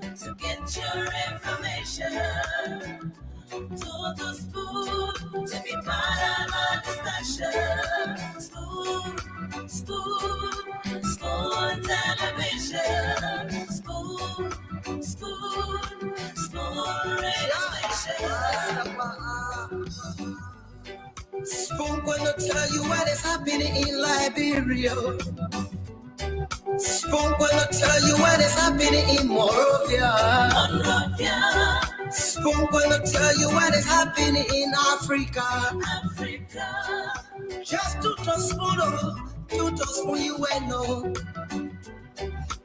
to get your information. To the spoon, to be part of our discussion. Spoon television. Spoon radio station. Spoon gonna tell you what is happening in Liberia. Spoon gonna tell you what is happening in Monrovia. Spoon gonna tell you what is happening in Africa. Just to spoon you will know.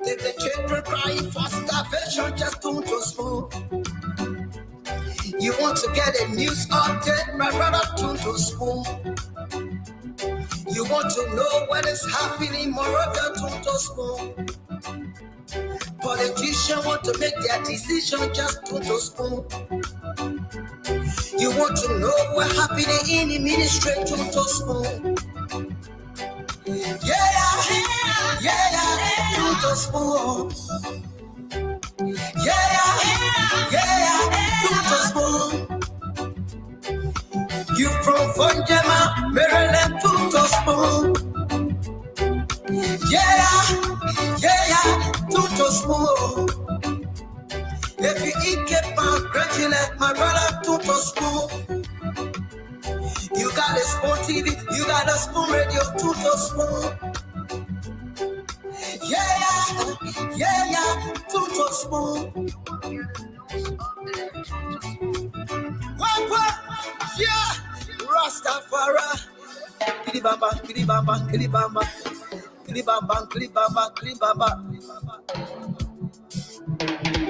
The children crying for starvation, just to spoon. You want to get a news update, my brother, to spoon. You want to know what is happening, Moreover, to spoon. Politicians want to make their decision, just to spoon. You want to know what happening in the ministry, to spoon. Yeah, to spoon. Yeah, to spoon. You from Fonjama, Maryland, to spoon. Yeah, to spoon. If you eat keep on congratulate my brother, to spoon. You got a Spoon TV, you got a Spoon Radio, to spoon. Yeah, to spoon. What? Yeah, Rastafari. Kilibamba.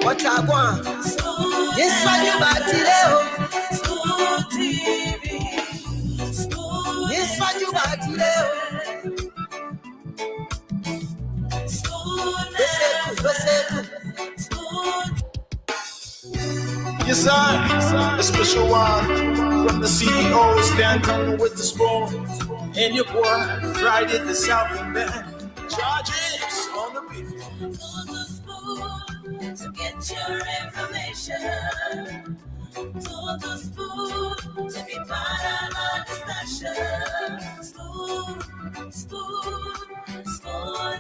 What I want? Yes, man, you back today. Spoon TV. Yes, man, you back today. Yes, sir. A special one from the CEO, stand on with the spoon. And your boy, Friday the Southern Band. Charges on the beat. To the spoon, to get your information. To the spoon, to be part of our discussion. Spoon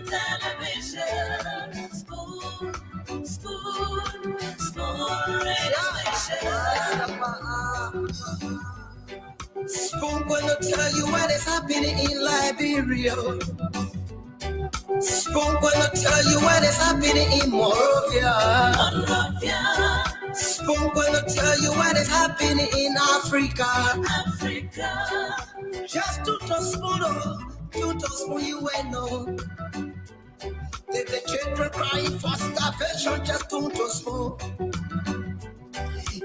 television. Spoon radio station. Spoon gonna tell you what is happening in Liberia. Spoon gonna tell you what is happening in Monrovia. Spoon gonna tell you what is happening in Africa. Just to spoon you will know. The children crying for starvation, just to spoon.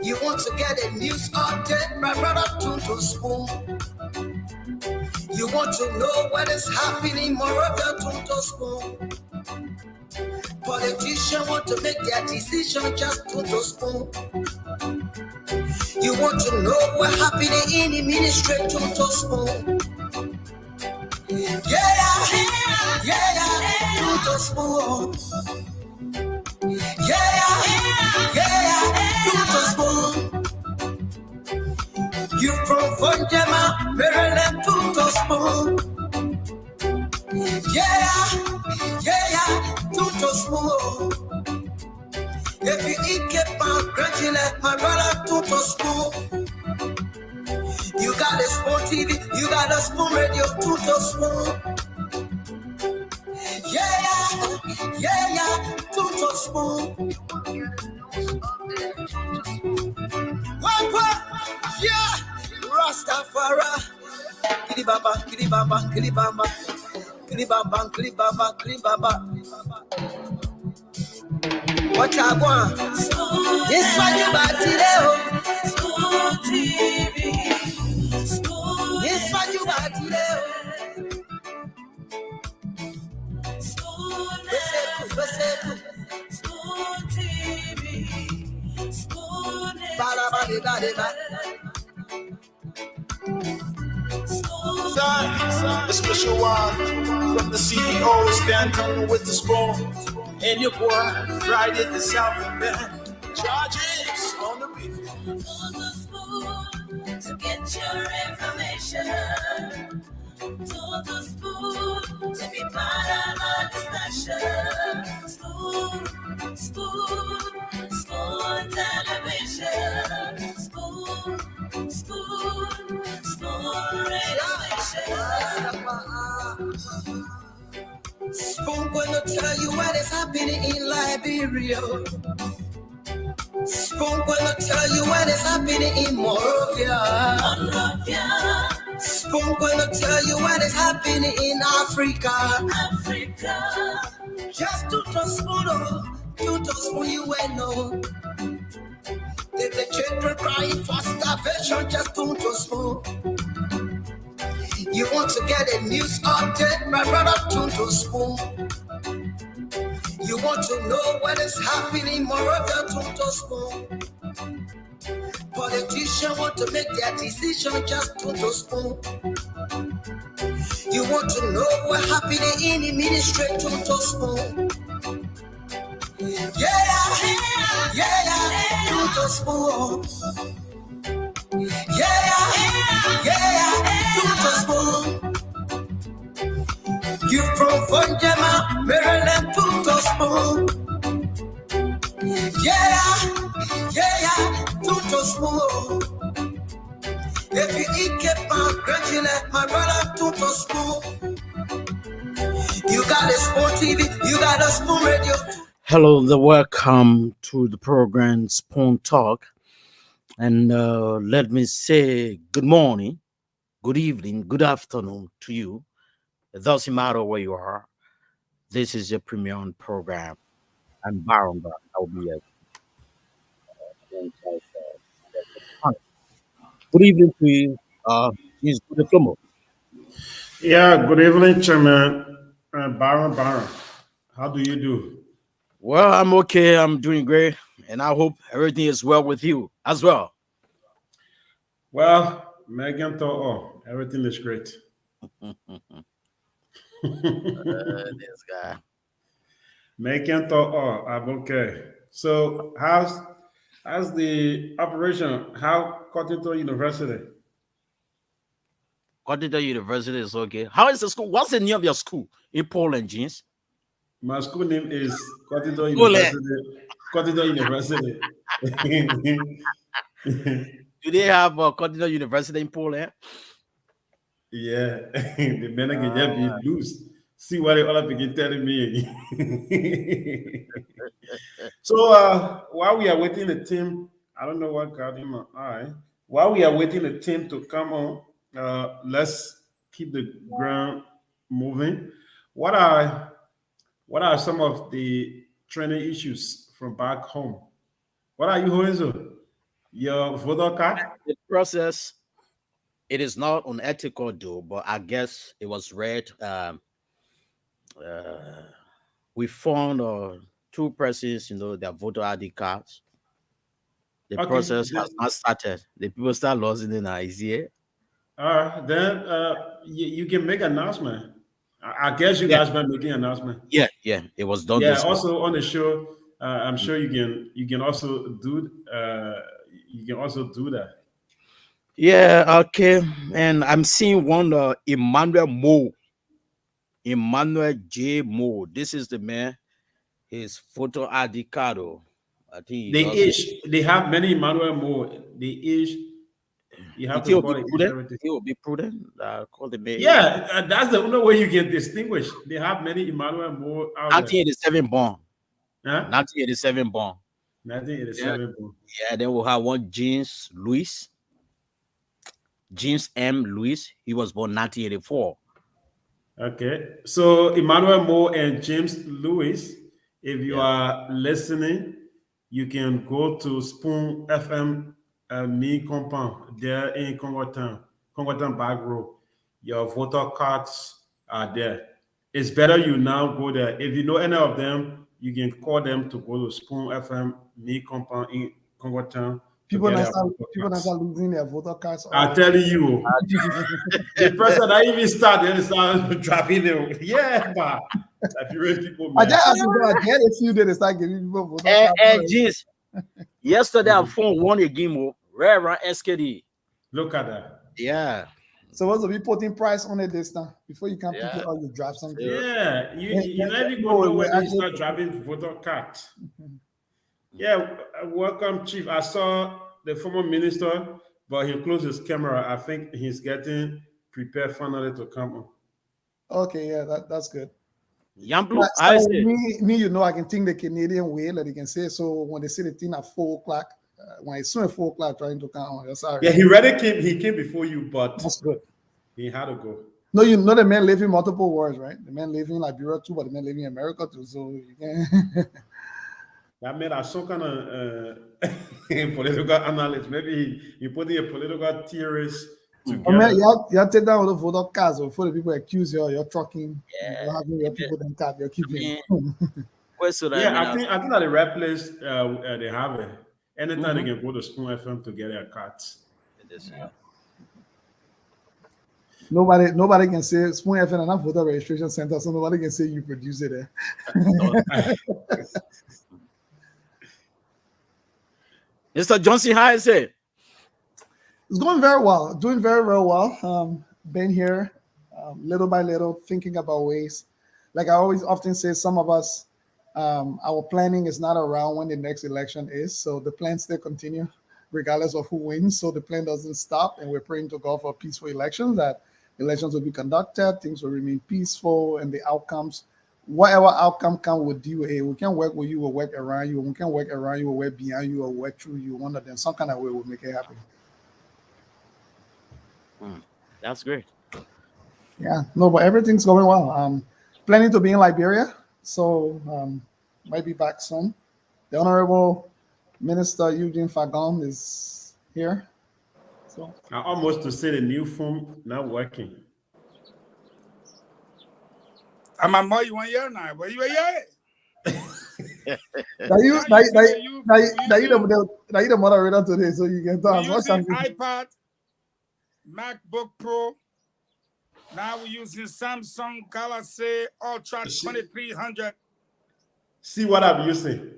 You want to get a news update, my brother, to spoon. You want to know what is happening, moreover, to spoon. Politicians want to make their decision, just to spoon. You want to know what happening in the ministry, to spoon. Yeah, to spoon. Yeah, to spoon. You from Fonjama, Maryland, to spoon. Yeah, to spoon. If you eat keep on congratulate my brother, to spoon. You got a Spoon TV, you got a Spoon Radio, to spoon. Yeah, to spoon. What? Yeah, Rastafari. Kilibamba. What I want? Yes, man, you back today. Spoon TV. Yes, man, you back today. Spoon TV. Spoon. A special one from the CEO, stand on with the spoon. And your boy Friday the South Bend. Charges on the beat. To get your information. To the spoon to be part of our discussion. Spoon television. Spoon radio station. Spoon gonna tell you what is happening in Liberia. Spoon gonna tell you what is happening in Monrovia. Spoon gonna tell you what is happening in Africa. Just to spoon, you will know. If the children crying for starvation, just to spoon. You want to get a news update, my brother, to spoon. You want to know what is happening, Moreover, to spoon. Politicians want to make their decision, just to spoon. You want to know what happening in the ministry, to spoon. Yeah, to spoon. Yeah, to spoon. You from Funjama, Maryland, to spoon. Yeah, to spoon. If you eat keep on congratulate my brother, to spoon. You got a Spoon TV, you got a Spoon Radio. Hello, welcome to the program Spoon Talk. And let me say good morning, good evening, good afternoon to you. It doesn't matter where you are. This is your premium program. I'm Baron. I'll be good evening to you. He's good Flomo. Yeah, good evening, Chairman. Baron. How do you do? Well, I'm okay. I'm doing great. And I hope everything is well with you as well. Well, Megan thought, everything is great. This guy. Megan thought, I'm okay. So, how's the operation? How Cottington University? Cottington University is okay. How is the school? What's the name of your school in Poland, Jeans? My school name is Cottington University. Cottington University. Do they have Cottington University in Poland? Yeah, the men can just be loose. See what the other people telling me. So while we are waiting the team, I don't know what got in my eye. While we are waiting the team to come on, let's keep the ground moving. What are some of the trending issues from back home? What are you holding on? Your voter card? The process, it is not unethical though, but I guess it was read. We found two persons, their voter ID cards. The process has not started. The people start losing in easier. Then you can make an announcement. I guess you guys been making an announcement. Yeah, it was done. Yeah, also on the show, I'm sure you can also do that. Yeah, okay. And I'm seeing one Emmanuel J. Mo. This is the man. His photo ID card. I think they have many Emmanuel Mo. The age. You have to call it everything. He will be prudent. Call the man. Yeah, that's the only way you can distinguish. They have many Emmanuel Mo out 1987 born. Huh? 1987 born. 1987 born. Yeah, then we'll have one James M. Lewis. He was born 1984. Okay, so Emmanuel Mo and James Lewis, if you are listening, you can go to Spoon FM Me Compound there in Congotown Back Road. Your voter cards are there. It's better you now go there. If you know any of them, you can call them to go to Spoon FM Me Compound in Congotown People not start losing their voter cards. I tell you, the person that even started, they start dropping them. Yeah, but if you read people, I man. just asked you, I get a few days they start giving people voter cards. Jeez. Yesterday, I phone won a game. Rare SKD. Look at that. Yeah. So what's the be putting price on it this time before you can pick it or you drop something? Yeah, you not even gonna know when you start dropping voter cards. Yeah, welcome, Chief. I saw the former minister, but he closed his camera. I think he's getting prepared finally to come on. Okay, yeah, that's good. Yamblu, I say me, you know, I can think the Canadian way, like they can say. So when they say the thing at 4 o'clock, when it's soon at 4 o'clock, trying to come on. Sorry. Yeah, he already came. He came before you, but that's good. He had to go. No, you know the man live in multiple wars, right? The man live in Liberia too, but the man live in America too. So you can. That made us some kind of political analyst. Maybe he put in a political theorist together. Man, you take down all the voter cards before the people accuse you, you're trucking, you're having your people then card, you're keeping. Yeah, I think at the right place they have it. Anytime they can go to Spoon FM to get their cards. Yeah. Nobody can say Spoon FM and not voter registration center, so nobody can say you produce it there. Mr. Johnson, how is it? It's going very well, doing very, very well. Been here little by little, thinking about ways. Like I always often say, some of us, our planning is not around when the next election is. So the plans still continue regardless of who wins. So the plan doesn't stop. And we're praying to God for peaceful elections, that elections will be conducted, things will remain peaceful, and the outcomes, whatever outcome come with you, hey, we can work with you, we'll work around you, we can work around you, we'll work behind you, or work through you. One of them, some kind of way will make it happen. That's great. Yeah, no, but everything's going well. Planning to be in Liberia, so might be back soon. The Honorable Minister Eugene Fagon is here. So I almost to say the new phone not working. I'm a more you 1 year now, but you a year. you the moderator today, so you can talk. We're using iPad, MacBook Pro. Now we're using Samsung Galaxy Ultra 2300. See what I'm using.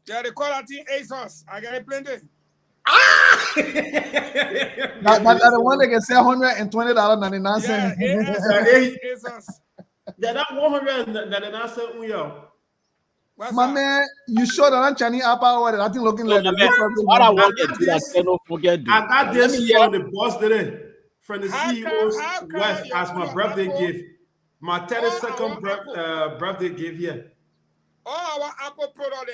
Yeah, they call that thing ASOS. I got it plenty. That's the one that can say $120.99. Yeah, ASOS. Yeah, that 199 cents we are. My man, you sure that I'm Chinese Apple or that thing looking like what I want to do, I got this from the boss today, from the CEO's wife as my birthday gift. My 32nd birthday gift here. All our Apple product.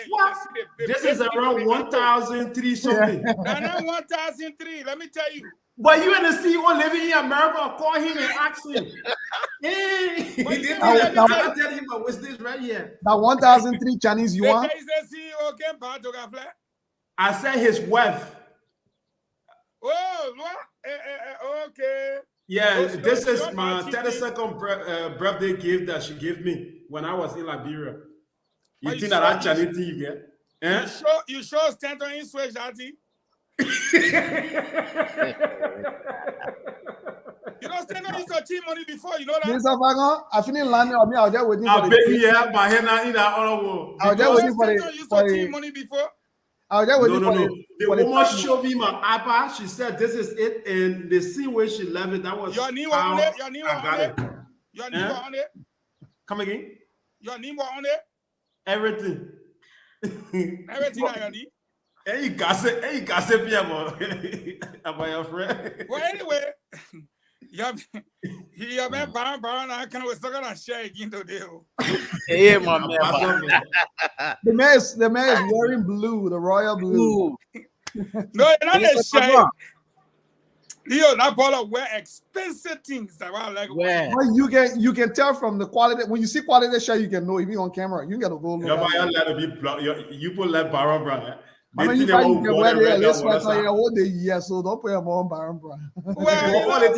This is around 1,003 something. Not 1,003. Let me tell you. But you and the CEO living in America, call him and ask him. Hey, I tell him what's this right here. That 1,003 Chinese yuan. I said his wife. Oh, okay. Yeah, this is my 32nd birthday gift that she gave me when I was in Liberia. You think that Chinese thing you get? Eh? You sure stand on his switch, Auntie? You don't stand on his team money before, you know that? Mr. Fagon, I finished landing on me. I was just waiting for the my hand in that other I was just waiting for the team money before. I was just waiting for the woman showed me my iPad. She said, "This is it," and the scene where she left it, that was your name on it. Your name on it. Your name on it. Come again? Your name on it. Everything. Everything on your name. Hey, you gossip about your friend. Well, anyway, he have been baron. I can't was talking about share again today. Hey, my man. The man is wearing blue, the royal blue. No, not a share. Leo, that baller wear expensive things. That I like. Well, you can tell from the quality. When you see quality share, you can know if you're on camera. You gotta go look. You put that Baron Brand. I mean, you can wear the let's fight all the year, so don't put him on Baron Brand. Well,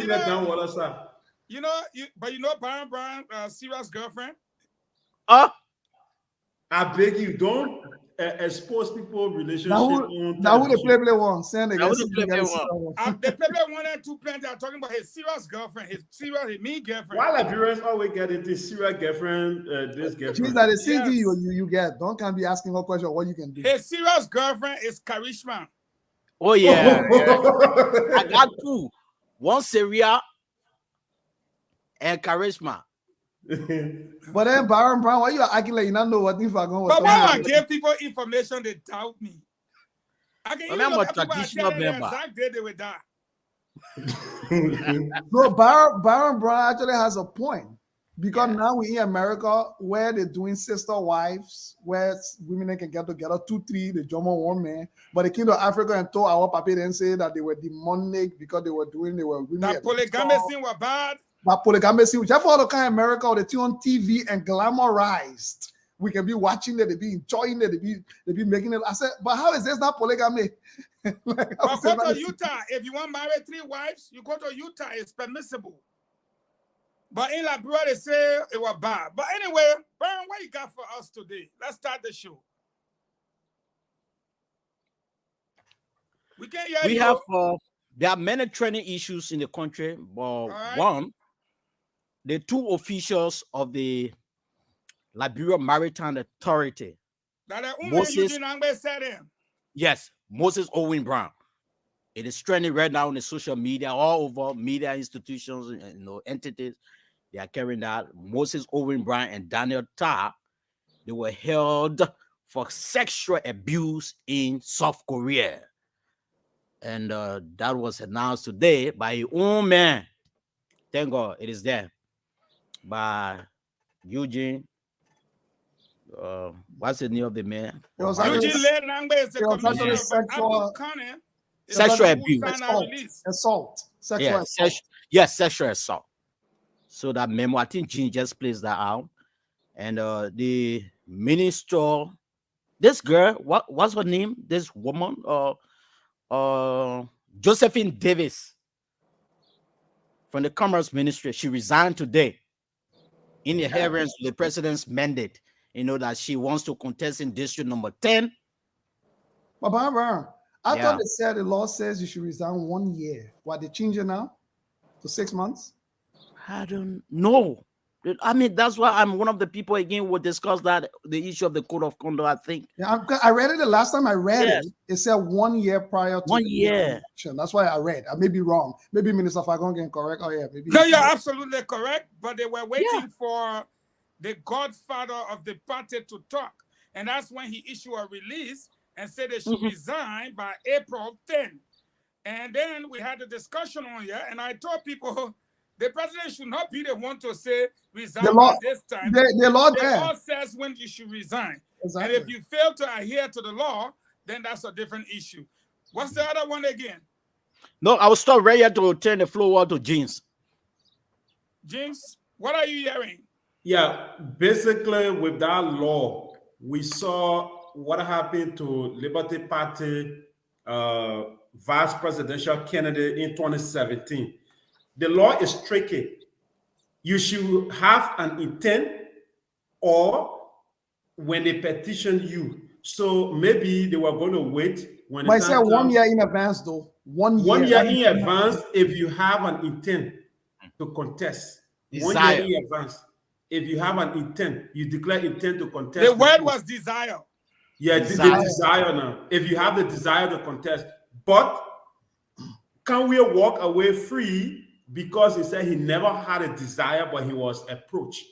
you know Baron Brand, serious girlfriend. I beg you, don't expose people relationship. Now who the play one? Send Now who against the play one? The people 1 and 2 plenty are talking about his serious girlfriend, his mean girlfriend. Why Liberians always get into serious girlfriend, this girlfriend? She's that the CD you get. Don't can be asking her question what you can do. His serious girlfriend is Karishma. Oh yeah, I got two. One Syria and Charisma. But then Baron Brown, why you acting like you don't know what if I go? But why I give people information they doubt me? I can I'm a traditional member. Exact day they will die. No, Baron Brown actually has a point because now we in America where they're doing sister wives, where women can get together 2, 3, they jump on one man. But the king of Africa and told our papi then say that they were demonic because they were women. That polygamy scene was bad. But polygamy scene, which I thought kind of America or they turn on TV and glamorized. We can be watching it, they be enjoying it, they be making it. I said, but how is this not polygamy? But go to Utah. If you want to marry 3 wives, you go to Utah, it's permissible. But in Liberia, they say it was bad. But anyway, Baron, what you got for us today? Let's start the show. We can hear We you. have there are many training issues in the country, but one, the 2 officials of the Liberia Maritime Authority. Moses Owen Brown. It is trending right now on the social media, all over media institutions and entities. They are carrying that. Moses Owen Brown and Daniel Tar, they were held for sexual abuse in South Korea. And that was announced today by his own man. Thank God it is there. By Eugene. What's the name of the man? Eugene Lenangbe is the commissioner of sexual abuse. Assault. Sexual assault. Yes, sexual assault. So that memo, I think Gene just plays that out. And the minister, this girl, what's her name? This woman, Josephine Davis from the Commerce Ministry, she resigned today in adherence to the president's mandate. You know that she wants to contest in district number 10. But Barbara, I thought they said the law says you should resign 1 year. What, they change it now to 6 months? I don't know. I mean, that's why I'm one of the people again will discuss that the issue of the code of conduct. I think. Yeah, I read it the last time I read it. It said 1 year prior to 1 year. Election. That's why I read. I may be wrong. Maybe Minister Fagon can correct. Oh yeah, maybe. No, you're absolutely correct. But they were waiting for the godfather of the party to talk, and that's when he issued a release and said they should resign by April 10. And then we had a discussion on here, and I told people the president should not be the one to say resign by this time. The law says when you should resign. Exactly. And if you fail to adhere to the law, then that's a different issue. What's the other one again? No, I will stop right here to turn the floor over to James. James, what are you hearing? Yeah, basically with that law, we saw what happened to Liberty Party vice presidential candidate in 2017. The law is tricky. You should have an intent or when they petition you. So maybe they were going to wait when I said 1 year in advance though. 1 year. 1 year in advance if you have an intent to contest. Desire. 1 year in advance. If you have an intent, you declare intent to contest. The word was desire. Yeah, the desire now. If you have the desire to contest. But can we walk away free because he said he never had a desire, but he was approached?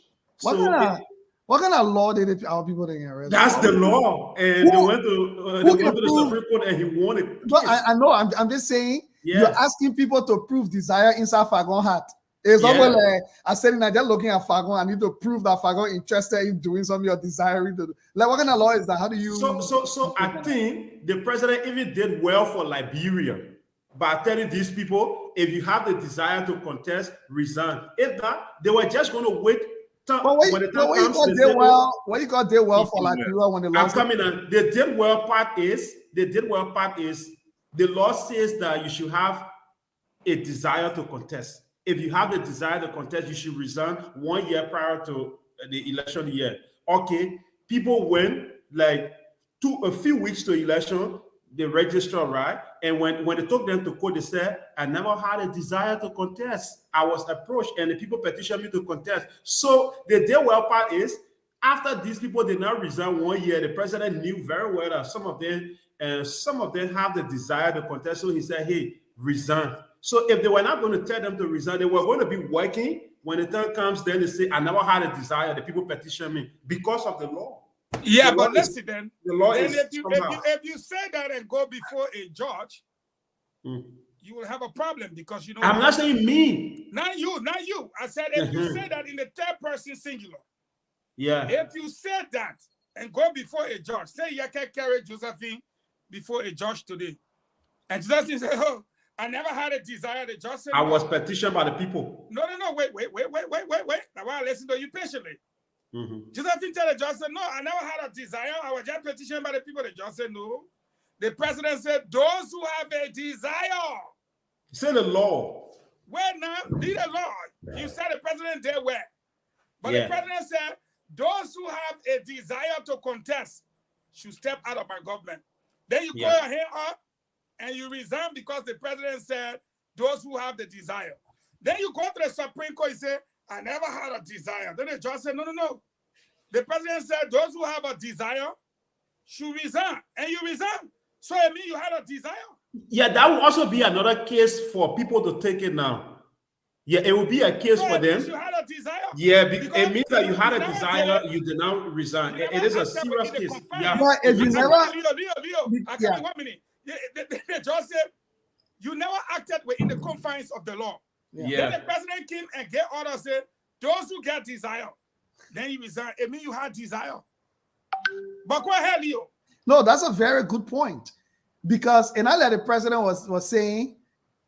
What kind of law did our people get arrested? That's the law. And they went to the Supreme Court and he won it. But I know, I'm just saying, you're asking people to prove desire inside Fagon hat. It's almost like I said, I'm just looking at Fagon. I need to prove that Fagon interested in doing something you're desiring to do. Like, what kind of law is that? How do you? So I think the president even did well for Liberia by telling these people, if you have the desire to contest, resign. If not, they were just going to wait. What you got did well for Liberia when they lost? I'm coming on. The did well part is the law says that you should have a desire to contest. If you have the desire to contest, you should resign 1 year prior to the election year. Okay, people win, like a few weeks to election, the registrar, right? And when they took them to court, they said, I never had a desire to contest. I was approached and the people petitioned me to contest. So the day well part is, after these people did not resign 1 year, the president knew very well that some of them have the desire to contest. So he said, hey, resign. So if they were not going to tell them to resign, they were going to be working. When the time comes, then they say, I never had a desire. The people petition me because of the law. Yeah, The but law is- listen then. the law Then is if you say that and go before a judge, Mm. you will have a problem because you know. I'm not saying me. Not you. I said if you say that in the third person singular. Yeah. If you said that and go before a judge, say you can carry Josephine before a judge today, and Josephine said, "Oh, I never had a desire." The judge said, I no. was petitioned by the people. No, wait. Now I listen to you patiently. Mm-hmm. Josephine tell the judge said, "No, I never had a desire. I was just petitioned by the people." The judge said, "No." The president said, "Those who have a desire." Say the law. Where now? Lead the law. You said the president there where? But Yeah. the president said, those who have a desire to contest should step out of my government. Then you Yeah. go your hand up and you resign because the president said, those who have the desire. Then you go to the Supreme Court and say, I never had a desire. Then the judge said, no. The president said, those who have a desire should resign. And you resign. So it means you had a desire. Yeah, that will also be another case for people to take it now. Yeah, it will be a case So for it means them. you had a desire. Yeah, Because it means that you had a never desire, did. you did not resign. You It never is a accepted serious within the case. confines. Yeah. But if you I never- Leo, I Yeah. come in 1 minute. The judge said, you never acted within the confines of the law. Yeah. Then the president came and gave orders, said, those who get desire, then you resign. It means you had desire. But go ahead, Leo. No, that's a very good point. Because in that, the president was saying,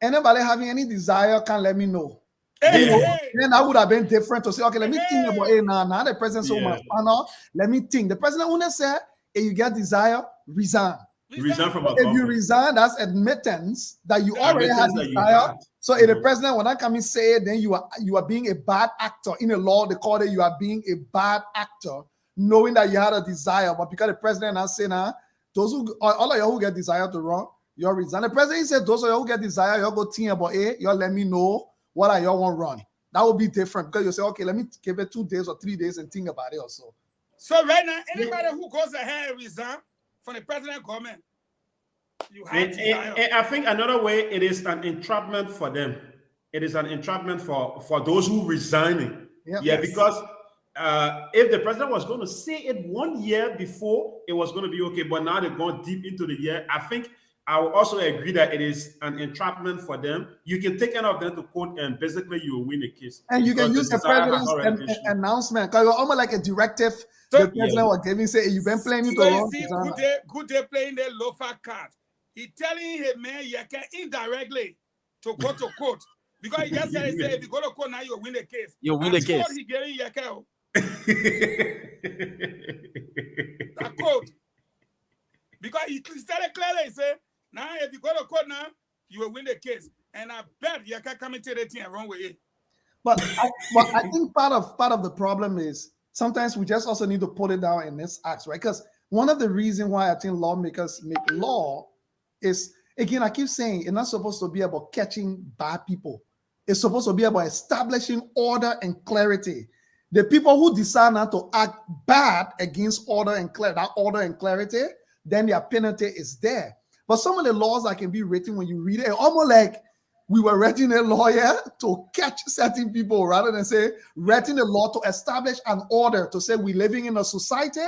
anybody having any desire can let me know. Hey, Yeah. hey. Then that would have been different to say, okay, let me think about it Hey. now. The president so Yeah. much panel. Let me think. The president would have said, if you get desire, resign. Resign from a If you government. resign, that's admittance that you already had Admittance that you desire. had. So if the Mhm. president will not come and say it, then you are being a bad actor. In the law, they call it you are being a bad actor, knowing that you had a desire. But because the president has said, those who all of you who get desire to run, you'll resign. The president said, those of you who get desire, you'll go think about it, you'll let me know what are y'all want to run. That would be different because you say, okay, let me give it 2 days or 3 days and think about it also. So right now, anybody who goes ahead and resign from the president government, you have desire. And I think another way, it is an entrapment for them. It is an entrapment for those who resigning. Yeah. Yeah, Yes. because if the president was going to say it 1 year before, it was going to be okay. But now they're going deep into the year. I think I will also agree that it is an entrapment for them. You can take any of them to court and basically you will win the case. And you can Because use the desire has president's already been shown. announcement because it's almost like a directive So- the president was giving, say, you've been planning to So you run. see, Susanna." good day playing the Lofa card. He telling him, man, you can indirectly to go to court. Because he just said, if you go to court now, you'll win the case. You win the That's what case. he getting you can. That quote. Because he said it clearly, he said, now if you go to court now, you will win the case. And I bet you can come into the thing and run with it. But I think part of the problem is sometimes we just also need to put it down in this act, right? Because one of the reasons why I think lawmakers make law is, again, I keep saying it's not supposed to be about catching bad people. It's supposed to be about establishing order and clarity. The people who decide not to act bad against order and clarity, then their penalty is there. But some of the laws that can be written when you read it, almost like we were writing a lawyer to catch certain people rather than say writing a law to establish an order to say we're living in a society.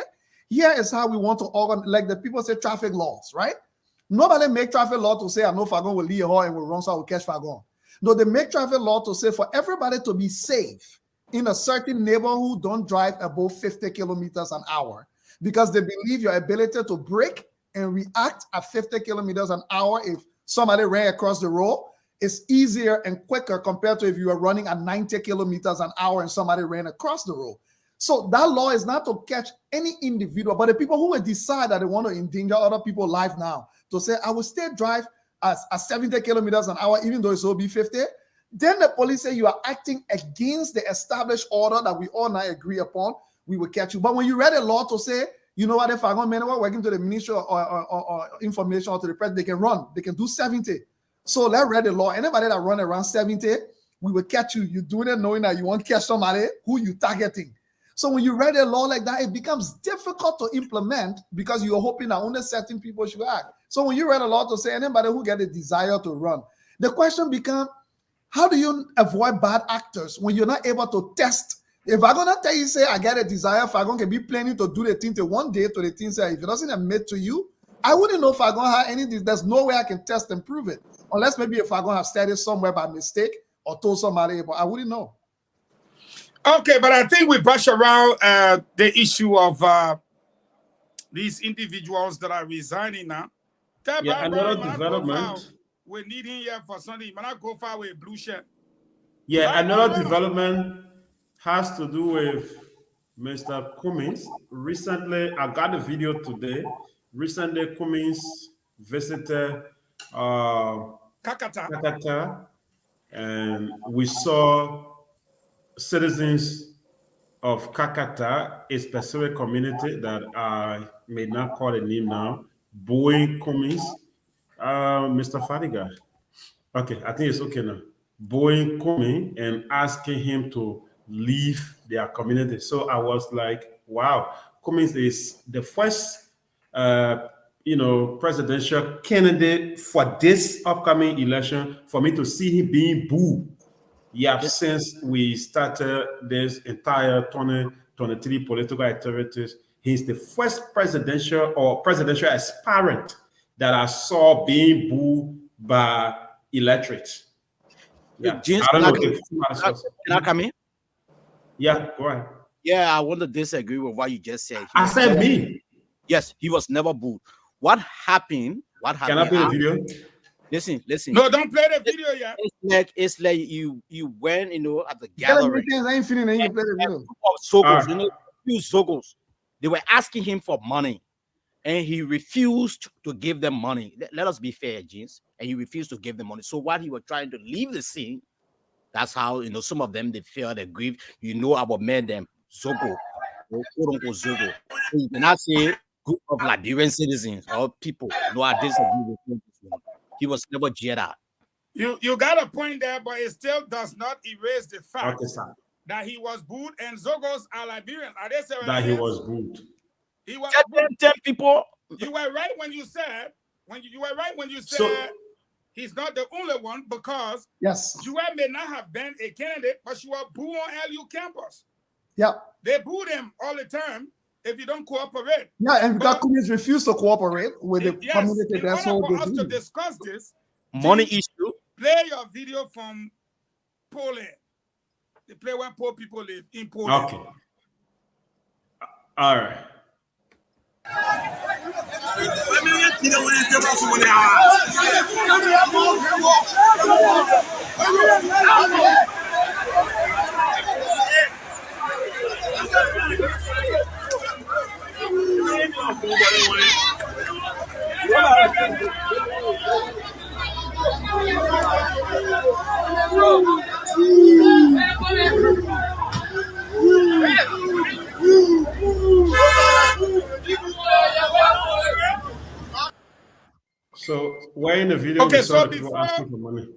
Here is how we want to organize, like the people say traffic laws, right? Nobody make traffic law to say I know Fagon will leave her and will run so I will catch Fagon. No, they make traffic law to say for everybody to be safe in a certain neighborhood, don't drive above 50 kilometers an hour because they believe your ability to brake and react at 50 kilometers an hour if somebody ran across the road is easier and quicker compared to if you are running at 90 kilometers an hour and somebody ran across the road. So that law is not to catch any individual, but the people who will decide that they want to endanger other people's life now to say, I will still drive at 70 kilometers an hour, even though it's will be 50. Then the police say you are acting against the established order that we all now agree upon, we will catch you. But when you read a law to say You know what? If I go manual working to the ministry or information or to the press, they can run. They can do 70. So let's read the law. Anybody that run around 70, we will catch you. You doing it knowing that you won't catch somebody who you targeting. So when you read a law like that, it becomes difficult to implement because you're hoping that only certain people should act. So when you read a law to say anybody who get a desire to run, the question becomes, how do you avoid bad actors when you're not able to test? If I'm gonna tell you, say I get a desire, if I'm gonna be planning to do the thing till one day to the thing, say if it doesn't admit to you, I wouldn't know if I'm gonna have anything. There's no way I can test and prove it. Unless maybe if I'm gonna have said it somewhere by mistake or told somebody, but I wouldn't know. Okay, but I think we brush around the issue of these individuals that are resigning now. Yeah, another development. We need him here for Sunday. When I go far with blue shirt. Yeah, another development has to do with Mr. Cummings. Recently, I got a video today. Recently, Cummings visited Kakata, and we saw citizens of Kakata, a specific community that I may not call a name now, booing Cummings, Mr. Fadiga. Okay, I think it's okay now. Booing Cummings and asking him to leave their community. So I was like, wow, Cummings is the first, presidential candidate for this upcoming election. For me to see him being booed. Yeah, since we started this entire 2023 political activities, he's the first presidential aspirant that I saw being booed by electorate. Yeah, James, I don't know can I come in? Yeah, go ahead. Yeah, I want to disagree with what you just said. I said me. Yes, he was never booed. What happened? Can I play the video? Listen. No, don't play the video yet. It's like you went, at the gathering. I ain't feeling you play the video. Zogos, few Zogos. They were asking him for money, and he refused to give them money. Let us be fair, James. And he refused to give them money. So while he was trying to leave the scene, that's how some of them they felt the grief. Our men them Zogo, quote unquote Zogo. So you cannot say group of Liberian citizens or people. No, I disagree with him. He was never jeered out. You got a point there, but it still does not erase the fact that he was booed, and Zogos are Liberian. Are they saying that he was booed? He was 10 people. You were right when you said he's not the only one, because you may not have been a candidate, but you were booed on LU campus. Yeah. They booed him all the time if you don't cooperate. Yeah, and because communities refuse to cooperate with the community. In order for us to discuss this money issue, play your video from Poland. They play where poor people live in Poland. Okay. All right. So we're in the video. Okay, so before asking for money.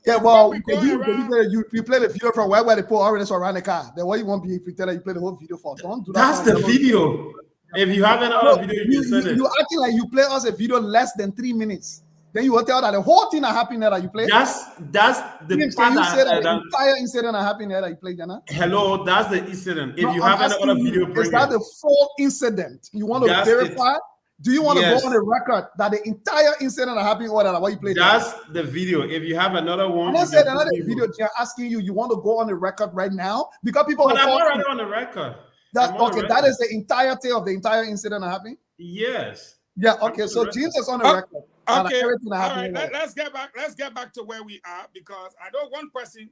Yeah, well, you play the video from where the poor already around the car. Then what you want to be if you tell her you play the whole video for? Don't do that. That's the video. If you have another video, you can send it. You acting like you play us a video less than 3 minutes. Then you will tell that the whole thing that happened there that you play. That's the James, part can you say that the that entire incident that happened there that you played, Jana? Hello, that's the incident. If you have another video, bring is that the full incident? You want to verify? Do you want to go on the record that the entire incident that happened or that what you played? That's the video. If you have another one, I said another video. They're asking you. You want to go on the record right now because people. But I'm already on the record. That is the entirety of the entire incident that happened. Yes. Yeah. Okay. So James is on the record. Okay. All right. Let's get back. Let's get back to where we are, because I know one person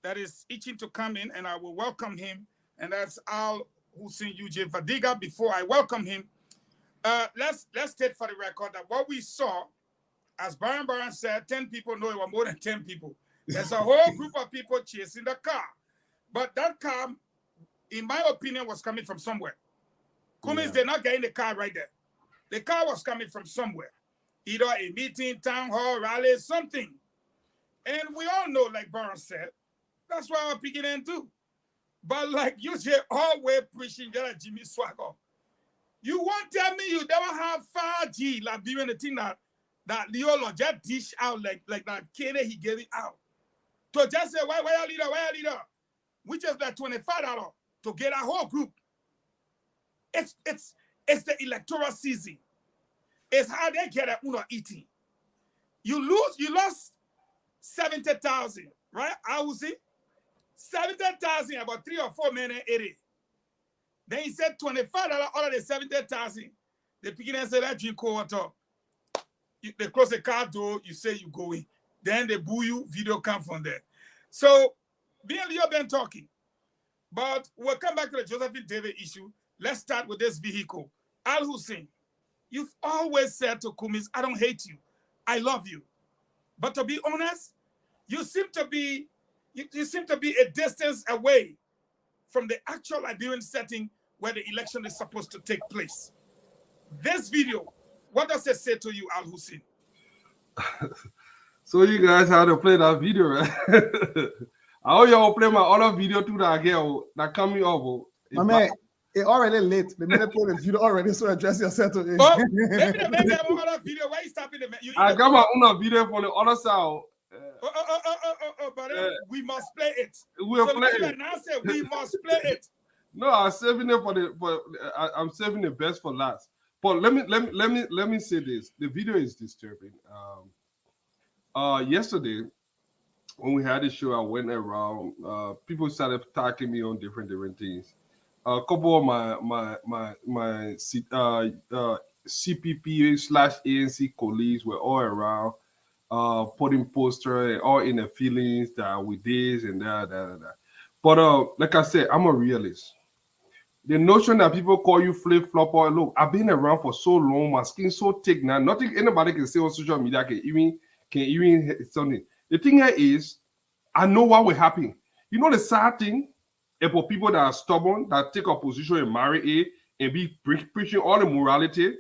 that is itching to come in, and I will welcome him, and that's Al Hussein Eugene Fadiga. Before I welcome him, let's state for the record that what we saw, as Baron said, 10 people. No, it was more than 10 people. There's a whole group of people chasing the car, but that car, in my opinion, was coming from somewhere. Cummings did not get in the car right there. The car was coming from somewhere, either a meeting, town hall, rally, something. And we all know, like Baron said, that's why I'm picking in too. But like you just always preaching that Jimmy Swagger. You won't tell me you never have 5G, like doing the thing that Leo just dish out like that Kenny he gave it out. To just say, why you leader? Which is like $25 to get a whole group. It's the electoral season. It's how they get a uno eating. You lost 70,000, right? I would say 70,000, about 3 or 4 minutes it is. Then he said $25 out of the 70,000. The beginner said that drink cold water. They close the car door, you say you go in. Then they boo you, video come from there. So, Leo been talking. But we'll come back to the Josephine David issue. Let's start with this vehicle. Al Hussein, you've always said to Cummings, I don't hate you. I love you. But to be honest, you seem to be a distance away from the actual Liberian setting where the election is supposed to take place. This video, what does it say to you, Al Hussein? So you guys had to play that video, right? I hope y'all play my other video too that coming up. My man, it's already late. The minute play the video already, so address yourself to it. Oh, maybe the man have another video. Why you stopping the man? I got my own video from the other side. But we must play it. We'll play it. Now say we must play it. No, I'm saving it I'm saving the best for last. But let me say this. The video is disturbing. Yesterday when we had the show, I went around. People started attacking me on different things. A couple of my CPP/ANC colleagues were all around, putting posters, all in the feelings that we this and that. But like I said, I'm a realist. The notion that people call you flip-flopper, look, I've been around for so long, my skin's so thick now, nothing anybody can say on social media can even something. The thing here is, I know what will happen. You know the sad thing about people that are stubborn, that take a position and marry it and be preaching all the morality,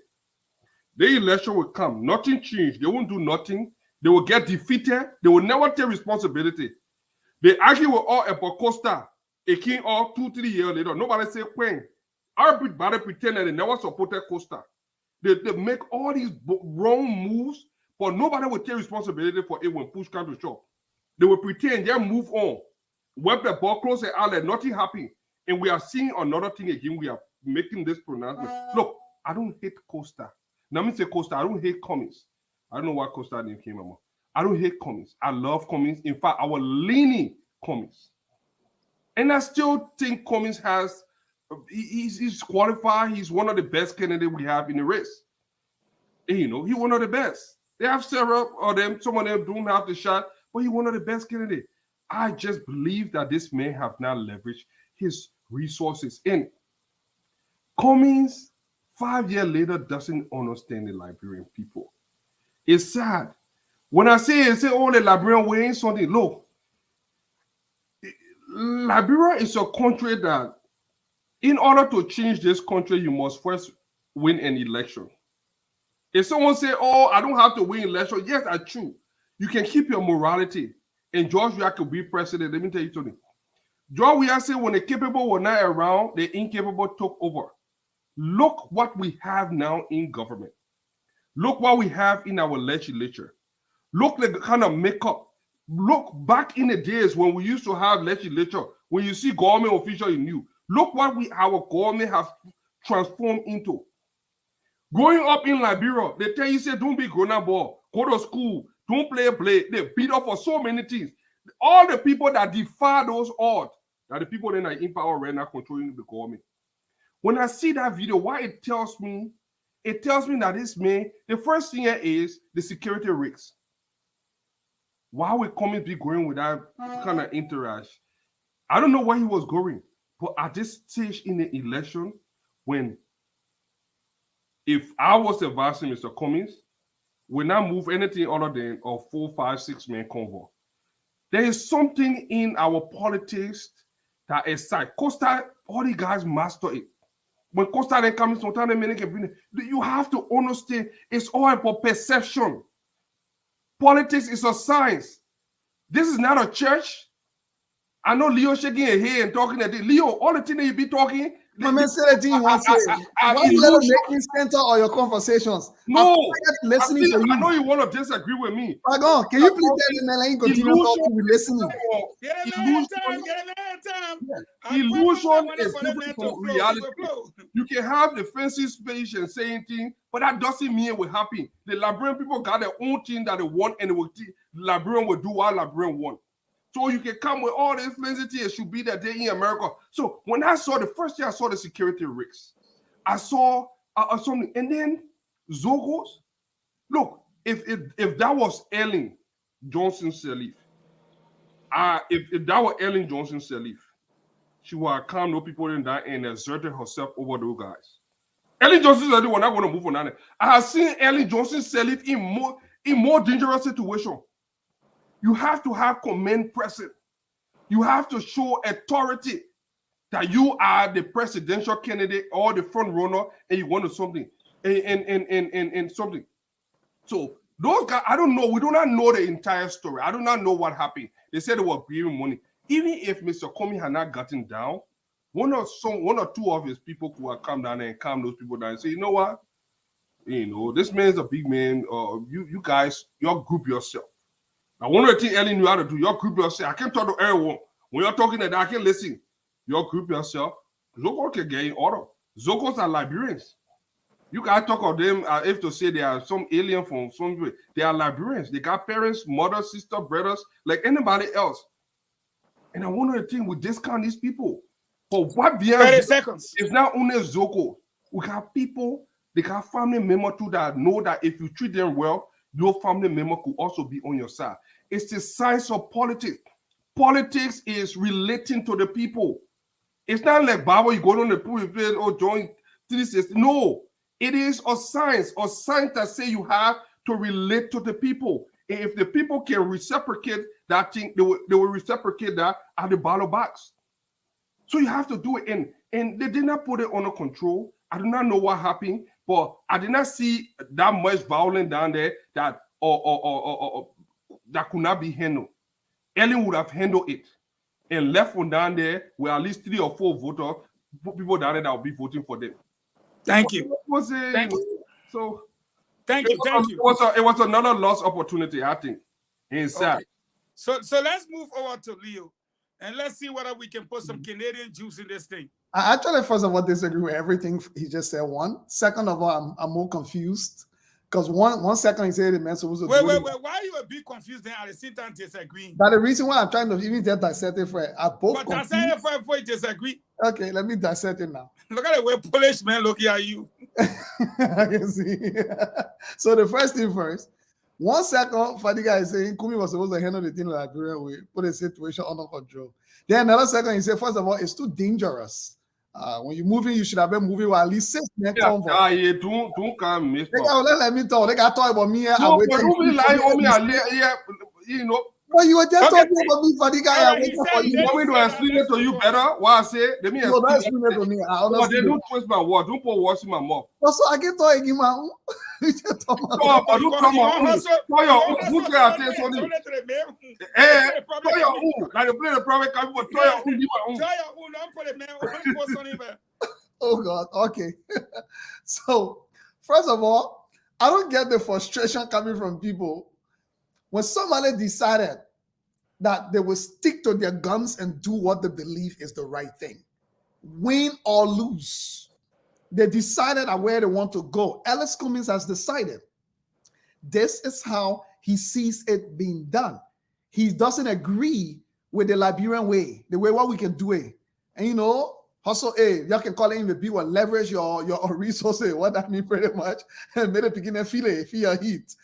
the election will come. Nothing changed. They won't do nothing. They will get defeated. They will never take responsibility. They argue with all about Costa. It came all 2-3 years later. Nobody say when. Everybody pretend that they never supported Costa. They make all these wrong moves, but nobody will take responsibility for it when push comes to shove. They will pretend they move on. Wipe the ball close and outlet, nothing happened. And we are seeing another thing again. We are making this pronouncement. Look, I don't hate Costa. Now, me say Costa, I don't hate Cummings. I don't know why Costa name came about. I don't hate Cummings. I love Cummings. In fact, I was leaning Cummings. And I still think Cummings he's qualified. He's one of the best candidates we have in the race. And, he's one of the best. They have several of them. Some of them don't have the shot, but he's one of the best candidates. I just believe that this man have now leveraged his resources. And Cummings, 5 years later, doesn't understand the Liberian people. It's sad. When I say oh, the Liberian way ain't something, look, Liberia is a country that, in order to change this country, you must first win an election. If someone say, oh, I don't have to win election, yes, that's true. You can keep your morality. And George Weah could be president. Let me tell you something. George Weah said when the capable were not around, the incapable took over. Look what we have now in government. Look what we have in our legislature. Look the kind of makeup. Look back in the days when we used to have legislature, when you see government official you knew. Look what our government has transformed into. Growing up in Liberia, they tell you, say, don't be grown-up boy, go to school, don't play. They beat up for so many things. All the people that defy those odds, that the people that are in power right now controlling the government. When I see that video, what it tells me that this man, the first thing is the security risks. Why would Cummings be going with that kind of interaction? I don't know where he was going, but at this stage in the election, if I was advising Mr. Cummings, will not move anything other than a 4, 5, 6 man convoy. There is something in our politics that is side. Costa, all the guys master it. When Costa then comes, sometimes they make it. You have to understand it's all about perception. Politics is a science. This is not a church. I know Leo shaking his head and talking at it. Leo, all the things that you be talking. My man say that thing you want to say. Why you let them make me center all your conversations? No, listening to you. I know you want to disagree with me. Pardon, can you please tell me Melaine continue talking with listening? Illusion is different from reality. You can have defensive speech and saying things, but that doesn't mean it will happen. The Liberian people got their own thing that they want, and the Liberian will do what Liberian want. So you can come with all the influences it should be that day in America. So when I saw the first year, I saw the security risks. I saw something, and then Zogos. Look, if that was Ellen Johnson Sirleaf, if that was Ellen Johnson Sirleaf, she would have calmed those people in that and exerted herself over those guys. Ellen Johnson Sirleaf, we're not going to move on that. I have seen Ellen Johnson Sirleaf in more dangerous situation. You have to have command present. You have to show authority that you are the presidential candidate or the front runner and you want to something and something. So those guys, I don't know. We do not know the entire story. I do not know what happened. They said they were giving money. Even if Mr. Comey had not gotten down, one or two of his people could have come down there and calm those people down and say, you know what? You know, this man is a big man. You guys, you group yourself. Now, one of the things Ellie knew how to do, you group yourself. I can't talk to everyone. When you're talking to that, I can listen. You group yourself. Zogos can get in order. Zogos are Liberians. You can't talk of them if to say they are some alien from somewhere. They are Liberians. They got parents, mother, sister, brothers, like anybody else. And I wonder the thing, we discount these people. But what beyond 30 seconds. It's not only Zoko. We got people, they got family members too that know that if you treat them well, your family member could also be on your side. It's the science of politics. Politics is relating to the people. It's not like Baba, you go on the pool or join 360. No, it is a science that say you have to relate to the people. And if the people can reciprocate that thing, they will reciprocate that at the ballot box. So you have to do it. And they did not put it under control. I do not know what happened, but I did not see that much violence down there that that could not be handled. Ellen would have handled it and left one down there with at least 3 or 4 voters, people down there that will be voting for them. Thank you. Thank you. So thank you. It was another lost opportunity, I think. Inside. Okay. So let's move over to Leo and let's see whether we can put some Canadian juice in this thing. I actually, first of all, disagree with everything he just said. Second of all, I'm more confused. Because one second he said the man supposed to wait, why are you a bit confused then at the same time disagreeing? But the reason why I'm trying to even get dissected for it, I both but dissect it before you disagree. Okay, let me dissect it now. Look at the way Polish man looking at you. I can see. So the first thing first, 1 second, Fadi guy is saying Kumi was supposed to handle the thing like Liberian way, put the situation under control. Then another second, he said, first of all, it's too dangerous. When you're moving, you should have been moving with at least 6 men. Don't come, Mr. Let me talk. They got talk about me. No, but don't be lying on me. You know. But you were just talking about me for the guy. You want me to explain it to you better? What I say? Let me explain it to me. But they don't twist my word. Don't put words in my mouth. Also, I can talk again, man. Don't come on. Tell your own. Who can I tell something? Tell your own. Like you play the private car, but tell your own. Tell your own. Don't put it, man. Oh, God. Okay. So, first of all, I don't get the frustration coming from people when somebody decided that they will stick to their guns and do what they believe is the right thing, win or lose. They decided on where they want to go. Ellis Cummings has decided this is how he sees it being done. He doesn't agree with the Liberian way, the way what we can do it. And you know, hustle, y'all can call it in the B or leverage your resources, what that means pretty much, and make it begin to feel your heat.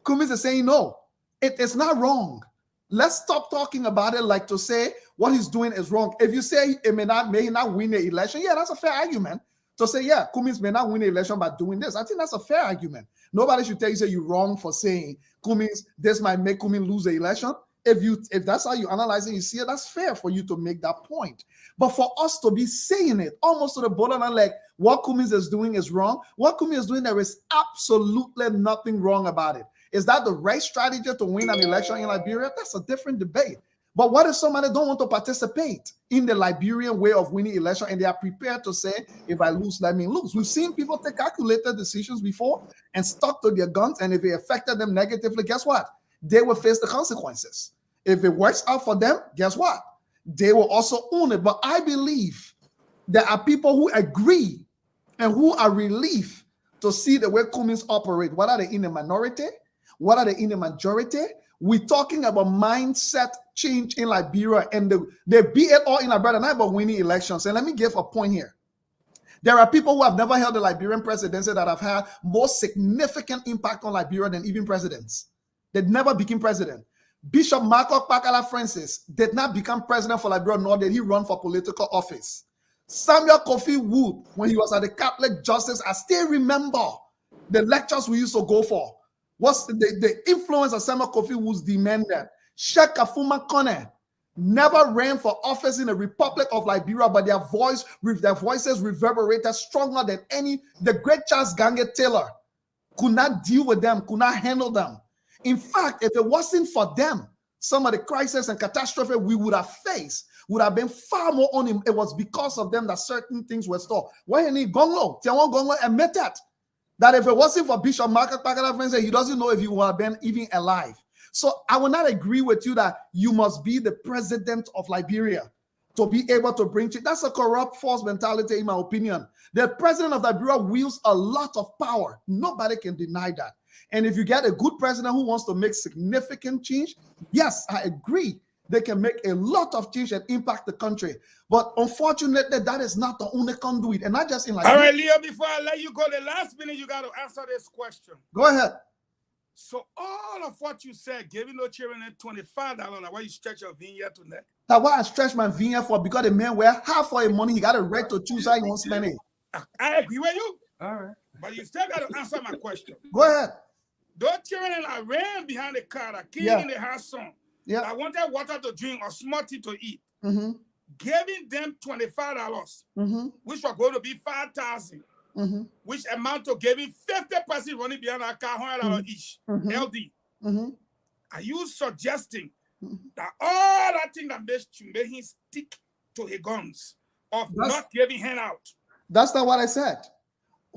Cummings is saying no. It's not wrong. Let's stop talking about it like to say what he's doing is wrong. If you say it may not win the election, yeah, that's a fair argument. To say, yeah, Cummings may not win the election by doing this. I think that's a fair argument. Nobody should tell you, say you're wrong for saying Cummings, this might make Cummings lose the election. If that's how you analyze it, you see it, that's fair for you to make that point. But for us to be saying it almost to the borderline, like what Cummings is doing is wrong. What Cummings is doing, there is absolutely nothing wrong about it. Is that the right strategy to win an election in Liberia? That's a different debate. But what if somebody don't want to participate in the Liberian way of winning election and they are prepared to say, if I lose, let me lose? We've seen people take calculated decisions before and stuck to their guns, and if it affected them negatively, guess what? They will face the consequences. If it works out for them, guess what? They will also own it. But I believe there are people who agree and who are relieved to see the way Cummings operate. What are they in a minority? What are they in a majority? We're talking about mindset change in Liberia, and they beat it all in Liberia, not about winning elections. And let me give a point here. There are people who have never held the Liberian presidency that have had more significant impact on Liberia than even presidents. They never became president. Bishop Marco Pakala Francis did not become president for Liberia, nor did he run for political office. Samuel Kofi Wood, when he was at the Catholic Justice, I still remember the lectures we used to go for. What's the influence of Samuel Kofi Wood's demanded? Sheikh Afuma Kone never ran for office in the Republic of Liberia, but their voices reverberated stronger than any. The great Charles Gange Taylor could not deal with them, could not handle them. In fact, if it wasn't for them, some of the crisis and catastrophe we would have faced would have been far more on him. It was because of them that certain things were stopped. Why any Gonglo? Tiawan Gonglo admitted that if it wasn't for Bishop Margaret Pakala Francis, he doesn't know if he would have been even alive. So I will not agree with you that you must be the president of Liberia to be able to bring change. That's a corrupt, false mentality, in my opinion. The president of Liberia wields a lot of power. Nobody can deny that. And if you get a good president who wants to make significant change, yes, I agree. They can make a lot of change and impact the country. But unfortunately, that is not the only conduit. And not just in Liberia. All right, Leo, before I let you go, the last minute you got to answer this question. Go ahead. So all of what you said, giving no children $25, why you stretch your vineyard to that? That's why I stretch my vineyard for, because the man where half for his money, he got a right to choose how he wants to spend it. I agree with you. All right. But you still got to answer my question. Go ahead. Those children that ran behind the car, that came in the house son, that wanted water to drink or smarty to eat, giving them $25, which were going to be $5,000, which amount to giving 50% running behind that car, $100 each, LD. Are you suggesting that all that thing that made him stick to his guns of not giving handout? That's not what I said.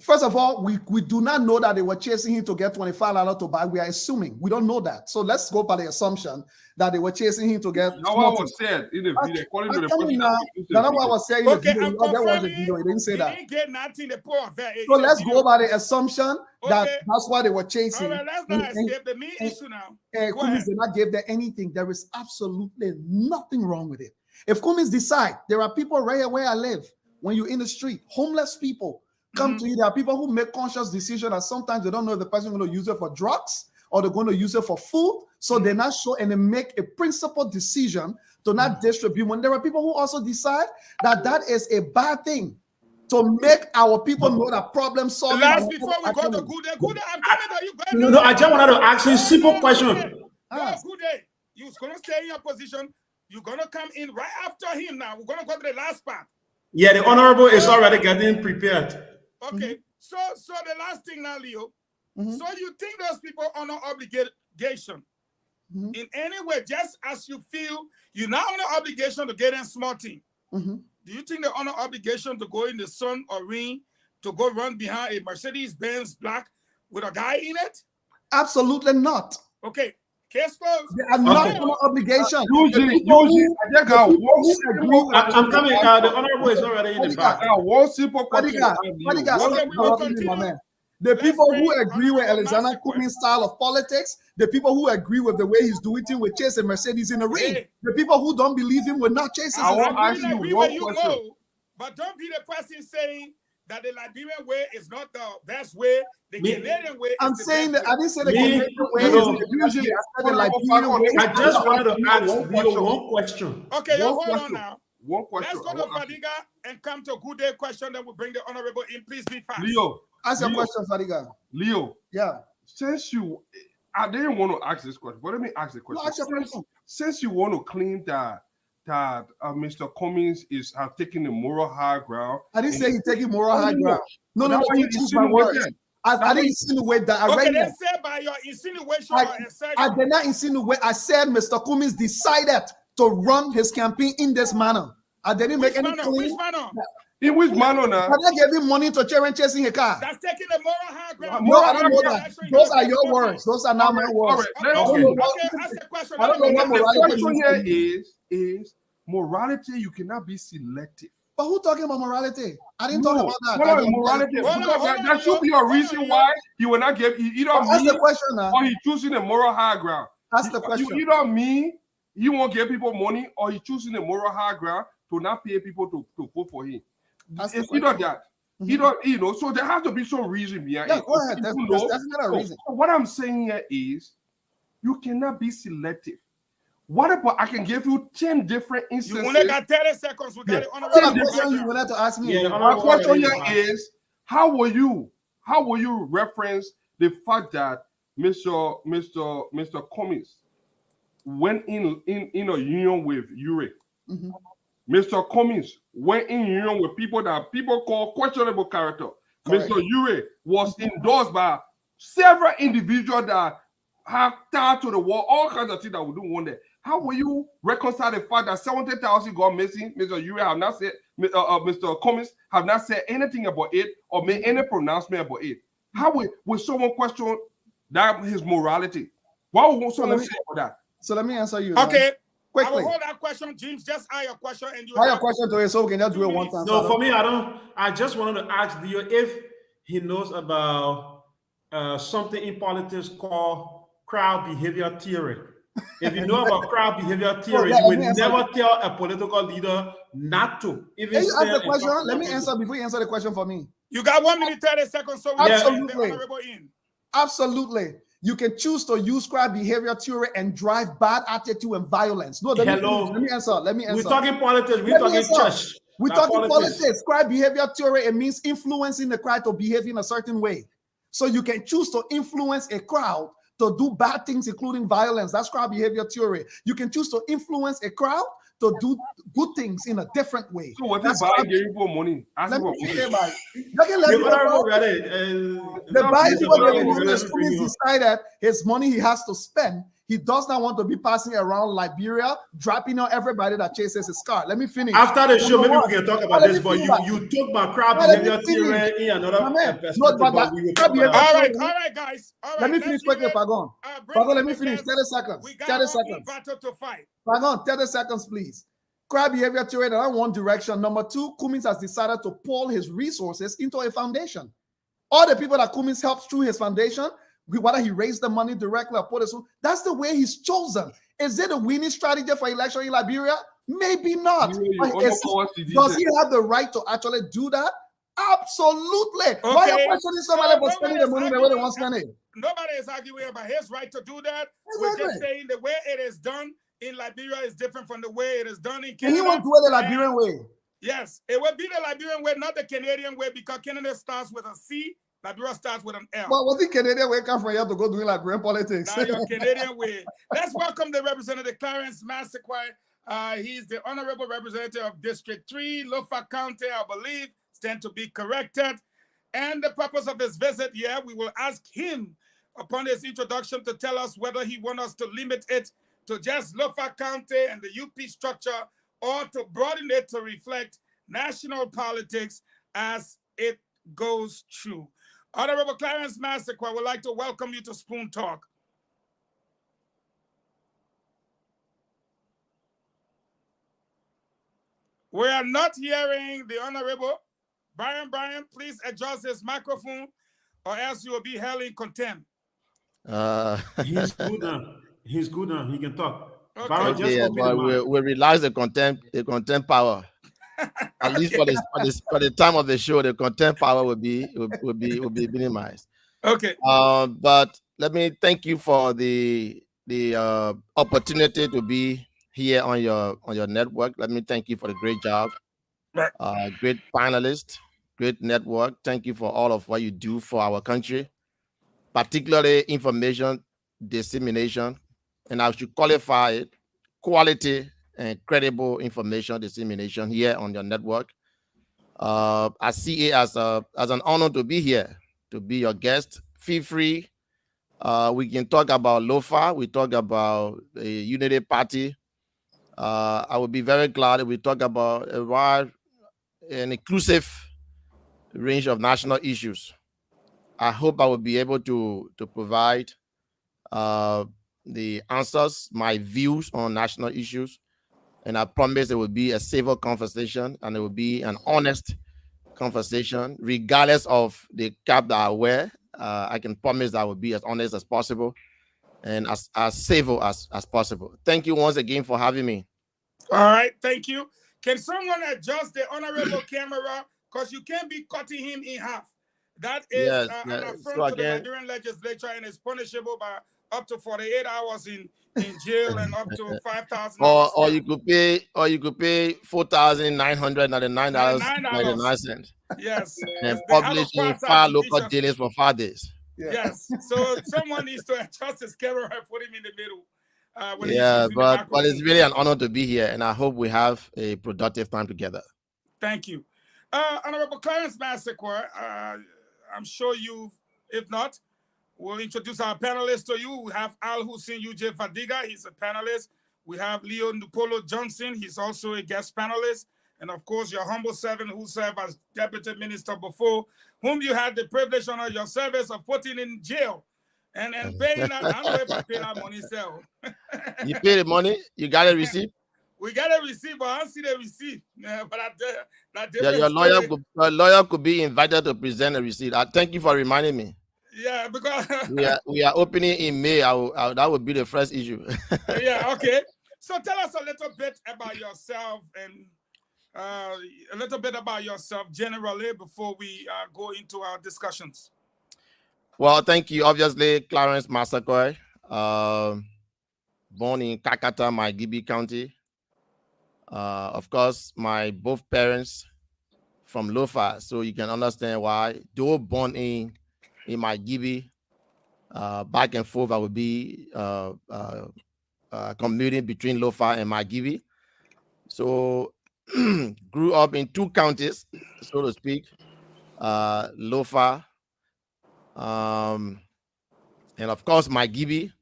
First of all, we do not know that they were chasing him to get $25 to buy. We are assuming. We don't know that. So let's go by the assumption that they were chasing him to get. That's what was said in the video. According to the person. That's what I was saying. Okay, in the video. There was a video. He didn't say that. He didn't get nothing. The poor. So let's go by the assumption that that's why they were chasing. All right, let's not escape the main issue now. Cummings did not give them anything. There is absolutely nothing wrong with it. If Cummings decide, there are people right here where I live. When you're in the street, homeless people come to you. There are people who make conscious decisions that sometimes they don't know if the person is going to use it for drugs or they're going to use it for food. So they're not sure, and they make a principled decision to not distribute. When there are people who also decide that that is a bad thing, to make our people know that problem solving. Last before we go to good day, I'm coming to you. No, I just wanted to ask you a simple question. Good day. You're going to stay in your position. You're going to come in right after him now. We're going to go to the last part. Yeah, the honorable is already getting prepared. Okay, so the last thing now, Leo. So you think those people are no obligation in any way, just as you feel you're not on the obligation to get in small team. Do you think they're on an obligation to go in the sun or rain to go run behind a Mercedes-Benz black with a guy in it? Absolutely not. Okay, case closed. They are not on an obligation. Usually, I'm coming. The honorable is already in the back. One simple question. The people who agree with Alexander Cummings' style of politics, the people who agree with the way he's doing it with Chase and Mercedes in the ring, the people who don't believe him will not chase him. I want to ask you one question. But don't be the person saying that the Liberian way is not the best way. The Canadian way. I'm saying that I didn't say the Canadian way is usually the Liberian way. I just wanted to ask you one question. Okay, hold on now. One question. Let's go to Fadiga and come to a good day question. Then we'll bring the honorable in. Please be fast. Leo, ask your question, Fadiga. Leo. Yeah. Since I didn't want to ask this question, but let me ask the question. No, ask your question. Since you want to claim that Mr. Cummings have taken the moral high ground. I didn't say he's taking moral high ground. No, That's why you choose my words. I didn't insinuate that. I Okay, read they that. say by your insinuation or assertion. I did not insinuate. I said Mr. Cummings decided to run his campaign in this manner. I didn't make any claim. Which manner? In which manner now? I didn't give him money to chasing a car. That's taking the moral high ground. No, I don't know that. Those are your words. Those are not my words. Okay, ask the question. I don't know what morality The question here is morality. You cannot be selective. But who talking about morality? I didn't talk about that. Hold on, morality. That should be a reason why he will not give. Either Ask me the question now. or he choosing the moral high ground. Ask the question. Either me, he won't give people money, or he choosing the moral high ground to not pay people to vote for him. It's either that. Either, so there has to be some reason behind it. Go ahead. That's not a reason. So what I'm saying here is, you cannot be selective. What about I can give you 10 different instances? You only got 30 seconds. We got it on the question you wanted to ask me. My question here is, how will you reference the fact that Mr. Cummings went in a union with Ure? Mm-hmm. Mr. Cummings went in union with people that people call questionable character. Correct. Mr. Ure was endorsed by several individuals that have tied to the wall, all kinds of things that we don't want there. How will you reconcile the fact that 70,000 got missing? Mr. Ure have not said, Mr. Cummings have not said anything about it or made any pronouncement about it. How will someone question that his morality? Why would someone say about that? So let me answer you. Okay. Quickly. I will hold that question, James. Just ask your question and you Ask your question to it so we can just do it one time. No, for me, I just wanted to ask Dio if he knows about something in politics called crowd behavior theory. If you know about crowd behavior theory, you would never tell a political leader not to. Even you ask the question. Let me answer before you answer the question for me. You got 1 minute 30 seconds, so we Absolutely. the honorable in. Absolutely. You can choose to use crowd behavior theory and drive bad attitude and violence. No, let me answer. We're talking politics. We're talking church. We're talking politics. Crowd behavior theory, it means influencing the crowd to behave in a certain way. So you can choose to influence a crowd to do bad things, including violence. That's crowd behavior theory. You can choose to influence a crowd to do good things in a different way. So what is buying people money? Let me say about the Bible decided his money he has to spend. He does not want to be passing around Liberia, dropping on everybody that chases his car. Let me finish. After the show, maybe we can talk about this, but you took my crowd behavior theory in another perspective. All right, guys. All right, let me finish quickly, Pagon. Let me finish. 30 seconds. 30 seconds. Battle to fight. Pagon, 30 seconds, please. Crowd behavior theory, that's one direction. Number two, Cummings has decided to pull his resources into a foundation. All the people that Cummings helps through his foundation, whether he raised the money directly or put it, that's the way he's chosen. Is it a winning strategy for election in Liberia? Maybe not. Does he have the right to actually do that? Absolutely. Okay. Why are you questioning somebody for spending the money the way they want to spend it? Nobody is arguing about his right to do that. We're just saying the way it is done in Liberia is different from the way it is done in Canada. And he won't do it the Liberian way. Yes, it will be the Liberian way, not the Canadian way, because Canada starts with a C, Liberia starts with an L. Well, what's the Canadian way come from here to go doing Liberian politics? Now your Canadian way. Let's welcome the representative Clarence Massaquoi. He's the honorable representative of District 3, Lofa County, I believe, stand to be corrected. And the purpose of this visit here, we will ask him upon his introduction to tell us whether he wants us to limit it to just Lofa County and the UP structure, or to broaden it to reflect national politics as it goes through. Honorable Clarence Massaquoi, I would like to welcome you to Spoon Talk. We are not hearing the Honorable. Brian, please adjust his microphone or else you will be held in contempt. He's good now. He's good now. He can talk. Okay, but we'll realize the content power. At least for the time of the show, the content power will be minimized. Okay. But let me thank you for the opportunity to be here on your network. Let me thank you for the great job. Great panelist, great network. Thank you for all of what you do for our country, particularly information dissemination, and I should qualify it, quality and credible information dissemination here on your network. I see it as an honor to be here, to be your guest. Feel free. We can talk about Lofa. We talk about the Unity Party. I would be very glad if we talk about a wide and inclusive range of national issues. I hope I will be able to provide the answers, my views on national issues, and I promise it will be a civil conversation and it will be an honest conversation, regardless of the cap that I wear. I can promise that I will be as honest as possible and as civil as possible. Thank you once again for having me. All right, thank you. Can someone adjust the honorable camera? Because you can't be cutting him in half. That is Yes. an affront So to the again, Nigerian legislature and is punishable by up to 48 hours in jail and up to $5,000 or fine. you could pay $4,999.99 $99. Yes. and They have to publish in pass our 5 local petitions. dailies for 5 days. Yes. So someone needs to adjust his camera and put him in the middle. When he's Yeah, using the but it's microphone. really an honor to be here, and I hope we have a productive time together. Thank you. Honorable Clarence Massacre, I'm sure if not, we'll introduce our panelists to you. We have Al Hussein UJ Fadiga, he's a panelist. We have Leo Nupolo Johnson, he's also a guest panelist. And of course, your humble servant who served as deputy minister before, whom you had the privilege of your service of putting in jail and paying that. I don't know if I pay that money, so. You pay the money, you got a receipt? We got a receipt, but I don't see the receipt. Yeah, but Your lawyer could be invited to present a receipt. Thank you for reminding me. Yeah, because we are opening in May. That would be the first issue. Yeah, okay. So tell us a little bit about yourself and a little bit about yourself generally before we go into our discussions. Well, thank you. Obviously, Clarence Massacre, born in Kakata, Gibi County. Of course, my both parents from Lofa, so you can understand why. Though born in Gibi, back and forth, I would be commuting between Lofa and Gibi. So grew up in 2 counties, so to speak, Lofa, and of course Gibi.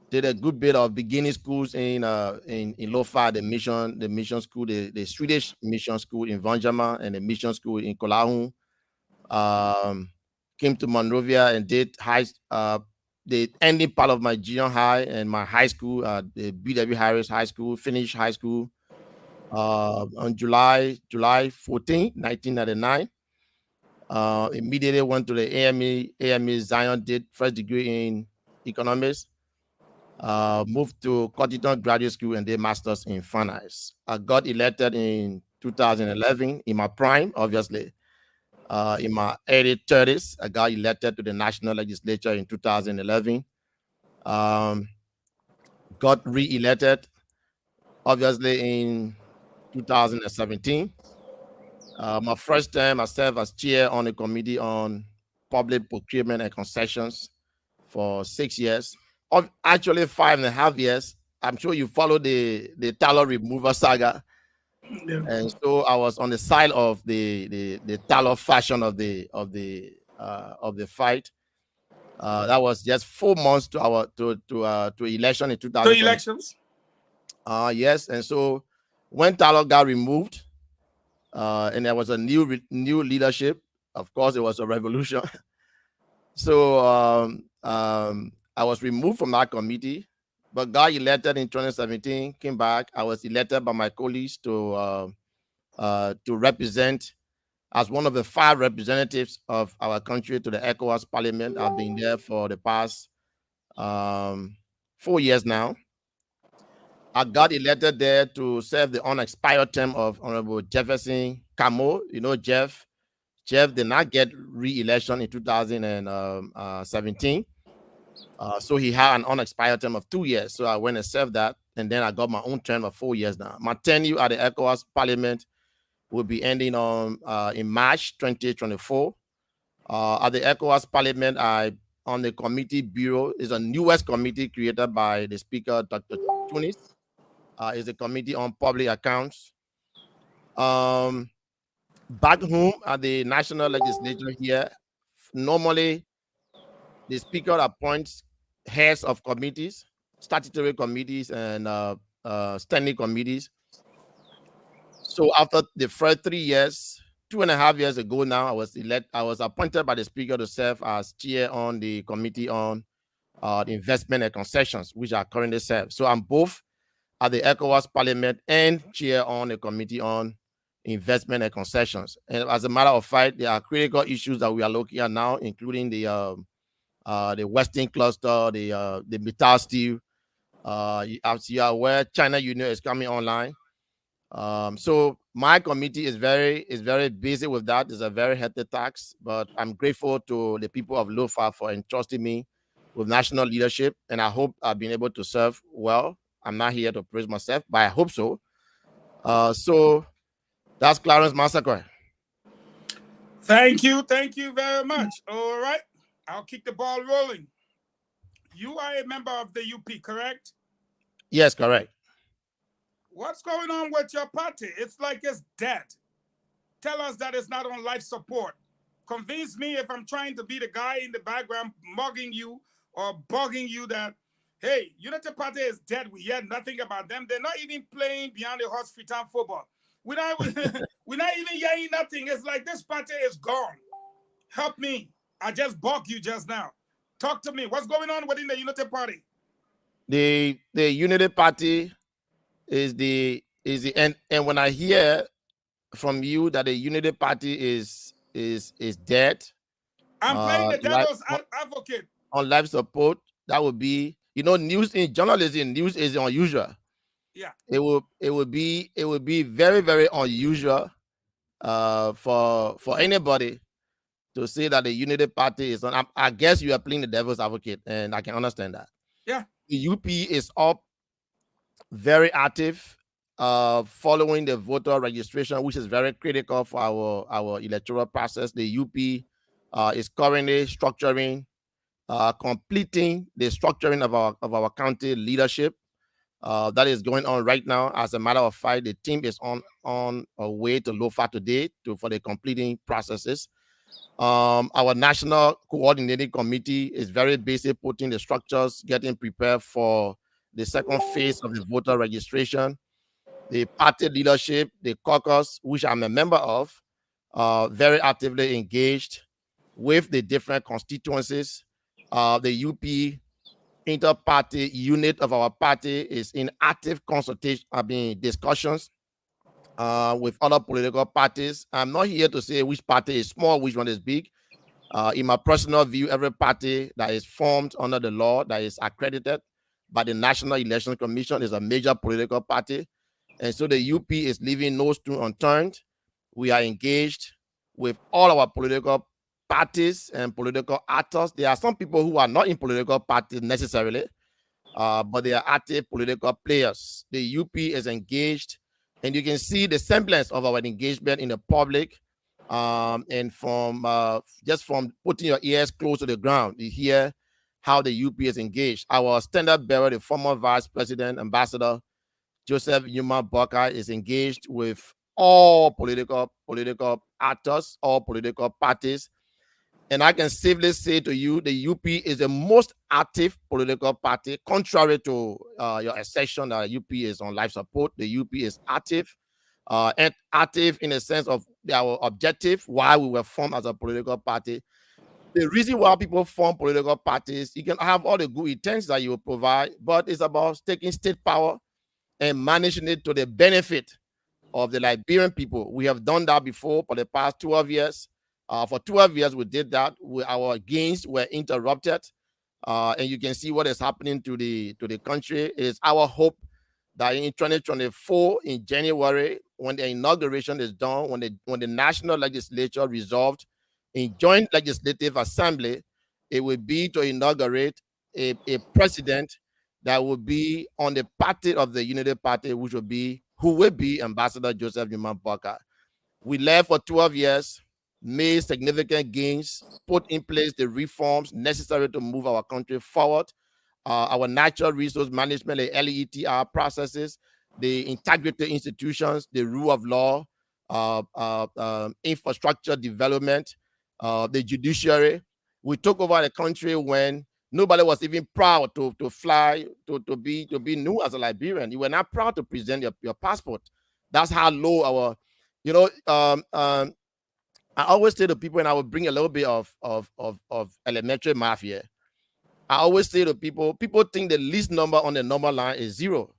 Did a good bit of beginning schools in Lofa, the mission school, the Swedish mission school in Vanjama, and the mission school in Kolahun. Came to Monrovia and did the ending part of my junior high and my high school, the B.W. Harris High School. Finished high school on July 14, 1999. Immediately went to the AME Zion, did first degree in economics. Moved to Cottington Graduate School and did masters in finance. I got elected in 2011 in my prime, obviously. In my early 30s, I got elected to the national legislature in 2011. Got re-elected, obviously, in 2017. My first term, I served as chair on the committee on public procurement and concessions for 6 years. Actually 5.5 years. I'm sure you follow the tallow remover saga. Yeah. And so I was on the side of the tallow fashion of the fight. That was just 4 months to election in 2000. To elections. Yes, and so when tallow got removed, and there was a new leadership. Of course, it was a revolution. So I was removed from that committee, but got elected in 2017, came back. I was elected by my colleagues to represent as one of the 5 representatives of our country to the ECOWAS Parliament. I've been there for the past 4 years now. I got elected there to serve the unexpired term of Honorable Jefferson Camo. You know, Jeff did not get re-election in 2017. So he had an unexpired term of 2 years. So I went and served that. And then I got my own term of 4 years now. My tenure at the ECOWAS Parliament will be ending in March 2024. At the ECOWAS Parliament, I on the committee bureau. It's a newest committee created by the Speaker, Dr. Tunis. Is a committee on public accounts. Back home at the national legislature here, normally the Speaker appoints heads of committees, statutory committees, and standing committees. So after the first 3 years, 2.5 years ago now, I was appointed by the Speaker to serve as chair on the committee on the investment and concessions, which are currently served. So I'm both at the ECOWAS Parliament and chair on the committee on investment and concessions. And as a matter of fact, there are critical issues that we are looking at now, including the Western cluster, the metal steel. As you are aware, China Union is coming online. So my committee is very busy with that. It's a very hectic task, but I'm grateful to the people of Lofa for entrusting me with national leadership, and I hope I've been able to serve well. I'm not here to praise myself, but I hope so. So that's Clarence Massacre. Thank you very much. All right, I'll keep the ball rolling. You are a member of the UP, correct? Yes, correct. What's going on with your party? It's like it's dead. Tell us that it's not on life support. Convince me if I'm trying to be the guy in the background mugging you or bugging you that, hey, Unity Party is dead. We hear nothing about them. They're not even playing beyond the hospital football. We're not even hearing nothing. It's like this party is gone. Help me. I just bugged you just now. Talk to me. What's going on within the Unity Party? The Unity Party is the and when I hear from you that the Unity Party is dead, I'm playing the devil's advocate on life support, that would be, news in journalism, news is unusual. Yeah, it would be very, very unusual for anybody to say that the Unity Party is on. I guess you are playing the devil's advocate, and I can understand that. Yeah, the UP is up, very active, following the voter registration, which is very critical for our electoral process. The UP is currently structuring, completing the structuring of our county leadership. That is going on right now. As a matter of fact, the team is on a way to Lofa today for the completing processes. Our national coordinating committee is very busy putting the structures, getting prepared for the second phase of the voter registration. The party leadership, the caucus, which I'm a member of, very actively engaged with the different constituencies. The UP inter-party unit of our party is in active consultation, discussions with other political parties. I'm not here to say which party is small, which one is big. In my personal view, every party that is formed under the law, that is accredited by the National Election Commission, is a major political party. And so the UP is leaving no stone unturned. We are engaged with all our political parties and political actors. There are some people who are not in political parties necessarily, but they are active political players. The UP is engaged, and you can see the semblance of our engagement in the public. And from just from putting your ears close to the ground, you hear how the UP is engaged. Our standard bearer, the former Vice President, Ambassador Joseph Yuma Boka, is engaged with all political actors, all political parties. And I can safely say to you, the UP is the most active political party, contrary to your assertion that UP is on life support. The UP is active, and active in the sense of our objective, why we were formed as a political party. The reason why people form political parties, you can have all the good intents that you provide, but it's about taking state power and managing it to the benefit of the Liberian people. We have done that before for the past 12 years. For 12 years, we did that. Our gains were interrupted. And you can see what is happening to the country. It is our hope that in 2024, in January, when the inauguration is done, when the national legislature resolved in joint legislative assembly, it will be to inaugurate a president that will be on the party of the Unity Party, who will be Ambassador Joseph Yuma Boka. We led for 12 years. made significant gains, put in place the reforms necessary to move our country forward. Our natural resource management, the LETR processes, the integrity institutions, the rule of law, infrastructure development, the judiciary. We took over the country when nobody was even proud to fly, to be new as a Liberian. You were not proud to present your passport. That's how low our, I always say to people, and I will bring a little bit of elementary math here. I always say to people think the least number on the number line is 0.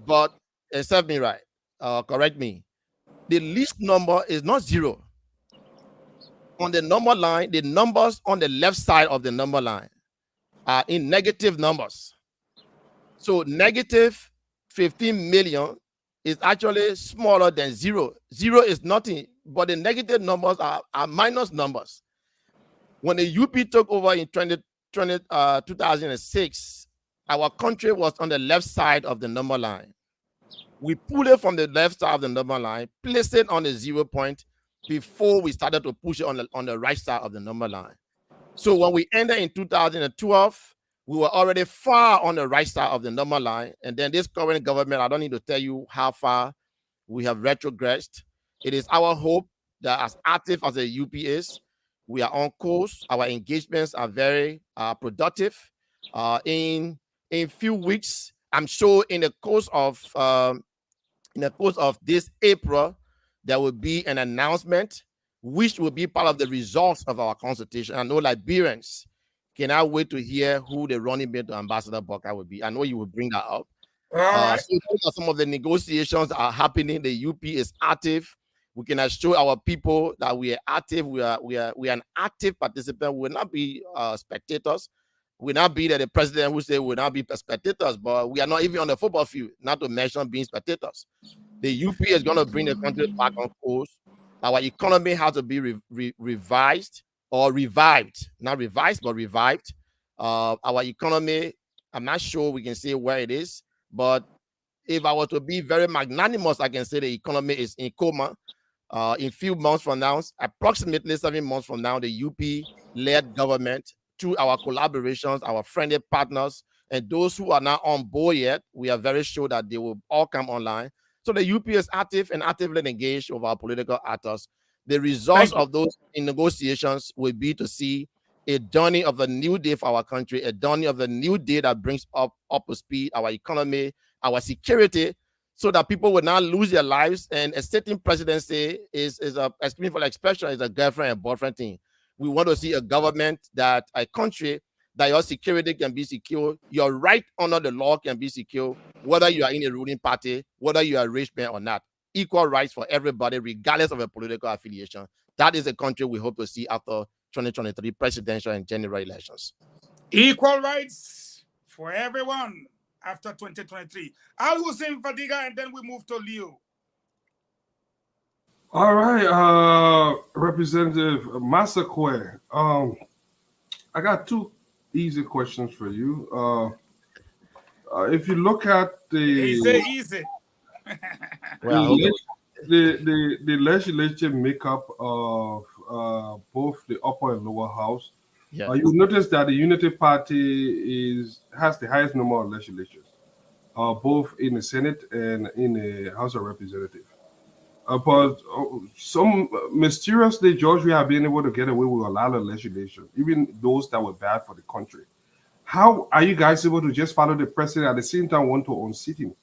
But accept me right, correct me. The least number is not 0. On the number line, the numbers on the left side of the number line are in negative numbers. So negative 15 million is actually smaller than 0. 0 is nothing, but the negative numbers are minus numbers. When the UP took over in 2006, our country was on the left side of the number line. We pulled it from the left side of the number line, placed it on the 0 point before we started to push it on the right side of the number line. So when we ended in 2012, we were already far on the right side of the number line. And then this current government, I don't need to tell you how far we have retrogressed. It is our hope that as active as the UP is, we are on course. Our engagements are very productive. In few weeks, I'm sure in the course of this April, there will be an announcement which will be part of the results of our consultation. I know Liberians cannot wait to hear who the running mate to Ambassador Boka will be. I know you will bring that up. So those are some of the negotiations that are happening. The UP is active. We can assure our people that we are active. We are an active participant. We will not be spectators. We will not be that the president will say we will not be spectators, but we are not even on the football field, not to mention being spectators. The UP is going to bring the country back on course. Our economy has to be revised or revived, not revised, but revived. Our economy, I'm not sure we can say where it is, but if I were to be very magnanimous, I can say the economy is in coma. In few months from now, approximately 7 months from now, the UP-led government, through our collaborations, our friendly partners, and those who are not on board yet, we are very sure that they will all come online. So the UP is active and actively engaged with our political actors. The results of those negotiations will be to see a dawning of a new day for our country, a dawning of a new day that brings up to speed our economy, our security, so that people will not lose their lives. And a certain presidency is a, excuse me for the expression, is a girlfriend and boyfriend thing. We want to see a government, that a country that your security can be secure, your right under the law can be secure, whether you are in a ruling party, whether you are a rich man or not. Equal rights for everybody, regardless of a political affiliation. That is a country we hope to see after 2023 presidential and general elections. Equal rights for everyone after 2023. Al Hussein Fadiga, and then we move to Leo. All right, Representative Masakwe. I got 2 easy questions for you. If you look at the easy. the legislative makeup of both the upper and lower house, you notice that the Unity Party has the highest number of legislatures, both in the Senate and in the House of Representatives. But some mysteriously, George, we have been able to get away with a lot of legislation, even those that were bad for the country. How are you guys able to just follow the president at the same time want to unseat him?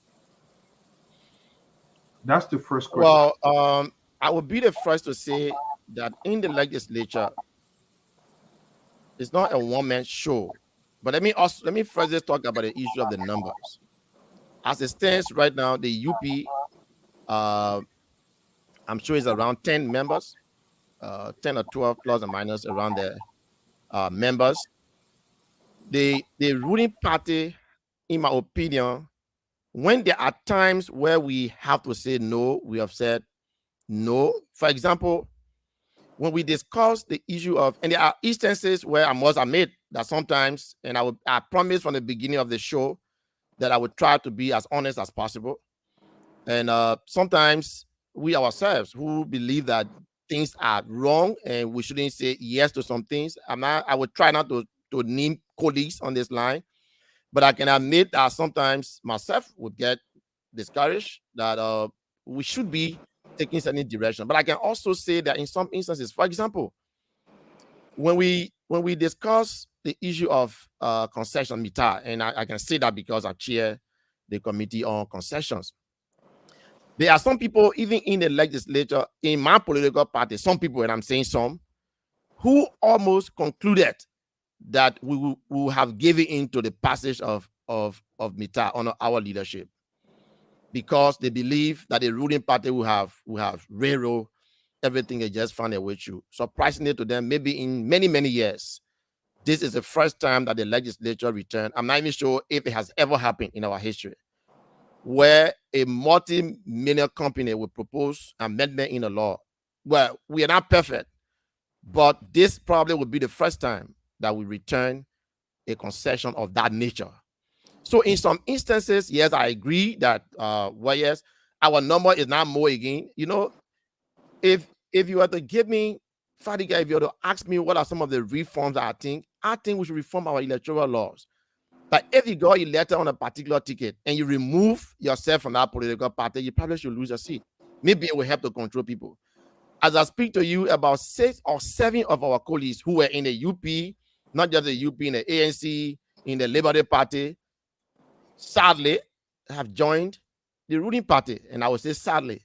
That's the first question. Well, I would be the first to say that in the legislature, it's not a one-man show. But let me first just talk about the issue of the numbers. As it stands right now, the UP, I'm sure it's around 10 members, 10 or 12 plus or minus around the members. The ruling party, in my opinion, when there are times where we have to say no, we have said no. For example, when we discuss the issue of, and there are instances where I must admit that sometimes, and I promised from the beginning of the show that I would try to be as honest as possible. And sometimes we ourselves who believe that things are wrong and we shouldn't say yes to some things. I would try not to name colleagues on this line, but I can admit that sometimes myself would get discouraged that we should be taking certain direction. But I can also say that in some instances, for example, when we discuss the issue of concession meter, and I can say that because I chair the committee on concessions. There are some people, even in the legislature, in my political party, some people, and I'm saying some, who almost concluded that we will have given in to the passage of meter under our leadership, because they believe that the ruling party will have railroad everything they just found a way to. Surprisingly to them, maybe in many years, this is the first time that the legislature returned. I'm not even sure if it has ever happened in our history, where a multi-million company will propose amendment in the law. Well, we are not perfect, but this probably would be the first time that we return a concession of that nature. So in some instances, yes, I agree that yes, our number is not more again. You know, if you were to give me, Fadiga, if you were to ask me what are some of the reforms I think we should reform our electoral laws. But if you got elected on a particular ticket and you remove yourself from that political party, you probably should lose your seat. Maybe it will help to control people. As I speak to you, about 6 or 7 of our colleagues who were in the UP, not just the UP, in the ANC, in the Liberty Party, sadly have joined the ruling party. And I would say sadly.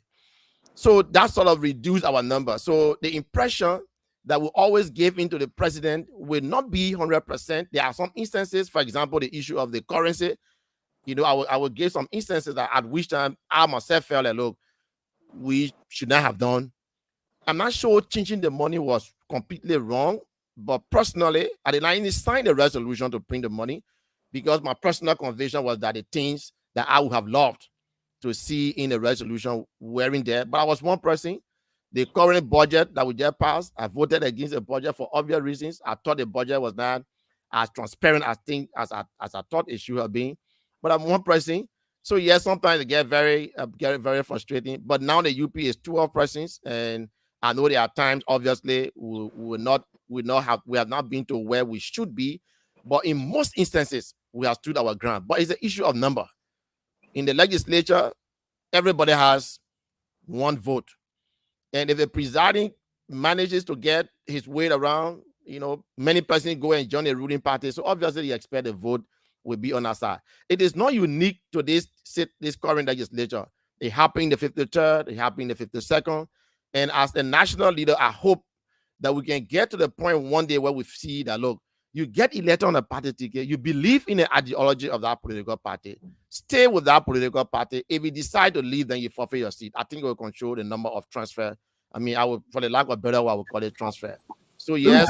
So that sort of reduced our number. So the impression that we always give into the president will not be 100%. There are some instances, for example, the issue of the currency. You know, I will give some instances that at which time I myself felt like, look, we should not have done. I'm not sure changing the money was completely wrong, but personally, I did not even sign the resolution to print the money because my personal conviction was that the things that I would have loved to see in the resolution weren't there. But I was one person. The current budget that we just passed, I voted against the budget for obvious reasons. I thought the budget was not as transparent as I thought it should have been. But I'm one person. So yes, sometimes it get very frustrating. But now the UP is 12 persons, and I know there are times, obviously, we have not been to where we should be. But in most instances, we have stood our ground. But it's an issue of number. In the legislature, everybody has one vote. And if the presiding manages to get his weight around, you know, many persons go and join the ruling party. So obviously, you expect the vote will be on our side. It is not unique to this current legislature. It happened in the 53rd, it happened in the 52nd. And as a national leader, I hope that we can get to the point one day where we see that, look, you get elected on a party ticket, you believe in the ideology of that political party, stay with that political party. If you decide to leave, then you forfeit your seat. I think it will control the number of transfer. I mean, I would, for the lack of better word, I would call it transfer. So yes,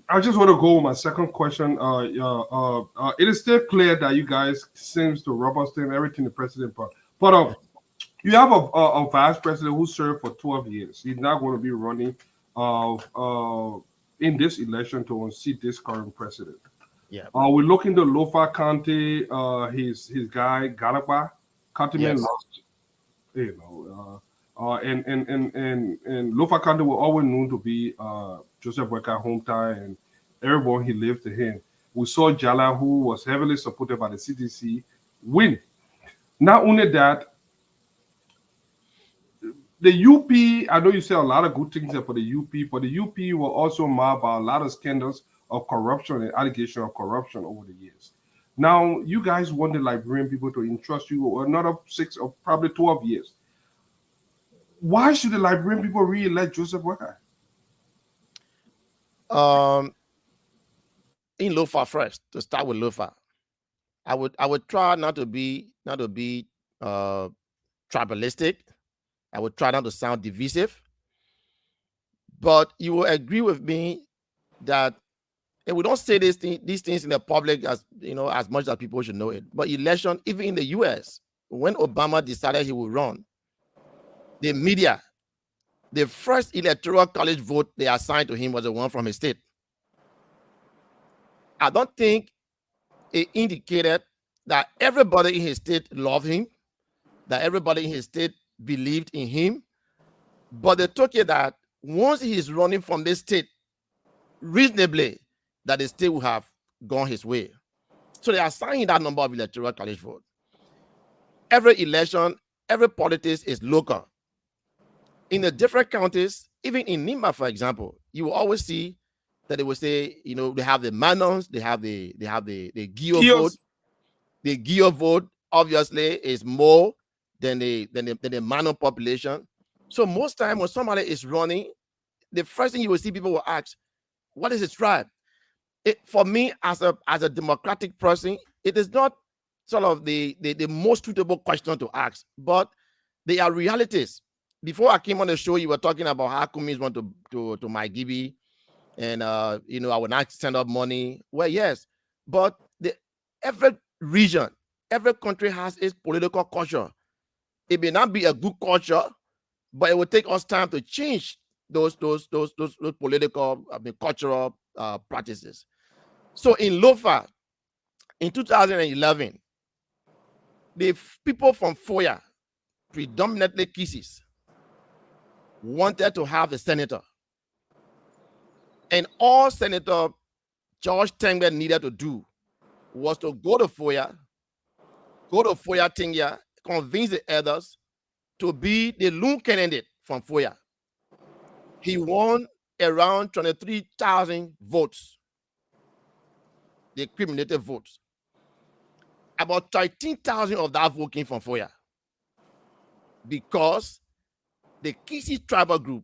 I just want to go with my second question. It is still clear that you guys seems to rubber stamp everything the president put. But you have a vice president who served for 12 years. He's not going to be running in this election to unseat this current president. Yeah. We look into Lofa County. His guy Galapa, Countyman lost. You know, and Lofa County were always known to be Joseph Weka hometown, and everyone he lived to him. We saw Jala, who was heavily supported by the CTC, win. Not only that, the UP, I know you said a lot of good things for the UP, but the UP were also marred by a lot of scandals of corruption and allegation of corruption over the years. Now, you guys want the Liberian people to entrust you another 6 or probably 12 years. Why should the Liberian people re-elect Joseph Weka? In Lofa first, to start with Lofa, I would try not to be tribalistic. I would try not to sound divisive. But you will agree with me that, and we don't say these things in the public as as much as people should know it. But election, even in the US, when Obama decided he would run, the media, the first electoral college vote they assigned to him was the one from his state. I don't think it indicated that everybody in his state loved him, that everybody in his state believed in him, But they took it that once he is running from this state, reasonably, that the state will have gone his way. So they are assigning that number of electoral college vote. Every election, every politics is local. In the different counties, even in Nima, for example, you will always see that they will say, they have the Manons, they have the Gio vote. The Gio vote obviously is more than the Manon population. So most time when somebody is running, the first thing you will see people will ask, what is his tribe? For me, as a democratic person, it is not sort of the most suitable question to ask, but they are realities. Before I came on the show, you were talking about how Kumis want to my Gibi, and I would not send up money. Well, yes, but every region, every country has its political culture. It may not be a good culture, but it will take us time to change those political, cultural practices. So in Lofa, in 2011, the people from Foya, predominantly Kisses, wanted to have a senator. And all Senator George Tengbe needed to do was to go to Foya Tingya, convince the others to be the lone candidate from Foya. He won around 23,000 votes, the cumulative votes. About 13,000 of that vote came from Foya, because the Kisi tribal group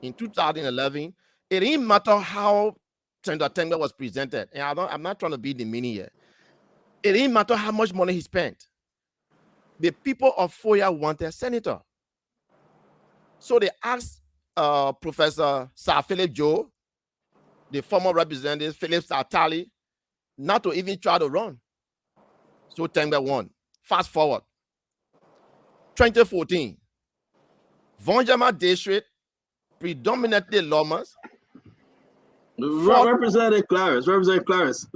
in 2011, it didn't matter how Senator Tengbe was presented, and I'm not trying to be demeaning here. It didn't matter how much money he spent. The people of Foya wanted a senator. So they asked Professor Sir Philip Joe, the former representative Philip Sartali, not to even try to run. So Tengbe won. Fast forward. 2014, Vonjama District, predominantly Lomas. Representative Clarence,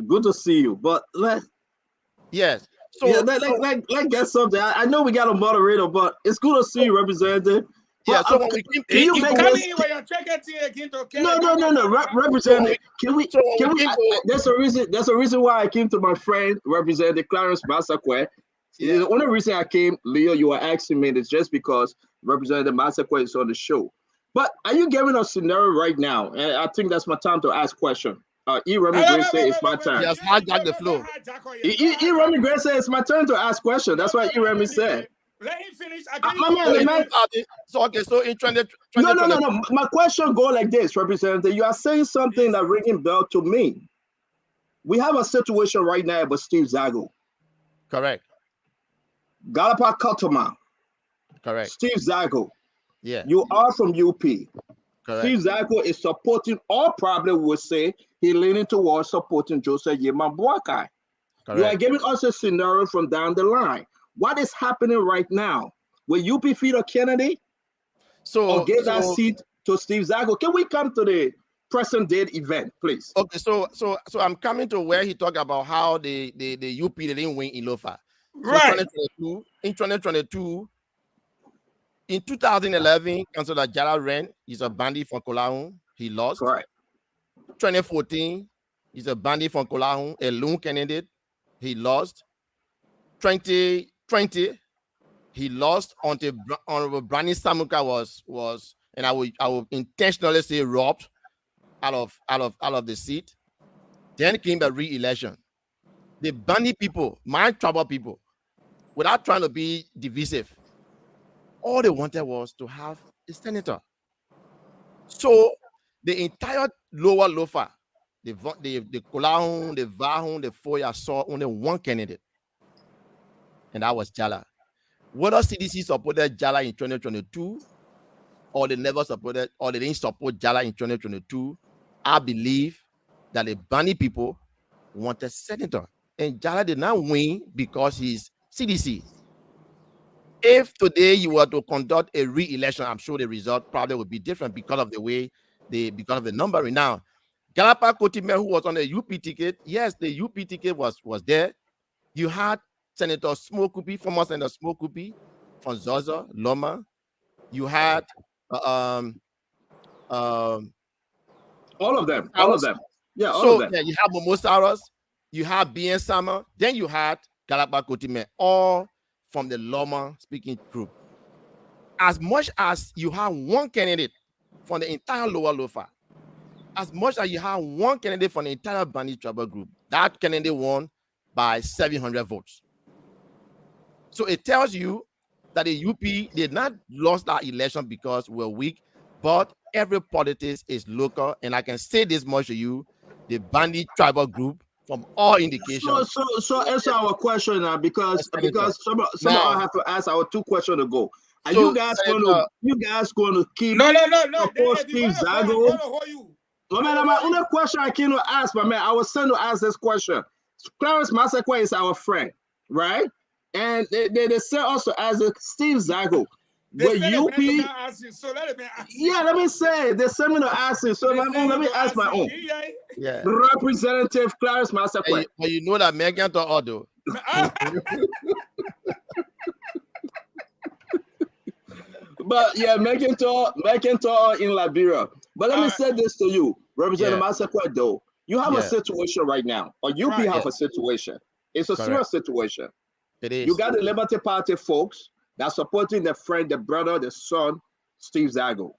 good to see you. But let's get something. I know we got a moderator, but it's good to see you, Representative. Yeah, so when we you come in where you're checking again to no, Representative. Can we? That's a reason why I came to my friend Representative Clarence Masakwe. Yeah. The only reason I came, Leo, you were asking me, it's just because Representative Masakwe is on the show. But are you giving a scenario right now? And I think that's my time to ask question. Remy Grace said it's my turn. Yes, hijack the flow. Remy Grace said it's my turn to ask question. That's what Remy said. Let him finish. So in 2020. No. My question go like this, Representative. You are saying something that ringing bell to me. We have a situation right now with Steve Zago. Correct. Galapa Katoma. Correct. Steve Zago. Yeah. You are from UP. Correct. Steve Zago is supporting, or probably would say he leaning towards supporting Joseph Yeman Boakai. You are giving us a scenario from down the line. What is happening right now? Will UP feed a candidate or give that seat to Steve Zago? Can we come to the present date event, please? Okay, so I'm coming to where he talked about how the UP didn't win in Lofa. Right. In 2022, in 2011, Councillor Jara ran. He's a bandit from Kolahun. He lost. Correct. 2014, he's a bandit from Kolahun, a lone candidate. He lost. 2020, he lost until Honorable Brani Samuka was, and I will intentionally say robbed out of the seat. Then came the re-election. The bandit people, my tribal people, without trying to be divisive, all they wanted was to have a senator. So the entire lower Lofa, the Kolahun, the Vahun, the Foya saw only one candidate, and that was Jala. Whether CDC supported Jala in 2022 or they never supported, or they didn't support Jala in 2022, I believe that the Bani people wanted senator, and Jala did not win because he's CDC. If today you were to conduct a re-election, I'm sure the result probably would be different because of the way because of the numbering. Now, Galapa Kotime, who was on the UP ticket, yes, the UP ticket was there. You had Senator Smokupi, former Senator Smokupi from Zozo, Loma. You had All of them. All of them. Yeah, all of them. Yeah, you have Momosaurus, you have BN Sama, then you had Galapa Kotime, all from the Loma speaking group. As much as you have one candidate from the entire Lower Lofa, as much as you have one candidate from the entire Bandi tribal group, that candidate won by 700 votes. So it tells you that the UP did not lose that election because we're weak, but every politics is local. And I can say this much to you, the Bandi tribal group, from all indications. So answer our question now, because some of us have to ask our 2 questions to go. Are you guys going to keep No. Steve Zago? No, man, my only question I cannot ask, but man, I was sent to ask this question. Clarence Massaquoi is our friend, right? And they sent us to ask Steve Zago. Will you be? Yeah, let me say they sent me to ask him. So let me ask my own. Yeah. Representative Clarence Massaquoi. But you know that Megan to Odo. But yeah, McIntyre in Liberia. But let me say this to you, Representative Massaquoi, though. You have a situation right now, or you have a situation. It's a serious situation. It is. You got the Liberty Party folks that supporting the friend, the brother, the son, Steve Zago.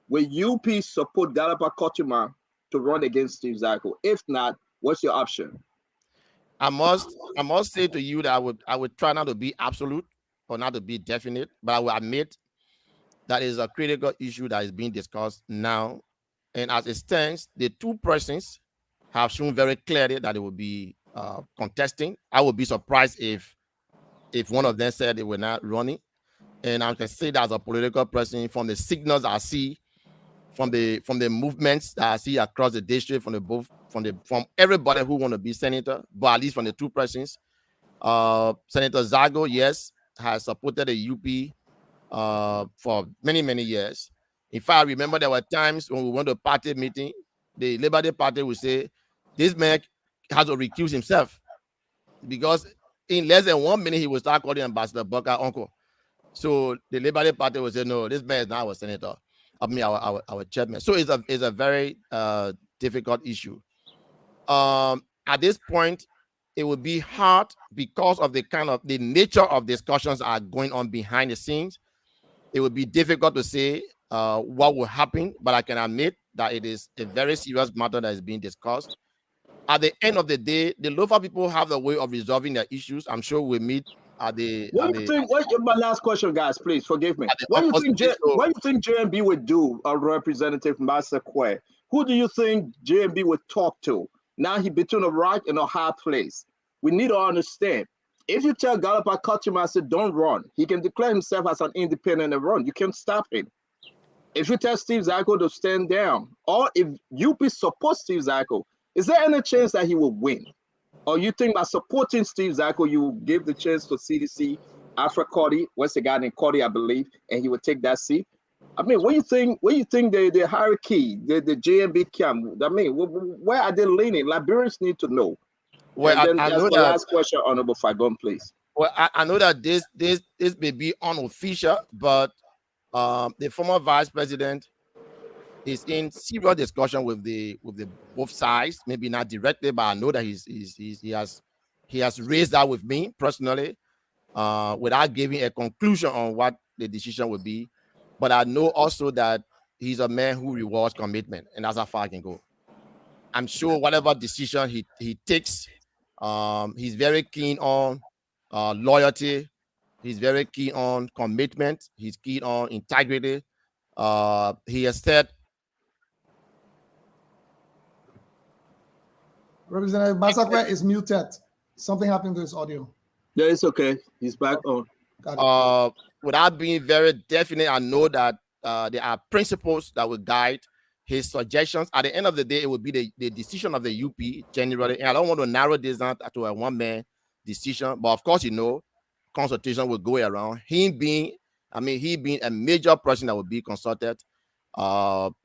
Will UP support Galapa Kotima to run against Steve Zago? If not, what's your option? I must say to you that I would try not to be absolute or not to be definite, but I will admit that is a critical issue that is being discussed now. And as it stands, the 2 persons have shown very clearly that they will be contesting. I would be surprised if one of them said they were not running. And I can say that as a political person, from the signals I see, from the movements that I see across the district, from everybody who want to be senator, but at least from the 2 persons, Senator Zago, yes, has supported the UP for many years. In fact, I remember there were times when we went to a party meeting, the Liberty Party would say, this man has to recuse himself because in less than 1 minute he will start calling Ambassador Bokar uncle. So the Liberty Party would say, no, this man is not our senator. I mean, our chairman. So it's a very difficult issue. At this point, it would be hard because of the nature of discussions are going on behind the scenes. It would be difficult to say what will happen, but I can admit that it is a very serious matter that is being discussed. At the end of the day, the Lofa people have a way of resolving their issues. I'm sure we meet at the. My last question, guys, please forgive me. What do you think JMB would do, Representative Massaquoi? Who do you think JMB would talk to? Now he between a rock and a hard place. We need to understand. If you tell Galapa Kotima, say don't run, he can declare himself as an independent and run. You can't stop him. If you tell Steve Zago to stand down, or if UP supports Steve Zago, is there any chance that he will win? Or you think by supporting Steve Zago, you will give the chance to CDC Alfred Cody, what's the guy named Cody, I believe, and he would take that seat? I mean, what do you think the hierarchy, the JMB camp, I mean, where are they leaning? Liberians need to know. Well, and then I know that last question, Honorable Fagon, please. Well, I know that this may be unofficial, but the former vice president is in serious discussion with the both sides. Maybe not directly, but I know that he has raised that with me personally, without giving a conclusion on what the decision would be. But I know also that he's a man who rewards commitment, and that's how far I can go. I'm sure whatever decision he takes, he's very keen on loyalty. He's very keen on commitment. He's keen on integrity. He has said. Representative Massaquoi is muted. Something happened to his audio. Yeah, it's okay. He's back on. Without being very definite, I know that there are principles that will guide his suggestions. At the end of the day, it will be the decision of the UP generally. And I don't want to narrow this down to a one-man decision. But of course, consultation will go around. He being a major person that will be consulted.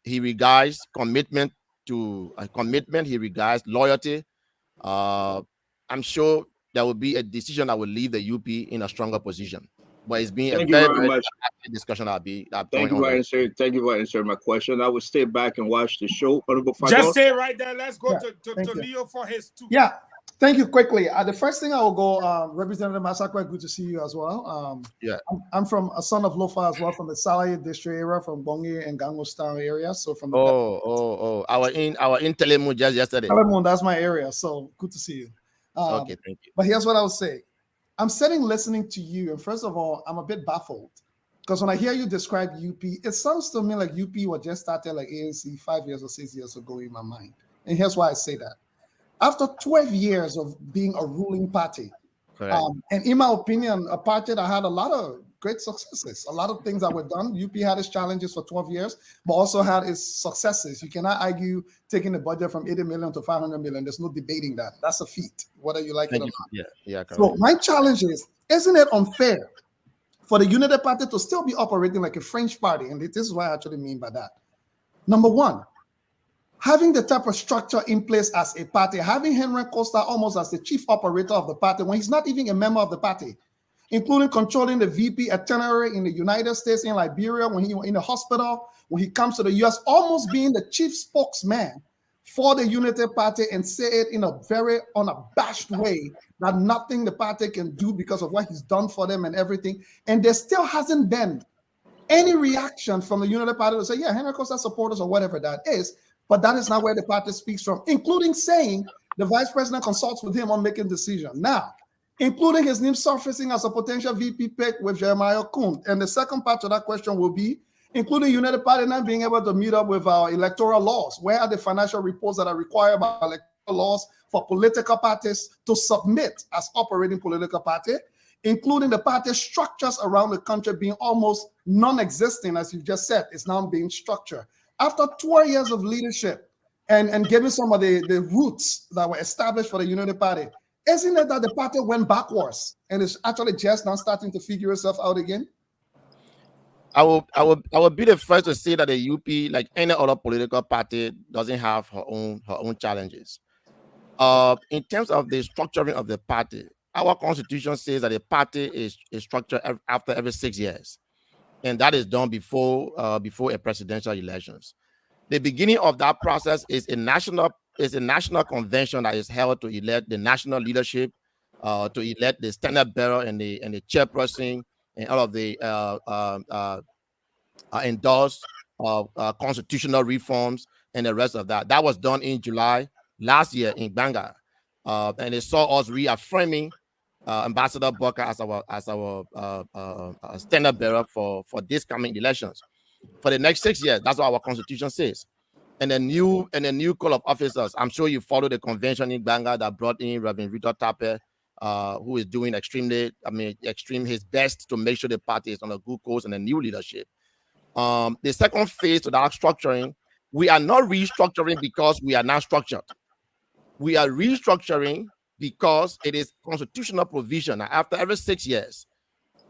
He regards commitment to commitment. He regards loyalty. I'm sure there will be a decision that will leave the UP in a stronger position. but it's been a Thank you very, very very much. active discussion that'll be Thank going you on for right answering. Thank you for answering my question. I will stay back and watch the show. Honorable Just Fagos. stay right there. Let's go Yeah, to thank you. Leo for his two. Yeah, thank you. Quickly, the first thing I will go, Representative Masakwa, good to see you as well. Yeah. I'm from a son of Lofa as well, from the Salaya district area, from Bongi and Gangostown area. So from the Our in Telemu just yesterday. Telemun, that's my area. So good to see you. Okay, thank you. But here's what I would say. I'm sitting listening to you, and first of all, I'm a bit baffled because when I hear you describe UP, it sounds to me like UP was just started like ANC 5 years or 6 years ago in my mind. And here's why I say that. After 12 years of being a ruling party, and in my opinion, a party that had a lot of great successes, a lot of things that were done. UP had its challenges for 12 years, but also had its successes. You cannot argue taking the budget from 80 million to 500 million. There's no debating that. That's a feat, whether you like it or not. Yeah. So my challenge is, isn't it unfair for the United Party to still be operating like a French party? And this is what I actually mean by that. Number one, having the type of structure in place as a party, having Henry Costa almost as the chief operator of the party when he's not even a member of the party, including controlling the VP itinerary in the United States, in Liberia, when he was in the hospital, when he comes to the US, almost being the chief spokesman for the United Party and say it in a very unabashed way that nothing the party can do because of what he's done for them and everything. And there still hasn't been any reaction from the United Party to say, yeah, Henry Costa supporters or whatever that is, but that is not where the party speaks from, including saying the vice president consults with him on making decisions. Now, including his name surfacing as a potential VP pick with Jeremiah Kuhn. And the second part to that question will be, including United Party not being able to meet up with our electoral laws. Where are the financial reports that are required by electoral laws for political parties to submit as operating political party, including the party structures around the country being almost non-existent, as you just said, it's now being structured. After 12 years of leadership and given some of the roots that were established for the United Party, isn't it that the party went backwards and is actually just now starting to figure itself out again? I will be the first to say that the UP, like any other political party, doesn't have her own challenges. In terms of the structuring of the party, our constitution says that the party is structured after every 6 years, and that is done before a presidential elections. The beginning of that process is a national convention that is held to elect the national leadership, to elect the standard bearer and the chairperson and all of the endorsed constitutional reforms and the rest of that. That was done in July last year in Banga, and it saw us reaffirming Ambassador Booker as our standard bearer for this coming elections for the next 6 years. That's what our constitution says. And the new call of officers. I'm sure you follow the convention in Banga that brought in Reverend Rita Tape, who is doing his best to make sure the party is on a good course and a new leadership. The second phase to that structuring, we are not restructuring because we are not structured. We are restructuring because it is constitutional provision. After every 6 years,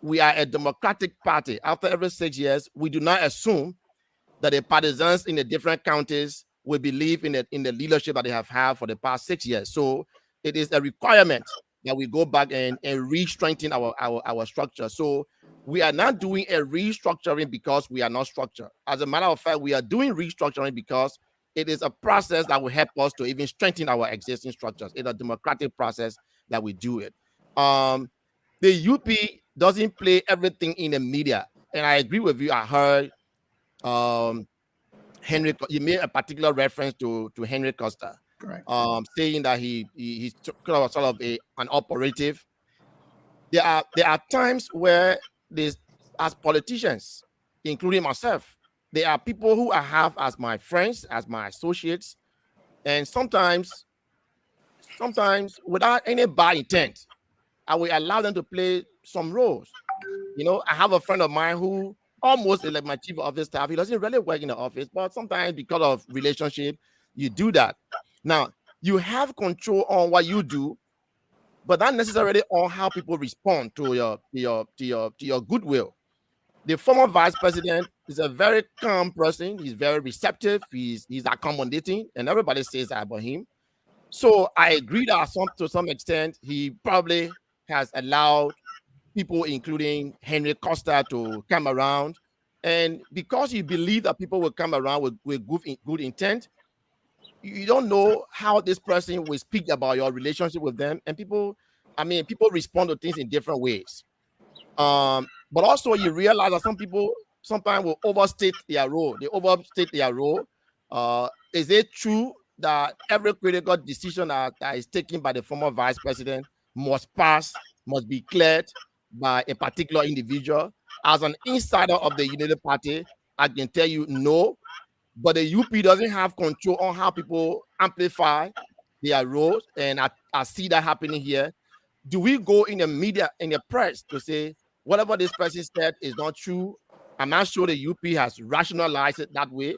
we are a democratic party. After every 6 years, we do not assume that the partisans in the different counties will believe in the leadership that they have had for the past 6 years. So it is a requirement that we go back and re-strengthen our structure. So we are not doing a restructuring because we are not structured. As a matter of fact, we are doing restructuring because it is a process that will help us to even strengthen our existing structures. It's a democratic process that we do it. The UP doesn't play everything in the media. And I agree with you. I heard Henry, you made a particular reference to Henry Costa. Correct. Saying that he's sort of an operative. There are times where as politicians, including myself, there are people who I have as my friends, as my associates, and sometimes without any bad intent, I will allow them to play some roles. I have a friend of mine who almost is like my chief of office staff. He doesn't really work in the office, but sometimes because of relationship, you do that. Now, you have control on what you do, but not necessarily on how people respond to your goodwill. The former vice president is a very calm person. He's very receptive. He's accommodating, and everybody says that about him. So I agree that to some extent, he probably has allowed people, including Henry Costa, to come around. And because you believe that people will come around with good intent, you don't know how this person will speak about your relationship with them. And people respond to things in different ways. But also you realize that some people sometimes will overstate their role. They overstate their role. Is it true that every critical decision that is taken by the former vice president must be cleared by a particular individual? As an insider of the United Party, I can tell you no, but the UP doesn't have control on how people amplify their roles. And I see that happening here. Do we go in the media, in the press, to say whatever this person said is not true? I'm not sure the UP has rationalized it that way.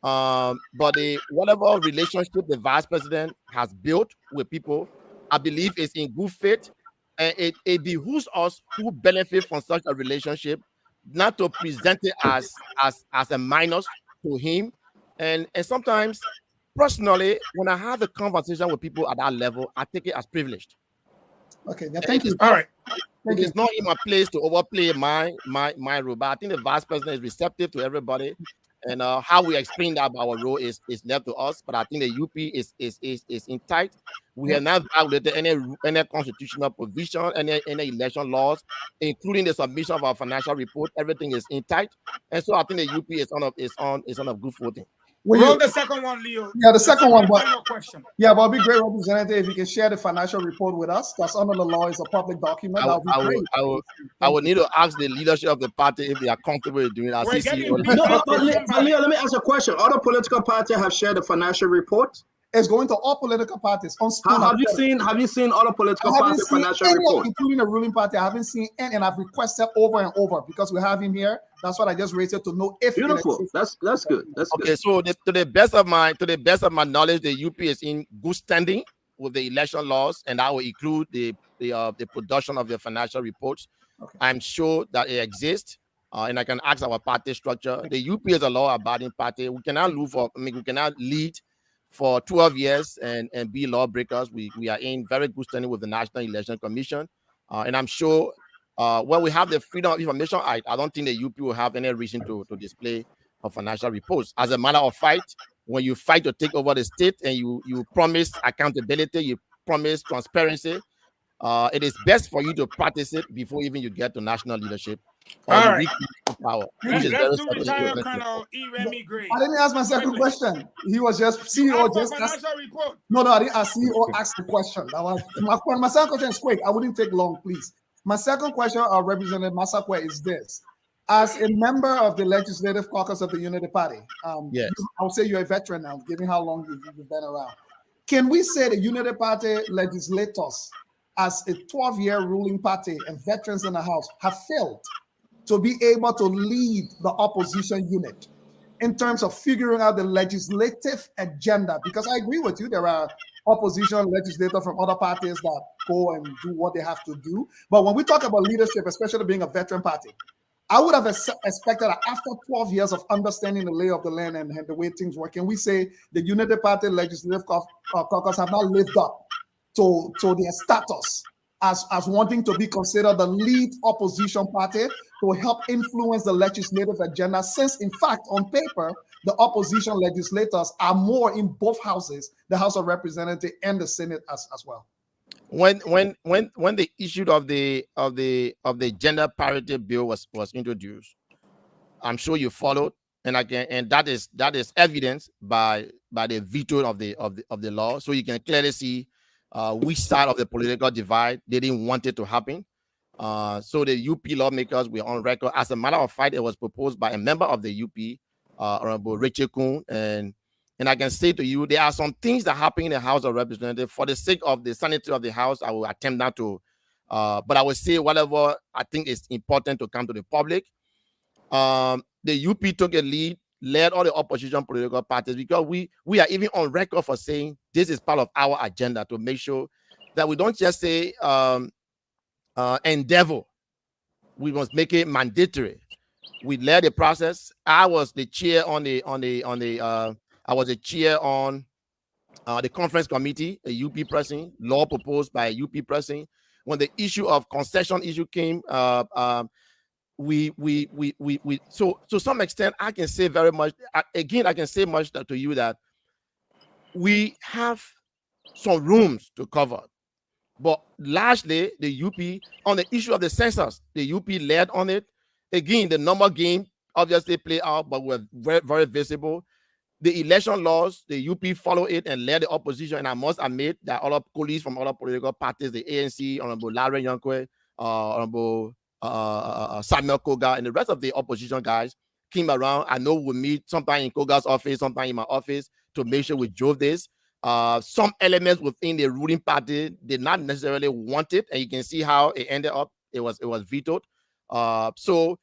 But whatever relationship the vice president has built with people, I believe is in good faith. And it behooves us who benefit from such a relationship not to present it as a minus to him. And sometimes, personally, when I have a conversation with people at that level, I take it as privileged. Okay, yeah, thank you. All right. It is not in my place to overplay my role, but I think the vice president is receptive to everybody, and how we explain that our role is left to us. But I think the UP is in tight. We have not violated any constitutional provision, any election laws, including the submission of our financial report. Everything is in tight, and so I think the UP is on a good footing. Roll the second one, Leo. Yeah, the second one. Final question. Yeah, but it'd be great, Representative, if you can share the financial report with us. That's under the law, it's a public document. That would be great. I would need to ask the leadership of the party if they are comfortable with doing that. Leo, let me ask a question. Other political parties have shared the financial report. It's going to all political parties. Have you seen other political parties' financial report? Including the ruling party, I haven't seen any, and I've requested over and over because we have him here. That's what I just raised it to know if. Beautiful. That's good. That's okay. Good. So to the best of my knowledge, the UP is in good standing with the election laws, and that will include the production of the financial reports. Okay. I'm sure that it exists. And I can ask our party structure. The UP is a law-abiding party. We cannot lead for 12 years and be lawbreakers. We are in very good standing with the National Election Commission. And I'm sure when we have the Freedom of Information Act, I don't think the UP will have any reason to display of financial reports. As a matter of fact, when you fight to take over the state and you promise accountability, you promise transparency, it is best for you to practice it before even you get to national leadership. All right. Power. Let's do retired Colonel Remy Gray. I didn't ask my second question. He was just CEO. Just asked. Report. No, I didn't ask CEO. Asked the question. That was my second question is quick. I wouldn't take long, please. My second question, Representative Masakwe, is this: as a member of the Legislative Caucus of the Unity Party, yes, I would say you're a veteran now, given how long you've been around. Can we say the Unity Party legislators, as a 12-year ruling party and veterans in the House, have failed to be able to lead the opposition unit in terms of figuring out the legislative agenda? Because I agree with you, there are opposition legislators from other parties that go and do what they have to do. But when we talk about leadership, especially being a veteran party, I would have expected that after 12 years of understanding the lay of the land and the way things work, can we say the Unity Party Legislative Caucus have not lived up to their status as wanting to be considered the lead opposition party to help influence the legislative agenda, since in fact on paper the opposition legislators are more in both houses, the House of Representatives and the Senate as well? When the issue of the gender parity bill was introduced, I'm sure you followed, and that is evidenced by the veto of the law. So you can clearly see which side of the political divide they didn't want it to happen. So the UP lawmakers were on record. As a matter of fact, it was proposed by a member of the UP, Honorable Rachel Kuhn, and I can say to you, there are some things that happen in the House of Representatives. For the sake of the sanity of the House, I will attempt not to, but I will say whatever I think is important to come to the public. The UP took a lead, led all the opposition political parties, because we are even on record for saying this is part of our agenda to make sure that we don't just say endeavor. We must make it mandatory. We led the process. I was the chair on the conference committee, a UP person, law proposed by a UP person. when the issue of concession issue came, we so to some extent, I can say very much. Again, I can say much to you that we have some rooms to cover, but largely the UP on the issue of the census, the UP led on it. Again, the number game obviously play out, but we're very, very visible. The election laws, the UP follow it and led the opposition. And I must admit that other colleagues from other political parties, the ANC, Honorable Larry Yonkwe, Honorable Samuel Koga, and the rest of the opposition guys came around. I know we meet sometime in Koga's office, sometime in my office to make sure we drove this. Some elements within the ruling party did not necessarily want it, and you can see how it ended up. It was vetoed. So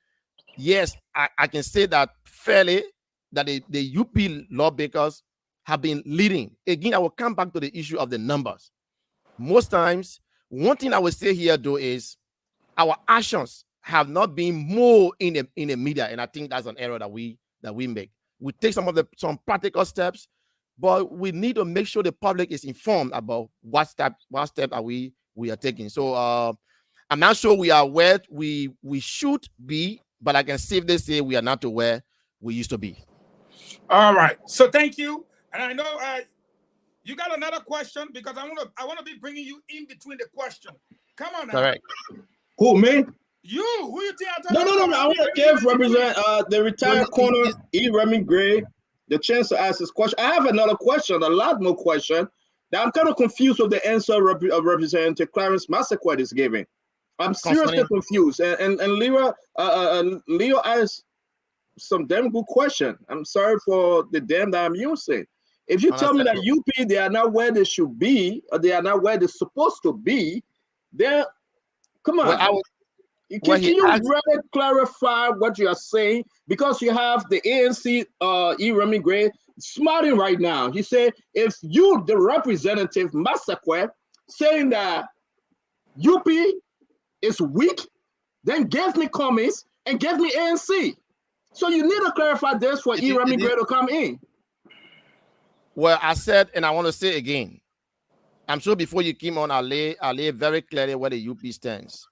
yes, I can say that fairly that the UP lawmakers have been leading. Again, I will come back to the issue of the numbers. Most times, one thing I will say here though is our actions have not been more in the media, and I think that's an error that we make. We take some practical steps, but we need to make sure the public is informed about what step are we are taking. So I'm not sure we are where we should be, but I can safely say we are not to where we used to be. All right. So thank you. And I know you got another question because I want to be bringing you in between the question. Come on now. Correct. Who, me? You? Who you think? No. I want to give represent the retired corner E. Remy Gray the chance to ask this question. I have another question, a lot more question. That I'm kind of confused with the answer of Representative Clarence Massaquoi is giving. I'm seriously confused. And Leo asked some damn good question. I'm sorry for the damn that I'm using. If you tell me that UP, they are not where they should be, or they are not where they're supposed to be, then come on. Well, can you really clarify what you are saying? Because you have the ANC, E. Remy Gray, smarting right now. He said, if you, the representative Massaquoi, saying that UP is weak, then give me comments and give me ANC. So you need to clarify this for E. Remy Gray to come in. Well, I said, and I want to say again, I'm sure before you came on, I lay very clearly where the UP stands.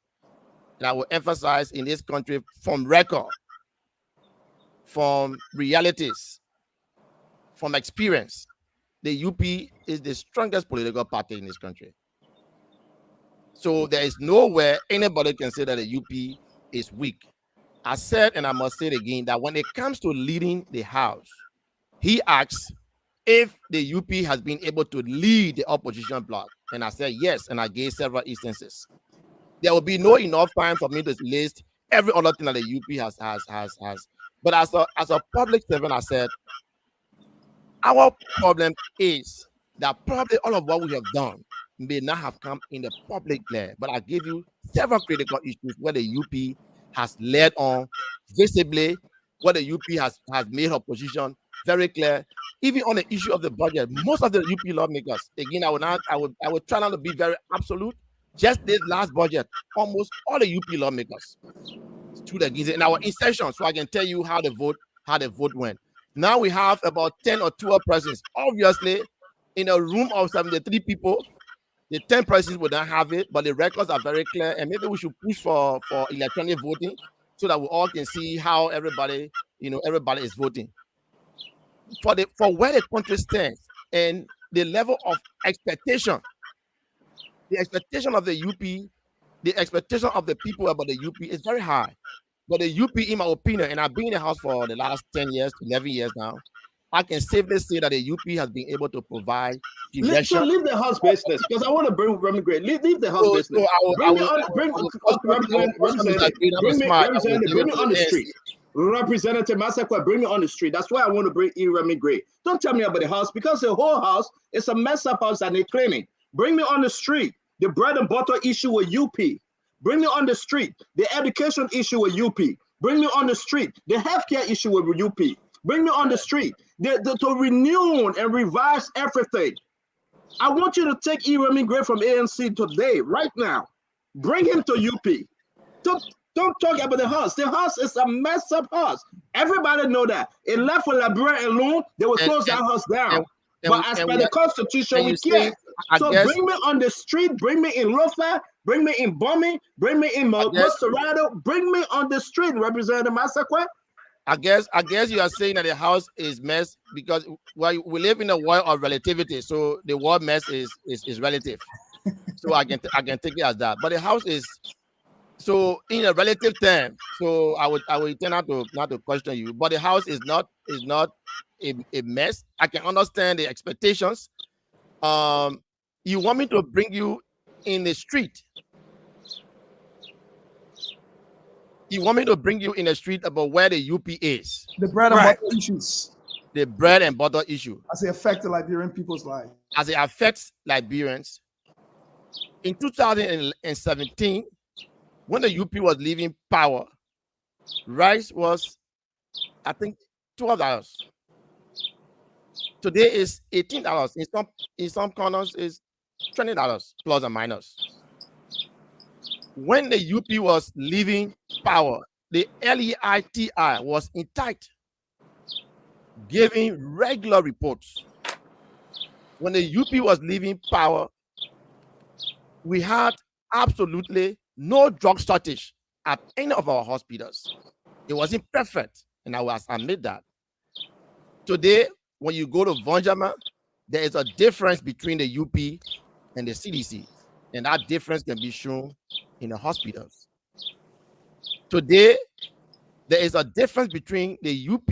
And I will emphasize in this country from record, from realities, from experience, the UP is the strongest political party in this country. So there is nowhere anybody can say that the UP is weak. I said, and I must say it again, that when it comes to leading the House, he asks if the UP has been able to lead the opposition bloc. And I said yes, and I gave several instances. There will be no enough time for me to list every other thing that the UP has. But as a public servant, I said, our problem is that probably all of what we have done may not have come in the public glare. But I give you several critical issues where the UP has led on visibly, where the UP has made her position very clear. Even on the issue of the budget, most of the UP lawmakers, again, I would try not to be very absolute. Just this last budget, almost all the UP lawmakers stood against it in our insertion, so I can tell you how the vote went. Now we have about 10 or 12 persons. Obviously, in a room of 73 people, the 10 persons would not have it, but the records are very clear. And maybe we should push for electronic voting so that we all can see how everybody is voting. For where the country stands and the level of expectation. The expectation of the UP, the expectation of the people about the UP is very high. But the UP, in my opinion, and I've been in the House for the last 10 years, 11 years now, I can safely say that the UP has been able to provide direction. So leave the House business, because I want to bring Remy Gray. Leave the House business. Bring me on the street. Representative Massaquoi, bring me on the street. That's why I want to bring E. Remy Gray. Don't tell me about the House, because the whole House is a mess up house that they're claiming. Bring me on the street, the bread and butter issue with UP. Bring me on the street, the education issue with UP. Bring me on the street, the healthcare issue with UP. Bring me on the street, to renew and revise everything. I want you to take E. Remy Gray from ANC today, right now. Bring him to UP. Don't talk about the House. The House is a mess up house. Everybody know that. It left with Labrador alone, they will close that house down. But as per the Constitution, we can't. So bring me on the street, bring me in Lofa, bring me in Bombing, bring me in Masquerado, bring me on the street, Representative Massaquoi. I guess you are saying that the house is mess because we live in a world of relativity. So the word mess is relative. So I can take it as that. But the house is so in a relative term. So I would tend not to question you. But the house is not a mess. I can understand the expectations. You want me to bring you in the street? You want me to bring you in the street about where the UP is? The bread and butter issues. The bread and butter issue. As it affects the Liberian people's lives. As it affects Liberians. In 2017, when the UP was leaving power, rice was, I think, $12. Today is $18. In some corners is $20 plus or minus. When the UP was leaving power, the LEITI was intact, giving regular reports. When the UP was leaving power, we had absolutely no drug shortage at any of our hospitals. It wasn't perfect, and I will admit that. Today, when you go to Vonjama, there is a difference between the UP and the CDC, and that difference can be shown in the hospitals. Today, there is a difference between the UP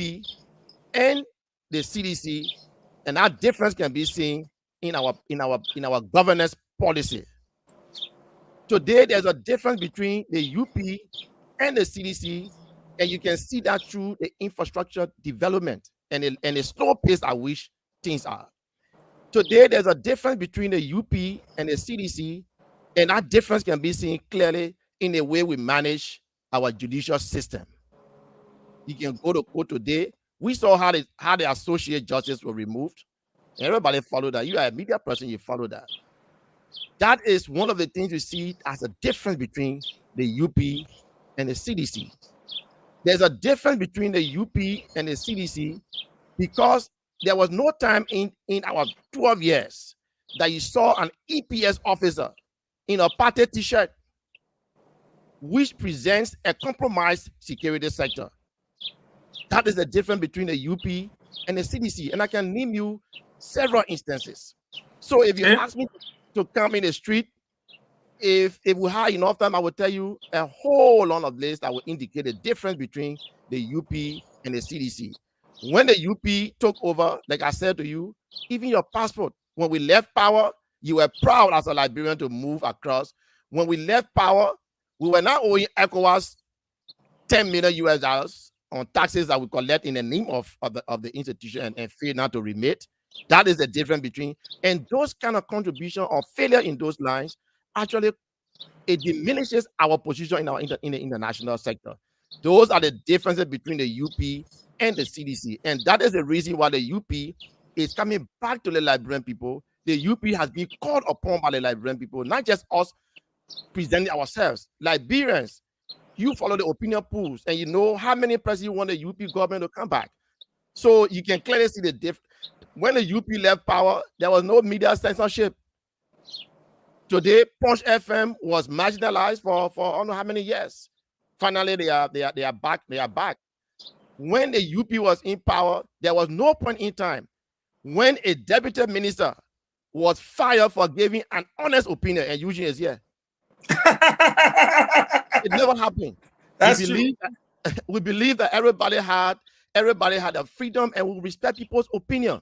and the CDC, and that difference can be seen in our governance policy. Today, there's a difference between the UP and the CDC, and you can see that through the infrastructure development and the slow pace at which things are. Today, there's a difference between the UP and the CDC, and that difference can be seen clearly in the way we manage our judicial system. You can go to court today. We saw how the associate judges were removed. Everybody followed that. You are a media person, you follow that. That is one of the things you see as a difference between the UP and the CDC. There's a difference between the UP and the CDC because there was no time in our 12 years that you saw an EPS officer in a party t-shirt which presents a compromised security sector. That is the difference between the UP and the CDC. And I can name you several instances. So if you ask me to come in the street, if we had enough time, I would tell you a whole lot of lists that would indicate the difference between the UP and the CDC. When the UP took over, like I said to you, even your passport, when we left power, you were proud as a Liberian to move across. When we left power, we were not owing ECOWAS $10 million US on taxes that we collect in the name of the institution and fail not to remit. That is the difference between, and those kind of contribution or failure in those lines, actually, it diminishes our position in the international sector. Those are the differences between the UP and the CDC. And that is the reason why the UP is coming back to the Liberian people. The UP has been called upon by the Liberian people, not just us presenting ourselves. Liberians, you follow the opinion polls and you know how many presidents want the UP government to come back. So you can clearly see the difference. When the UP left power, there was no media censorship. Today, Punch FM was marginalized for I don't know how many years. Finally, they are back. They are back. When the UP was in power, there was no point in time when a deputy minister was fired for giving an honest opinion, and Eugene is here. It never happened. We believe that everybody had the freedom and will respect people's opinion.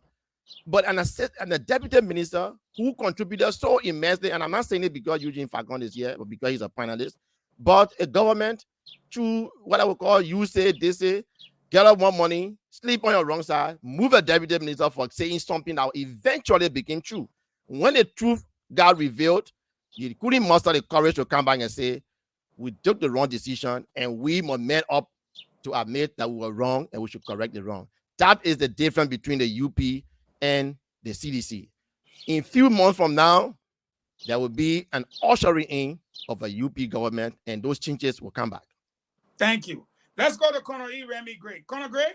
But and a deputy minister who contributed so immensely, and I'm not saying it because Eugene Fagon is here, but because he's a panelist, but a government through what I would call you say, they say, get up more money, sleep on your wrong side, move a deputy minister for saying something that eventually became true. When the truth got revealed, you couldn't muster the courage to come back and say, we took the wrong decision and we must man up to admit that we were wrong and we should correct the wrong. That is the difference between the UP and the CDC. In a few months from now, there will be an ushering in of a UP government and those changes will come back. Thank you. Let's go to Colonel E. Remy Gray. Colonel Gray,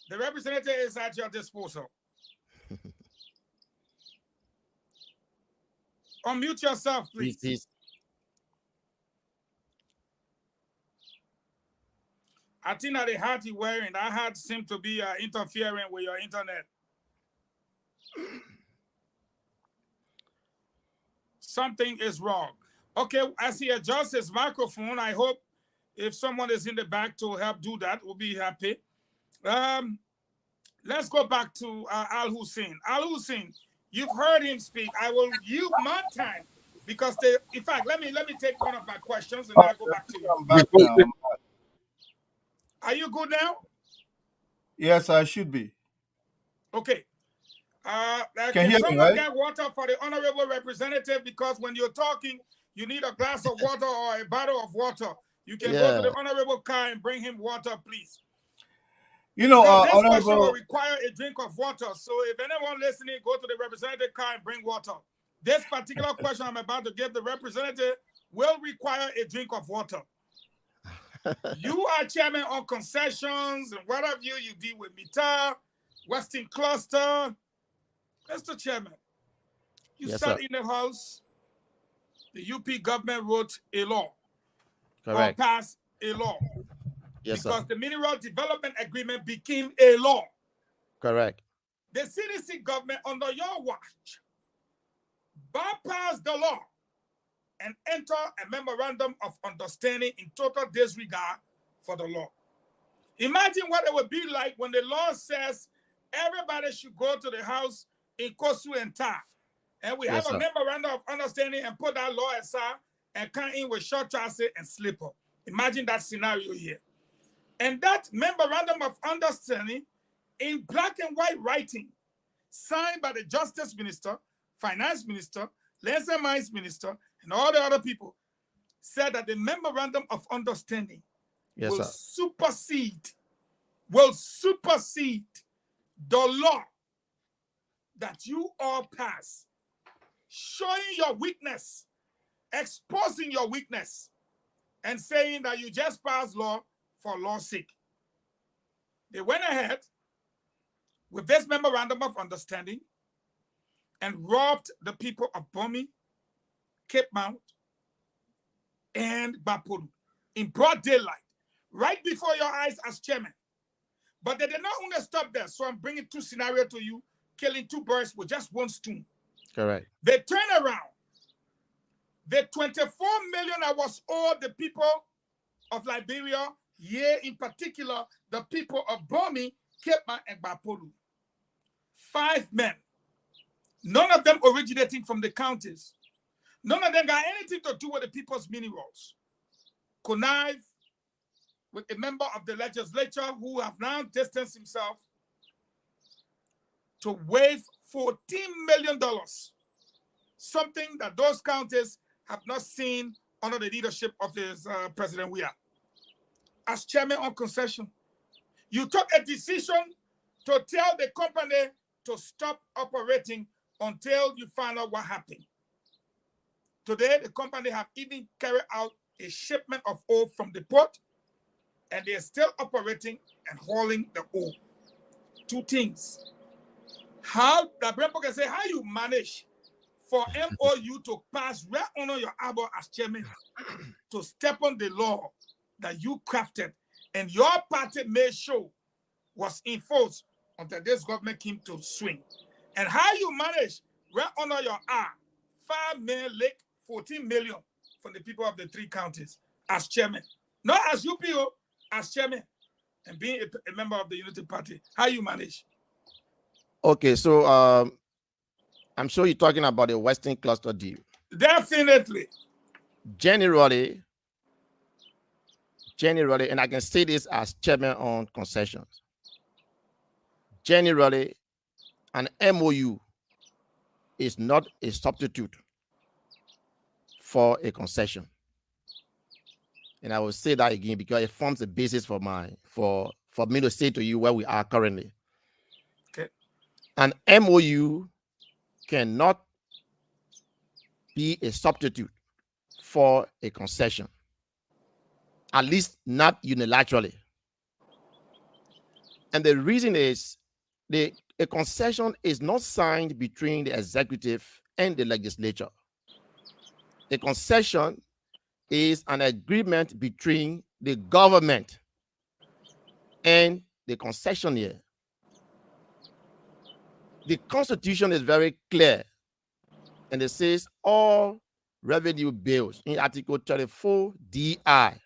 the representative is at your disposal. Unmute yourself, please. I think that the hat you're wearing, that hat seems to be interfering with your internet. Something is wrong. Okay, as he adjusts his microphone, I hope if someone is in the back to help do that, we'll be happy. Let's go back to Al Hussein. Al Hussein, you've heard him speak. I will yield my time because in fact, let me take one of my questions and I'll go back to you. I'm back now. Are you good now? Yes, I should be. Okay. Can someone me, right? get water for the honorable representative, because when you're talking, you need a glass of water or a bottle of water. You can go to the honorable car and bring him water, please. You know, this question will require a drink of water. So if anyone listening, go to the representative car and bring water. This particular question I'm about to give the representative will require a drink of water. You are chairman on concessions and what have you. You deal with Mita, Western Cluster. Mr. Chairman, you sat in the House. The UP government wrote a law. Correct. Or passed a law. Yes, because sir. the Mineral Development Agreement became a law. Correct. The CDC government, under your watch, bypassed the law and enter a memorandum of understanding in total disregard for the law. Imagine what it would be like when the law says everybody should go to the House in Kosu and Ta, and we have a memorandum of understanding and put that law aside and come in with short trousers and slipper. Imagine that scenario here. And that memorandum of understanding in black and white writing, signed by the Justice Minister, Finance Minister, Lands and Mines Minister, and all the other people, said that the memorandum of understanding will supersede the law that you all pass, showing your weakness, exposing your weakness, and saying that you just passed law for law's sake. They went ahead with this memorandum of understanding and robbed the people of Bomi, Cape Mount, and Bapuru in broad daylight, right before your eyes as chairman. But they did not only stop there, so I'm bringing two scenarios to you, killing two birds with just one stone. Correct. They turn around. The 24 million that was owed the people of Liberia, in particular, the people of Bomi, Cape Mount, and Bapuru. 5 men. None of them originating from the counties. None of them got anything to do with the people's minerals. Connive with a member of the legislature who have now distanced himself to waive $14 million, something that those counties have not seen under the leadership of his President Weah. As chairman on concession, you took a decision to tell the company to stop operating until you find out what happened. Today, the company have even carried out a shipment of ore from the port, and they're still operating and hauling the ore. Two things. How the Brempo can say how you manage for MOU to pass right under your elbow as chairman to step on the law that you crafted and your party made sure was enforced until this government came to swing. And how you manage right under your eye 5 million lake, 14 million from the people of the 3 counties as chairman, not as UPO, as chairman, and being a member of the Unity Party. How you manage? Okay, so I'm sure you're talking about the Western Cluster deal. Definitely. Generally, and I can say this as chairman on concessions. Generally, an MOU is not a substitute for a concession. And I will say that again because it forms the basis for me to say to you where we are currently. Okay. An MOU cannot be a substitute for a concession, at least not unilaterally. And the reason is a concession is not signed between the executive and the legislature. A concession is an agreement between the government and the concession year. The Constitution is very clear, and it says all revenue bills in Article 34 DI,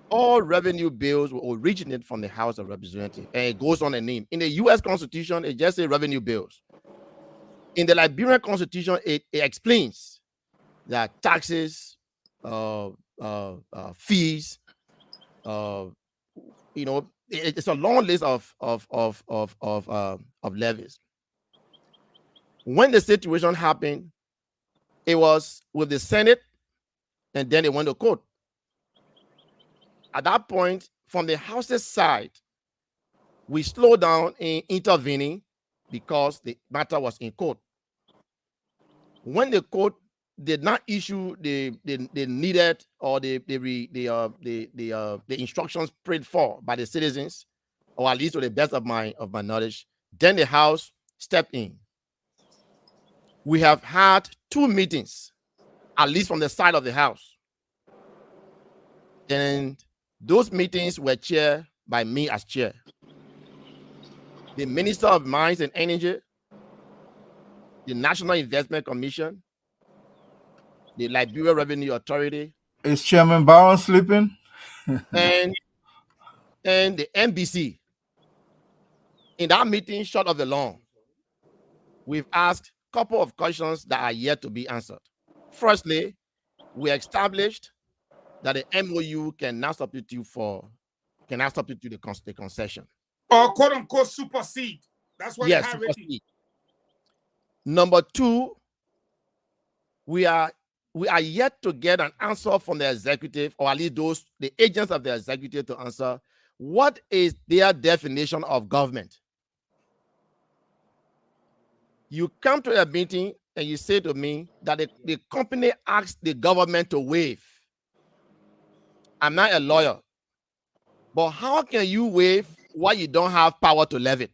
all revenue bills will originate from the House of Representatives, and it goes on a name. In the U.S. Constitution, it just says revenue bills. In the Liberian Constitution, it explains that taxes, fees, it's a long list of levies. When the situation happened, it was with the Senate, and then it went to court. At that point, from the House's side, we slowed down in intervening because the matter was in court. When the court did not issue the needed or the instructions prayed for by the citizens, or at least to the best of my knowledge, then the House stepped in. We have had 2 meetings, at least from the side of the House, and those meetings were chaired by me as chair. The Minister of Mines and Energy, the National Investment Commission, the Liberia Revenue Authority. Is Chairman Barron sleeping? and the NBC. In that meeting, short of the long, we've asked a couple of questions that are yet to be answered. Firstly, we established that the MOU cannot substitute the concession. Or quote unquote supersede. That's what they have written. Number 2, we are yet to get an answer from the executive, or at least the agents of the executive, to answer what is their definition of government. You come to a meeting and you say to me that the company asked the government to waive. I'm not a lawyer, but how can you waive what you don't have power to levy?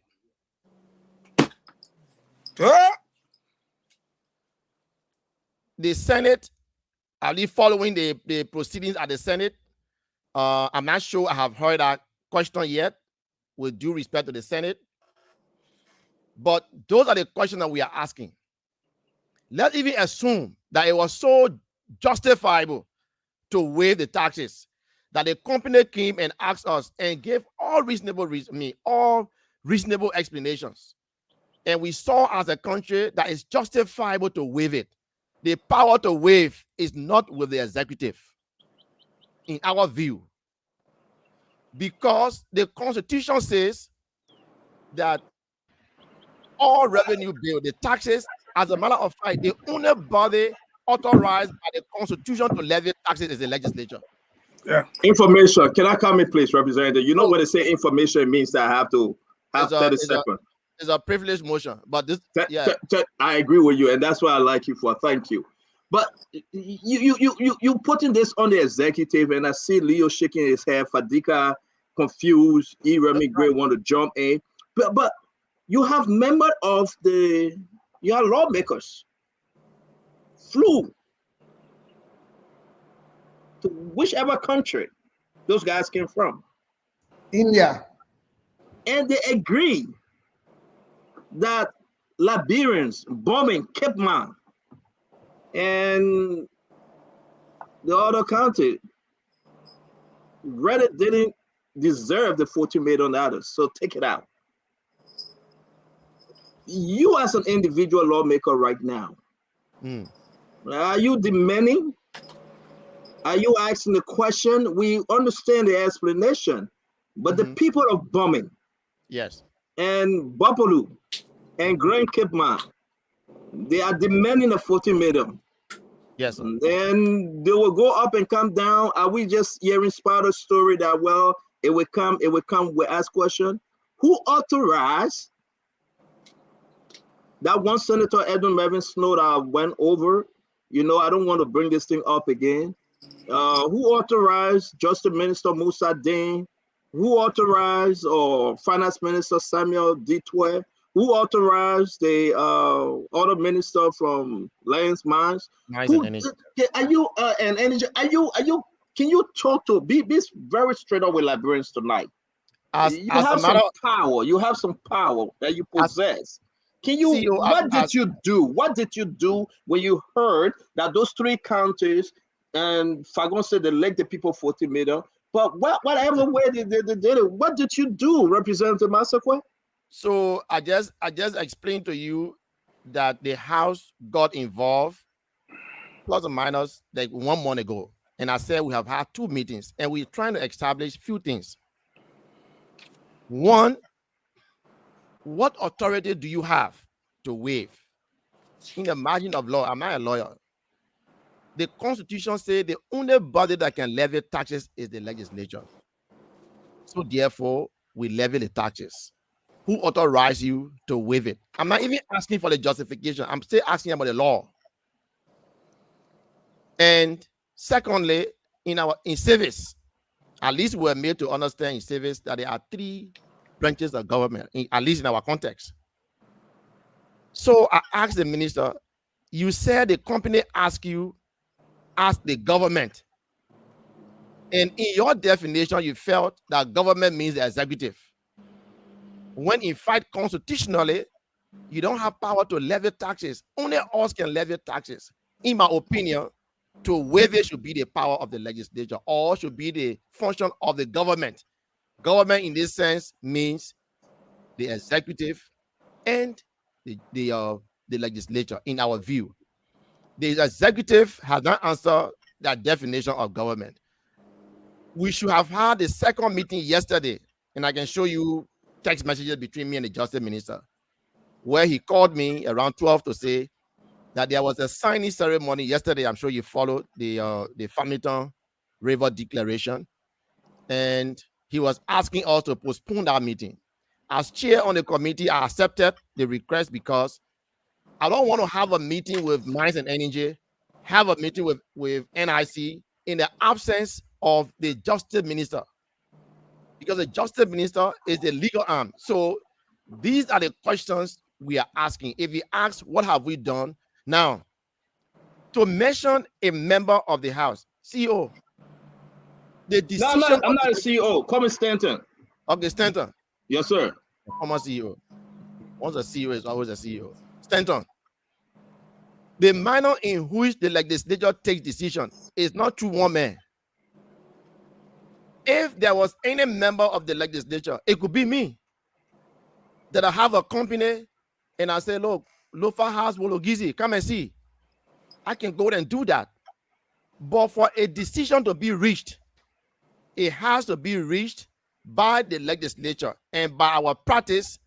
The Senate, are they following the proceedings at the Senate? I'm not sure I have heard that question yet, with due respect to the Senate. But those are the questions that we are asking. Let's even assume that it was so justifiable to waive the taxes that the company came and asked us and gave all reasonable explanations. And we saw as a country that it's justifiable to waive it. The power to waive is not with the executive, in our view, because the Constitution says that all revenue bill, the taxes, as a matter of fact, the only body authorized by the Constitution to levy taxes is the legislature. Yeah. Information. Can I comment, please, Representative? You know when they say information means that I have to have 30 seconds. It's a privileged motion, but this, I agree with you, and that's what I like you for. Thank you. But you putting this on the executive, and I see Leo shaking his head, Fadika confused, Remy Gray want to jump in, but you have members of your lawmakers flew to whichever country those guys came from, India, and they agree that Liberians bombing Cape Man and the other county really didn't deserve the $14 million, so take it out. You as an individual lawmaker right now, are you demanding? Are you asking the question? We understand the explanation, but the people of bombing, yes, and Bapolu and Grand Cape Man, they are demanding a $14 million. Yes, sir. Then they will go up and come down. Are we just hearing Sparta's story that, well, it will come, we ask question? Who authorized that one Senator Edwin Mervyn Snow that went over? You know, I don't want to bring this thing up again. Who authorized Justice Minister Musa Dane? Who authorized Finance Minister Samuel Ditwe? Who authorized the other minister from Lions Mines? Are you and energy? Are you? Can you talk to be very straight up with Liberians tonight? You have some power. You have some power that you possess. Can you? CEO, What did you do? What did you do when you heard that those 3 counties, and Fagon said they elect the people 40 million? But whatever way they did it, what did you do, Representative Masakwe? So I just explained to you that the House got involved, plus or minus, like 1 month ago. And I said we have had 2 meetings and we're trying to establish a few things. One, what authority do you have to waive? In the margin of law, I'm not a lawyer. The Constitution says the only body that can levy taxes is the legislature. So therefore, we levy the taxes. Who authorized you to waive it? I'm not even asking for the justification. I'm still asking about the law. And secondly, in service, at least we're made to understand in service that there are 3 branches of government, at least in our context. So I asked the minister, you said the company asked the government. And in your definition, you felt that government means the executive. When in fact, constitutionally, you don't have power to levy taxes. Only us can levy taxes. In my opinion, to waive it should be the power of the legislature or should be the function of the government. Government in this sense means the executive and the legislature, in our view. The executive has not answered that definition of government. We should have had a second meeting yesterday, and I can show you text messages between me and the Justice Minister, where he called me around 12 to say that there was a signing ceremony yesterday. I'm sure you followed the Farmington River Declaration, and he was asking us to postpone that meeting. As chair on the committee, I accepted the request because I don't want to have a meeting with Mines and Energy, have a meeting with NIC in the absence of the Justice Minister, because the Justice Minister is the legal arm. So these are the questions we are asking. If he asks, what have we done? Now, to mention a member of the House, CEO, the decision... No, I'm not a CEO. Come Stanton. Okay, Stanton. Yes, sir. Former CEO. Once a CEO is always a CEO. Stanton. The manner in which the legislature takes decision is not through one man. If there was any member of the legislature, it could be me, that I have a company and I say, look, Lofa House Wologizi, come and see. I can go and do that. But for a decision to be reached, it has to be reached by the legislature. And by our practice,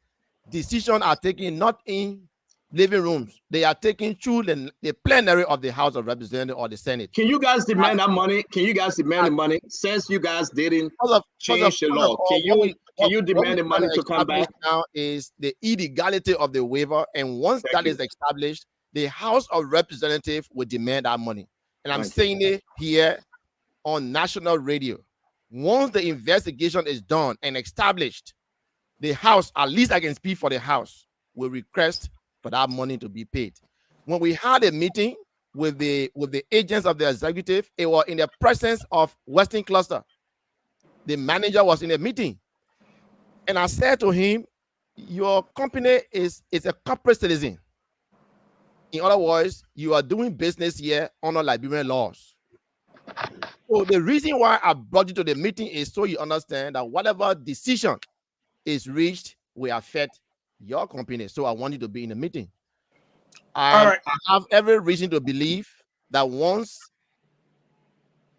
decisions are taken not in living rooms. They are taken through the plenary of the House of Representatives or the Senate. Can you guys demand that money? Can you guys demand the money since you guys didn't change the law? Can you demand the money to come back? Now is the illegality of the waiver, and once that is established, the House of Representatives will demand that money. And I'm saying it here on national radio. Once the investigation is done and established, the House, at least I can speak for the House, will request for that money to be paid. When we had a meeting with the agents of the executive, it was in the presence of Western Cluster. The manager was in a meeting. And I said to him, your company is a corporate citizen. In other words, you are doing business here under Liberian laws. So the reason why I brought you to the meeting is so you understand that whatever decision is reached will affect your company. So I want you to be in the meeting. I have every reason to believe that once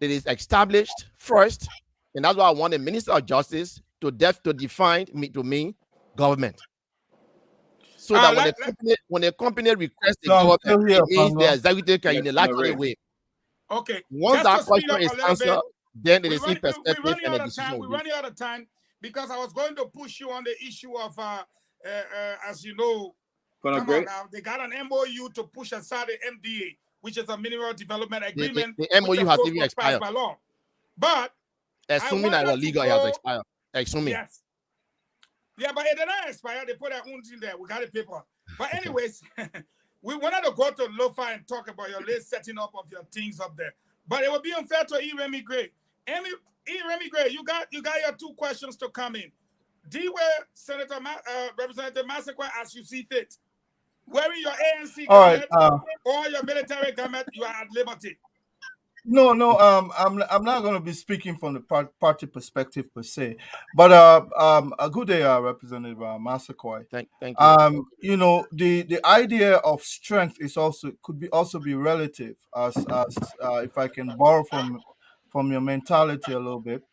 it is established first, and that's why I want the Minister of Justice to define to me government. So that when a company requests the government, it means the executive can unilaterally waive. Okay. Once that question is answered, then it is in perspective and a decision. We're running out of time because I was going to push you on the issue of, as you know, they got an MOU to push aside the MDA, which is a Mineral Development Agreement. The MOU has even expired by law. But assuming that was legal, it has expired. Assuming. Yes. Yeah, but it did not expire. They put their own in there. We got the paper. But anyways, we wanted to go to Lofa and talk about your late setting up of your things up there. But it would be unfair to Remy Gray. Remy Gray, you got your 2 questions to come in. deal with Representative Massaquoi as you see fit. Wearing your ANC All right. garment or your military garment, you are at liberty. No, I'm not going to be speaking from the party perspective per se, but a good day, Representative Massaquoi. Thank you. You know, the idea of strength is also also be relative, as if I can borrow from your mentality a little bit.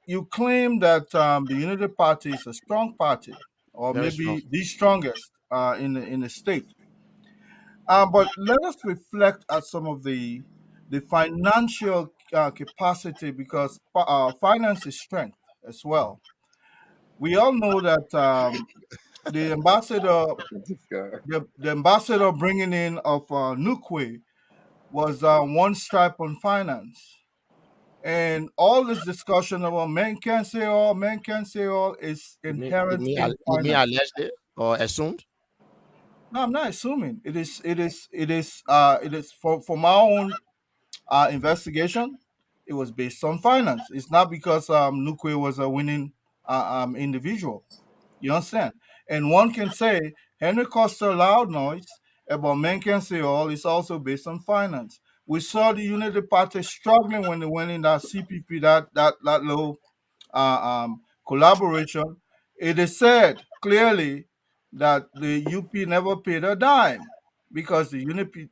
You claim that the Unity Party is a strong party, or Very strong. maybe the strongest in the state. But let us reflect at some of the financial capacity, because finance is strength as well. We all know that the ambassador, the ambassador bringing in of Nukwe was one stripe on finance, and all this discussion about men can say all is inherent in You mean finance. alleged or assumed? No, I'm not assuming. It is for my own investigation. It was based on finance. It's not because Nukwe was a winning individual. You understand? And one can say Henry Costa loud noise about men can say all is also based on finance. We saw the Unity Party struggling when they went in that CPP, that low collaboration. It is said clearly that the UP never paid a dime because the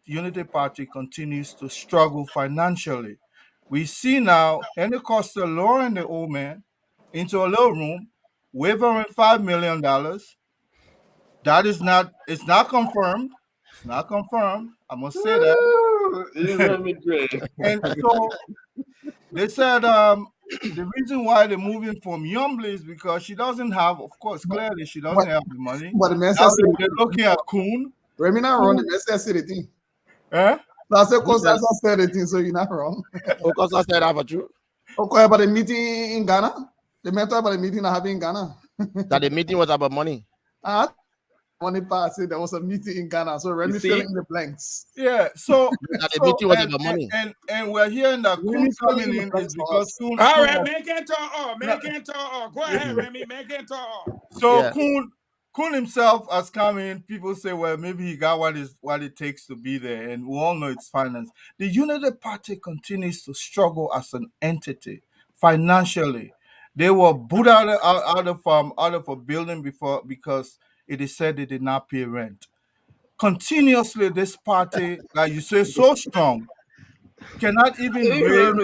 Unity Party continues to struggle financially. We see now Henry Costa luring the old man into a little room, wavering $5 million. That is not, it's not confirmed. It's not confirmed. I must say that. You made me great. And so they said the reason why they're moving from Yombly is because she doesn't have, of course, clearly she doesn't have the money. But the Now message, they're looking at Kuhn. Remy not wrong. The message said the thing. Eh? That's a Costa said the thing, so you're not wrong. Costa said that for true. Okay, about the meeting in Ghana. The matter about the meeting I have in Ghana. That the meeting was about money. Money part said there was a meeting in Ghana, so Remy fill in the blanks. Yeah, so that the meeting was about money. And we're hearing that Kuhn coming in is because Kuhn. All right, man can talk. Man can talk. Go ahead, Remy. Man can talk. So yeah. Kuhn himself has come in. People say, well, maybe he got what it takes to be there, and we all know it's finance. The Unity Party continues to struggle as an entity financially. They were booted out of a building before because it is said they did not pay rent. Continuously, this party, like you say, so strong, cannot even raise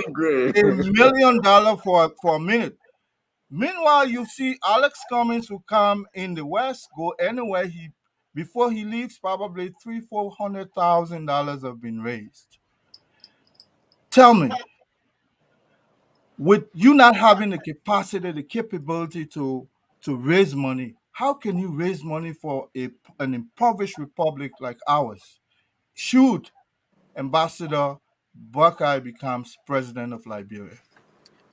$1 million for a minute. Meanwhile, you see Alex Cummings, who come in the West, go anywhere before he leaves, probably $300,000-$400,000 have been raised. Tell me, with you not having the capacity, the capability to raise money, how can you raise money for an impoverished republic like ours? Should Ambassador Buckeye becomes president of Liberia?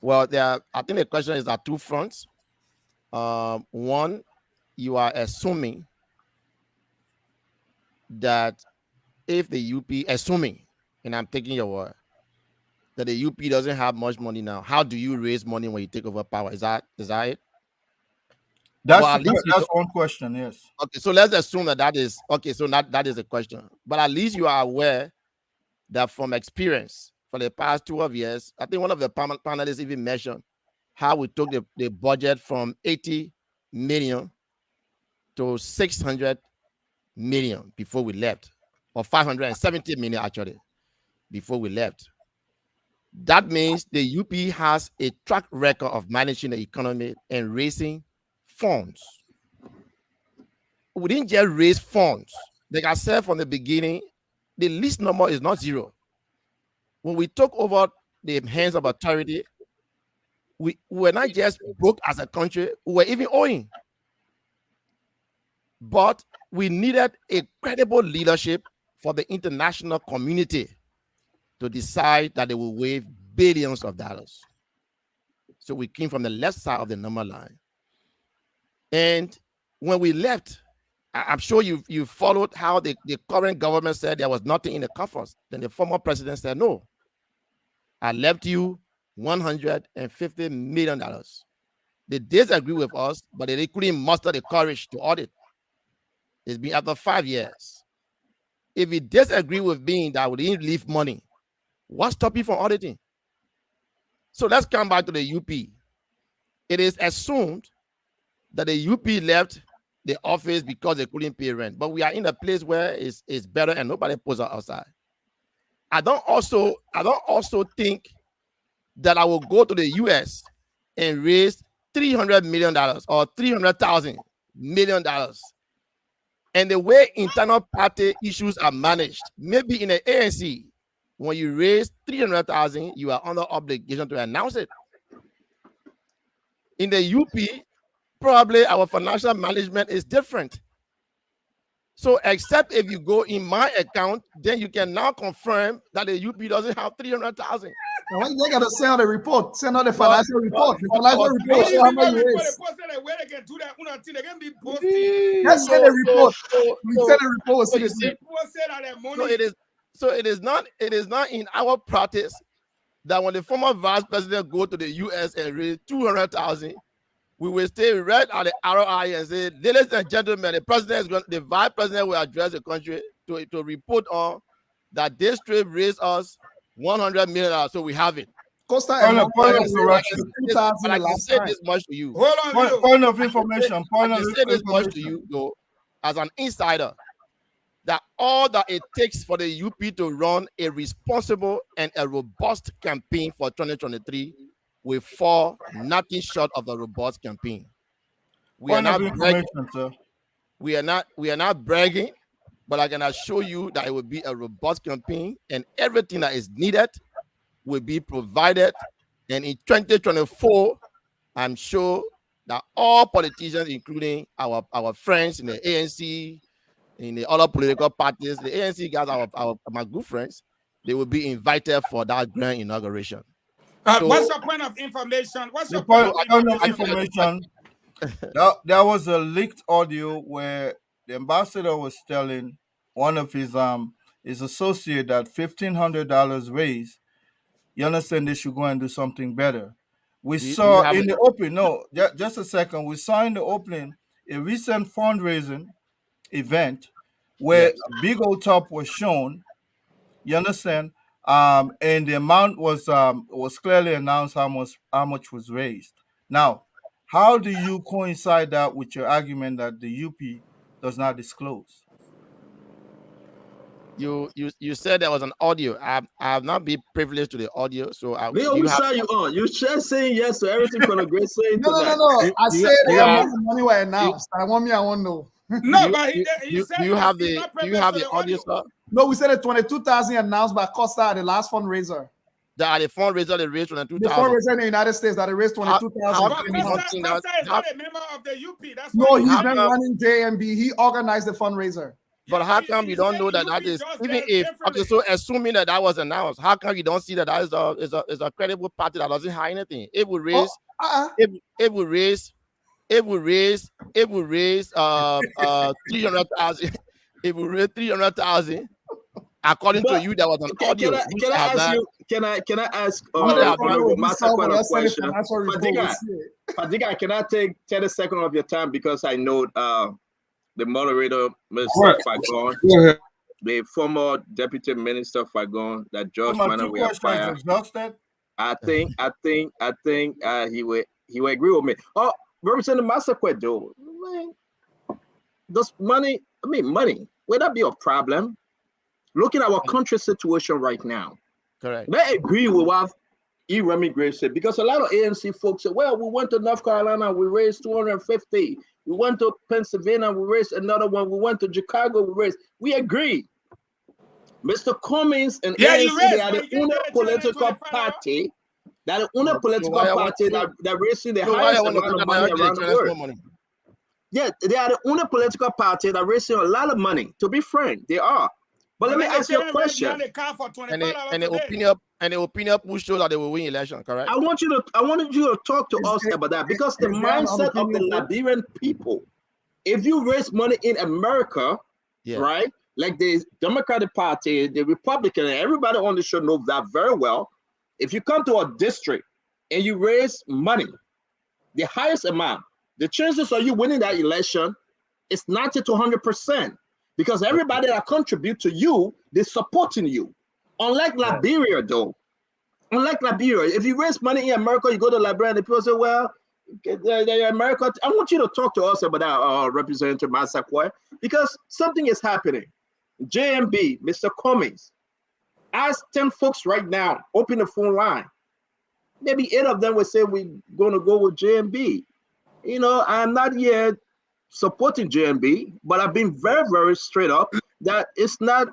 Well, I think the question is at two fronts. One, you are assuming that if the UP, assuming, and I'm taking your word, that the UP doesn't have much money now, how do you raise money when you take over power? Is that it? That's one question, yes. Okay, so let's assume that is okay. So that is a question. But at least you are aware that from experience for the past 12 years, I think one of the panelists even mentioned how we took the budget from 80 million to 600 million before we left, or 570 million actually before we left. That means the UP has a track record of managing the economy and raising funds. We didn't just raise funds. Like I said from the beginning, the least number is not zero. When we took over the hands of authority, we were not just broke as a country, we were even owing. But we needed a credible leadership for the international community to decide that they will waive billions of dollars. So we came from the left side of the number line. And when we left, I'm sure you followed how the current government said there was nothing in the coffers. Then the former president said, no, I left you $150 million. They disagree with us, but they couldn't muster the courage to audit. It's been after 5 years. If you disagree with me that we didn't leave money, what stopped you from auditing? So let's come back to the UP. It is assumed that the UP left the office because they couldn't pay rent, but we are in a place where it's better and nobody pulls us outside. I don't also think that I will go to the US and raise $300 million or $300,000 million. And the way internal party issues are managed, maybe in the ANC, when you raise 300,000, you are under obligation to announce it. In the UP, probably our financial management is different. So except if you go in my account, then you can now confirm that the UP doesn't have 300,000. Now, they got to send out a report, send out the financial report. The financial report show how much it is. Let's send a report. We send a report. So it is not in our practice that when the former vice president go to the US and raise 200,000, we will stay right at the ROI and say, ladies and gentlemen, the vice president will address the country to report on that this trip raised us $100 million, so we have it. Costa and point of correction. But I can say this much to you. Point of information. I can say this much to you, though, as an insider, that all that it takes for the UP to run a responsible and a robust campaign for 2023 will fall nothing short of a robust campaign. We are not bragging. We are not bragging, but I can assure you that it will be a robust campaign, and everything that is needed will be provided. And in 2024, I'm sure that all politicians, including our friends in the ANC, in the other political parties, the ANC guys, my good friends, they will be invited for that grand inauguration. So, what's your point of information? What's your point of information? There was a leaked audio where the ambassador was telling one of his associate that $1,500 raised. You understand? They should go and do something better. We saw in the opening. No, just a second. We saw in the opening a recent fundraising event where a big old top was shown. You understand? And the amount was clearly announced how much was raised. Now, how do you coincide that with your argument that the UP does not disclose? You said there was an audio. I have not been privileged to the audio, so you on. You just saying yes to everything from the great saying. No. I said the money were announced. I want to know. No, but he said do you have the audio stuff? No, we said the 22,000 announced by Costa at the last fundraiser. That the fundraiser they raised 22,000. The fundraiser in the United States that they raised 22,000. Costa is not a member of the UP. That's no, he's been running JMB. He organized the fundraiser. But how come you don't know that is even if so assuming that was announced? How come you don't see that is a credible party that doesn't hide anything? It will raise it will raise 300,000. It will raise 300,000. According to you, there was an audio. Can I ask question? Fadiga, can I take 30 seconds of your time because I know the moderator, Mr. Fagon, the former deputy minister Fagon, that George Manor will fire. I think he will agree with me. Oh, Representative Massaquet, though, does money will that be a problem? Look at our country situation right now. Correct. They agree with what Remy Gray said, because a lot of ANC folks say, well, we went to North Carolina, we raised 250. We went to Pennsylvania, we raised another one. We went to Chicago, we agree. Mr. Cummings and ANC, they are the only political party that raising the highest amount of money around the world. Yeah, they are the only political party that raising a lot of money. To be frank, they are. But let me ask you a question. And the opinion push shows that they will win election, correct? I wanted you to talk to us about that, because the mindset of the Liberian people, if you raise money in America, right, like the Democratic Party, the Republican, and everybody on the show knows that very well. If you come to a district and you raise money, the highest amount, the chances of you winning that election is 90 to 100%, because everybody that contribute to you, they're supporting you. Unlike Liberia, though, if you raise money in America, you go to Liberia and the people say, well, America, I want you to talk to us about that, Representative Massaquoi, because something is happening. JMB, Mr. Cummings, ask 10 folks right now, open the phone line. Maybe 8 of them will say we're going to go with JMB. You know, I'm not yet supporting JMB, but I've been very, very straight up that it's not,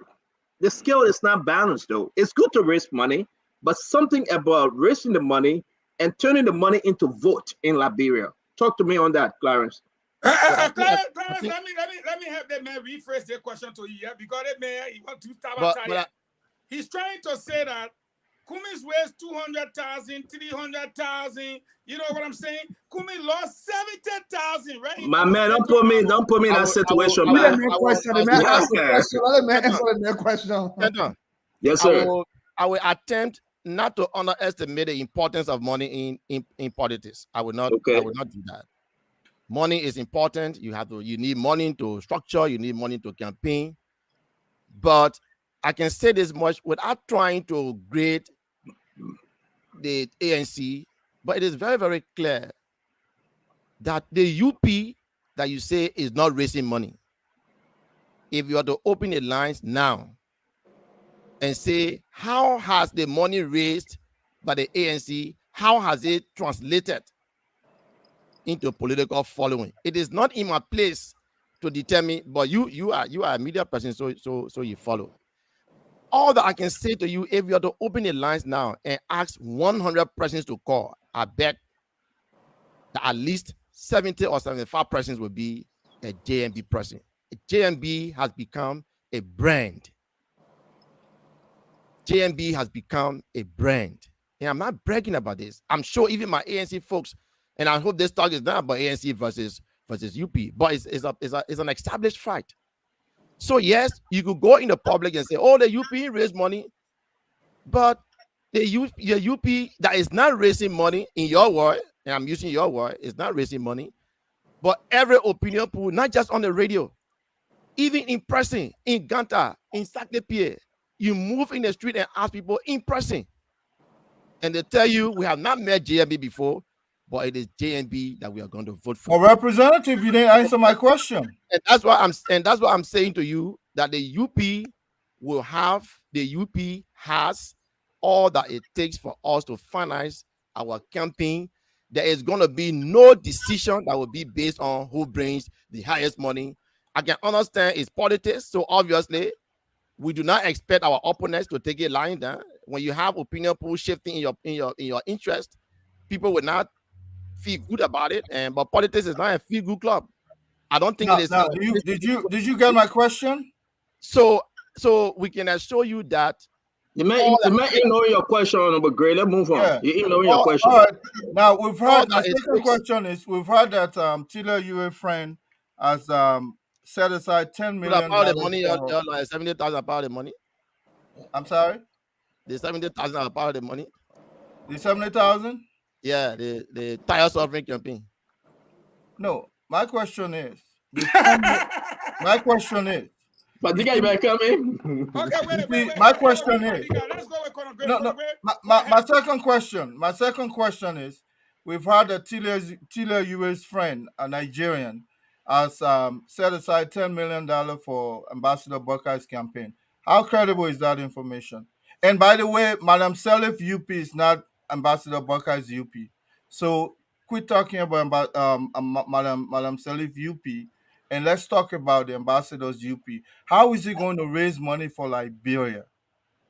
the scale is not balanced though. It's good to raise money, but something about raising the money and turning the money into vote in Liberia. Talk to me on that, Clarence. Clarence, let me have that man rephrase the question to you, because that man, he want to start. He's trying to say that Cummings raised 200,000, 300,000. You know what I'm saying? Cummings lost 70,000, right? My man, don't put me in that situation, man. Let me answer the question. Yes, sir. I will attempt not to underestimate the importance of money in politics. I will not. Okay. I will not do that. Money is important. You need money to structure. You need money to campaign. But I can say this much without trying to grade the ANC, but it is very, very clear that the UP that you say is not raising money. If you are to open the lines now and say, how has the money raised by the ANC, how has it translated into political following? It is not in my place to determine, but you are a media person, so you follow. All that I can say to you, if you are to open the lines now and ask 100 persons to call, I bet that at least 70 or 75 persons will be a JMB person. JMB has become a brand. JMB has become a brand. And I'm not bragging about this. I'm sure even my ANC folks, and I hope this talk is not about ANC versus UP, but it's an established fact. So yes, you could go in the public and say, oh, the UP raised money, but the UP that is not raising money, in your word, and I'm using your word, is not raising money, but every opinion pool, not just on the radio, even in person, in Ganta, in Saclay, you move in the street and ask people in person, and they tell you, we have not met JMB before, but it is JMB that we are going to vote for. A representative, you didn't answer my question. And that's what I'm saying to you, that the UP has all that it takes for us to finance our campaign. There is going to be no decision that will be based on who brings the highest money. I can understand it's politics, so obviously we do not expect our opponents to take it lying down. When you have opinion polls shifting in your interest, people will not feel good about it. But politics is not a feel good club. I don't think it is. Did you get my question? So we can assure you that you may ignore your question, but great. Let's move on. Yeah. You ignore your question. All right. Now we've heard the second question is we've heard that Tila Yue friend has set aside $10 million. About the money, 70,000 about the money. I'm sorry. The 70,000 about the money. The 70,000. Yeah, the tire sovereign campaign. No, my question is. My question is. But the guy might come in. Okay, wait. My question is. Let's go with Conor. No. My second question. My second question is: we've heard that Tila Yue's friend, a Nigerian, has set aside $10 million for Ambassador Buckey's campaign. How credible is that information? And by the way, Madam Salif UP is not Ambassador Buckey's UP. So quit talking about Madam Salif UP, and let's talk about the ambassador's UP. How is he going to raise money for Liberia?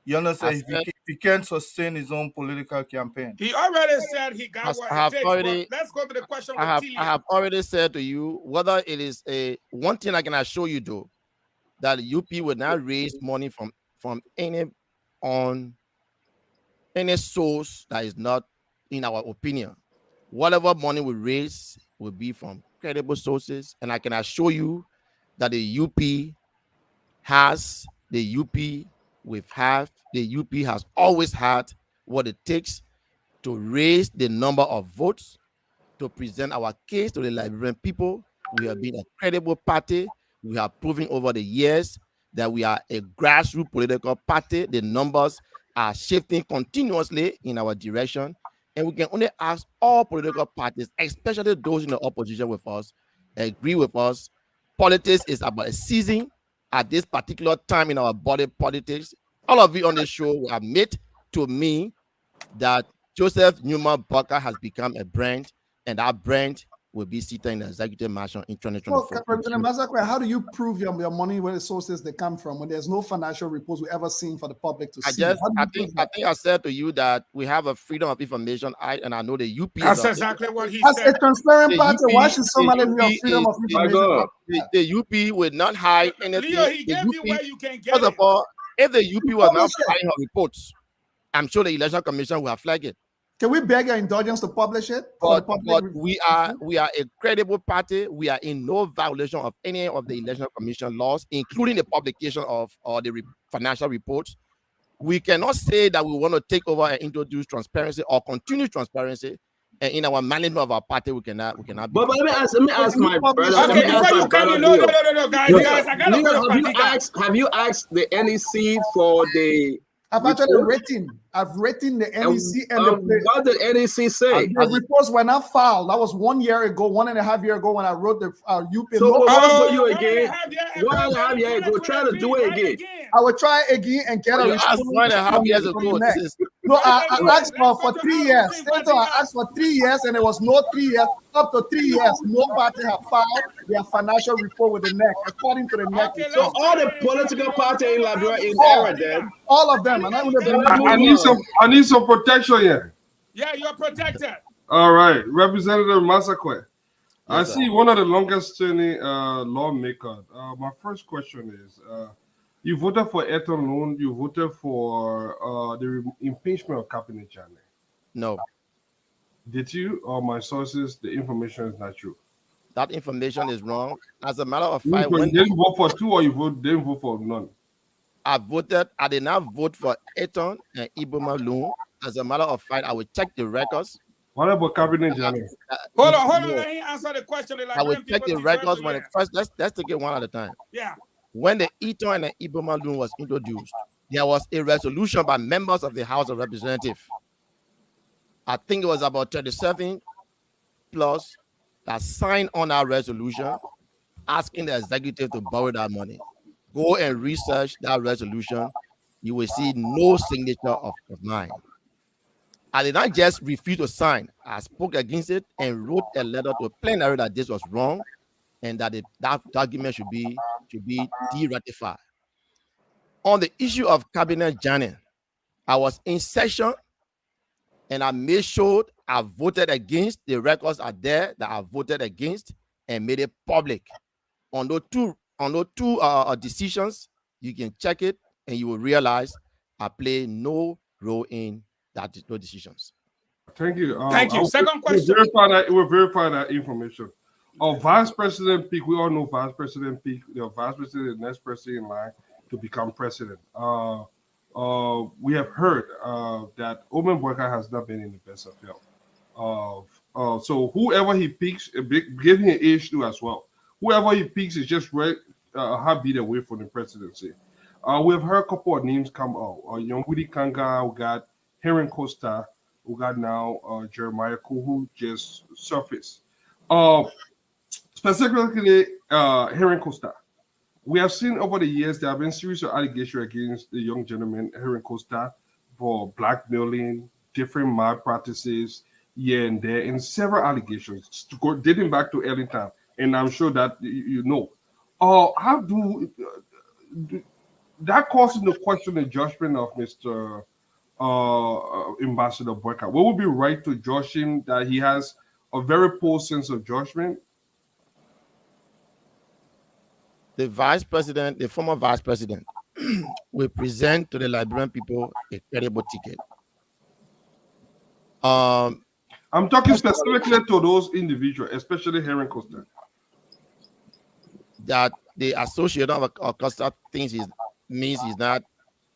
You understand? If he can't sustain his own political campaign. He already said he got what it takes. Let's go to the question. I have already said to you whether it is one thing I can assure you though, that UP will not raise money from any source that is not, in our opinion. Whatever money we raise will be from credible sources, and I can assure you that the UP has always had what it takes to raise the number of votes to present our case to the Liberian people. We have been a credible party. We have proven over the years that we are a grassroots political party. The numbers are shifting continuously in our direction. And we can only ask all political parties, especially those in the opposition with us, agree with us. Politics is about a season at this particular time in our body politics. All of you on this show will admit to me that Joseph Newman Booker has become a brand, and that brand will be seated in the executive mansion in 2024. So, Representative Masakwe, how do you prove your money, where the sources they come from, when there's no financial reports we ever seen for the public to see? I think I said to you that we have a Freedom of Information Act, and I know the UP. That's exactly what he As said. a transparent party, why should somebody have freedom of information? The UP would not hide anything. Leo, he gave you where you can get First of it. all, if the UP was not filing her reports, I'm sure the Election Commission will have flagged it. Can we beg your indulgence to publish it? But we are a credible party. We are in no violation of any of the Election Commission laws, including the publication of the financial reports. We cannot say that we want to take over and introduce transparency or continue transparency. And in our management of our party, we cannot. But let me ask my brother. Okay, before you come, no, guys, I got a have you asked the NEC for the? I've actually written the NEC and what did NEC say? The reports were not filed. That was 1 year ago, 1.5 years ago when I wrote the UP. So what you again? 1.5 years ago, try to do it again. I will try again and get a response. 1.5 years ago. No, I asked for 3 years. I asked for 3 years, and it was no 3 years. Up to 3 years, nobody have filed their financial report with the NEC, according to the NEC. So all the political parties in Liberia in error then. All of them. I need some protection here. Yeah, you're protected. All right, Representative Masakwe. Yes, I see one of the longest standing lawmakers. My first question is, you voted for Eton Loan, you voted for the impeachment of Cabinet Jane. No. Did you? Or my sources, the information is not true. That information is wrong. As a matter of fact, you didn't vote for two, or didn't vote for none? I did not vote for Eton and Iboma Loan. As a matter of fact, I will check the records. What about Cabinet Jane? Hold on. Let me answer the question. I will check the records when first. Let's take it one at a time. Yeah. When the Eton and Iboma Loan was introduced, there was a resolution by members of the House of Representatives. I think it was about 37 plus that signed on our resolution asking the executive to borrow that money. Go and research that resolution. You will see no signature of mine. I did not just refuse to sign. I spoke against it and wrote a letter to plenary that this was wrong and that that document should be de-ratified. On the issue of Cabinet Jane, I was in session and I made sure I voted against. The records are there that I voted against and made it public. On those two decisions, you can check it and you will realize I play no role in those decisions. Thank you. Thank you. Second question. We'll verify that information. Vice President Peak, we all know Vice President Peak, the Vice President is the next person in line to become president. We have heard that Omen Boyka has not been in the best of health. So whoever he picks, give him an age too as well. Whoever he picks is just heartbeat away from the presidency. We have heard a couple of names come out. Yongudi Kanga, we got Heron Costa, we got now Jeremiah Koo, who just surfaced. Specifically, Heron Costa. We have seen over the years there have been series of allegations against the young gentleman, Heron Costa, for blackmailing, different malpractices here and there, and several allegations dating back to early time. And I'm sure that you know. How do that causes the question the judgment of Mr. Ambassador Boyka? What would be right to judge him that he has a very poor sense of judgment? The former vice president, will present to the Liberian people a credible ticket. I'm talking specifically to those individuals, especially Heron Costa. That the association of Costa thinks means he's not.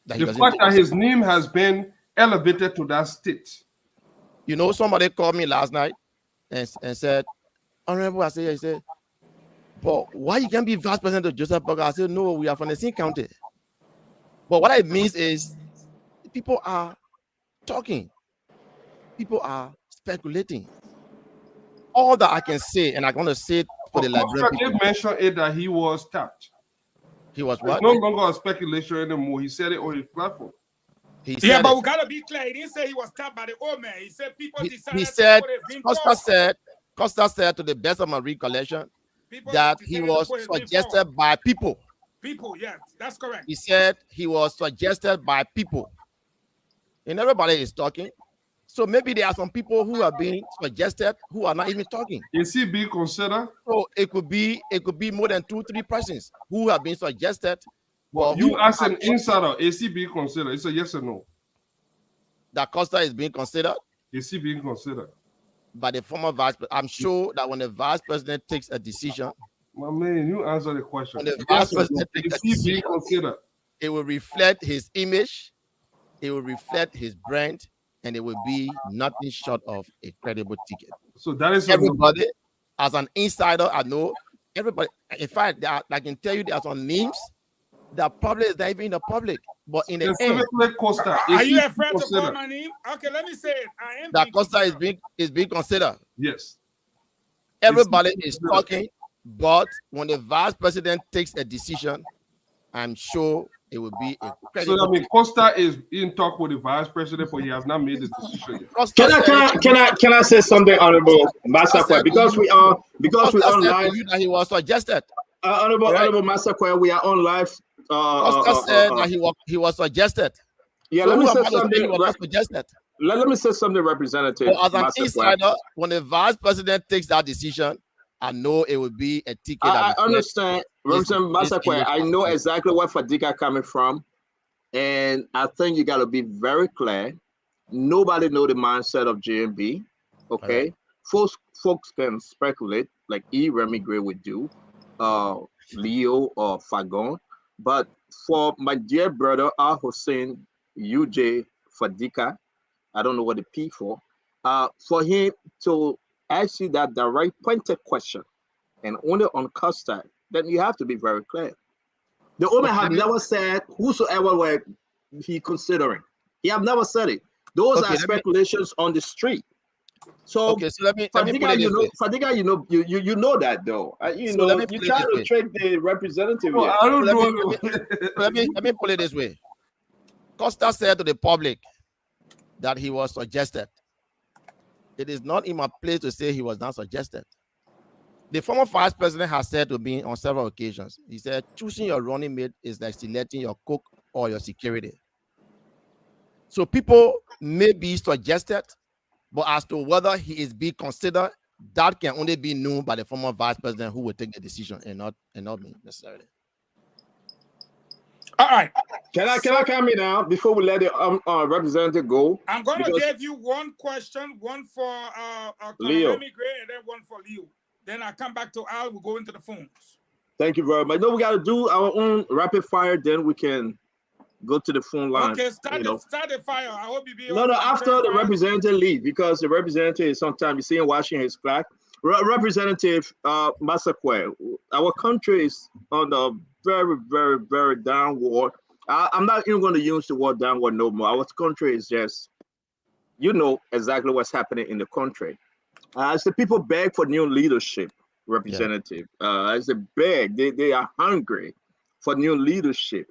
The fact that his name has been elevated to that state. You know, somebody called me last night and said, Honorable, I said, he said, but why you can't be vice president of Joseph Boga? I said, no, we are from the same county. But what it means is people are talking, people are speculating. All that I can say, and I'm going to say it for the Liberian people. Did mention it that he was tapped. He was what? It's no longer a speculation anymore. He said it on his platform. He said but it. we gotta be clear. He didn't say he was tapped by the old man. He said people decided He said, to put his name Costa forward. said, to the best of my recollection, People that he decided to was put his name suggested forward. by people. People, yes, that's correct. He said he was suggested by people. And everybody is talking. So maybe there are some people who are being suggested who are not even talking. Is he being considered? So it could be more than 2-3 persons who have been suggested. Well, you as an insider, is he being considered? It's a yes or no. That Costa is being considered. Is he being considered? By the former vice president. I'm sure that when the vice president takes a decision, my man, you answer the question. When the vice president takes a decision, being considered? It will reflect his image, it will reflect his brand, and it will be nothing short of a credible ticket. So that is everybody, as an insider, I know everybody. In fact, I can tell you there are some names that probably is not even in the public, but in the end, Costa, are you afraid to call my name? Okay, let me say it. I am. That Costa is being considered. Yes. Everybody is talking, but when the vice president takes a decision, I'm sure it will be a credible. So I mean, Costa is in talk with the vice president, but he has not made the decision yet. Can I say something, Honorable Masakwe? Because we are live. That he was suggested. Honorable Masakwe, we are on live. Costa said that he was suggested. Yeah, so let me say something. Suggested. Let me say something, Representative. So as an insider, when the vice president takes that decision, I know it will be a ticket. I understand, Representative Masakwe. I know exactly where Fadika coming from, and I think you got to be very clear. Nobody know the mindset of JMB. Okay, right. Folks can speculate like Remy Gray would do, Leo or Fagon, but for my dear brother Al Hussein UJ Fadika, I don't know what the P for him to ask you that direct pointed question and only on Costa, then you have to be very clear. The woman have never said whosoever were he considering. He have never said it. Those are speculations on the street. So, so let me put it this way. Fadiga, you know that though. You try to trick the representative. I don't know. Let me put it this way. Costa said to the public that he was suggested. It is not in my place to say he was not suggested. The former vice president has said to me on several occasions, he said, choosing your running mate is like selecting your cook or your security. So people may be suggested, but as to whether he is being considered, that can only be known by the former vice president who will take the decision and not me necessarily. All right. Can I come in now before we let the representative go? I'm going to give you one question, one for Leo, Gray, and then one for Leo. Then I come back to Al. We'll go into the phones. Thank you very much. No, we got to do our own rapid fire. Then we can go to the phone line. Okay, start the fire. I hope you be. No, after the representative leave, because the representative is sometimes you see him washing his clock. Representative Masakwe, our country is on a very, very, very downward. I'm not even going to use the word downward no more. Our country is just, you know exactly what's happening in the country. As the people beg for new leadership, Representative, as they beg, they are hungry for new leadership.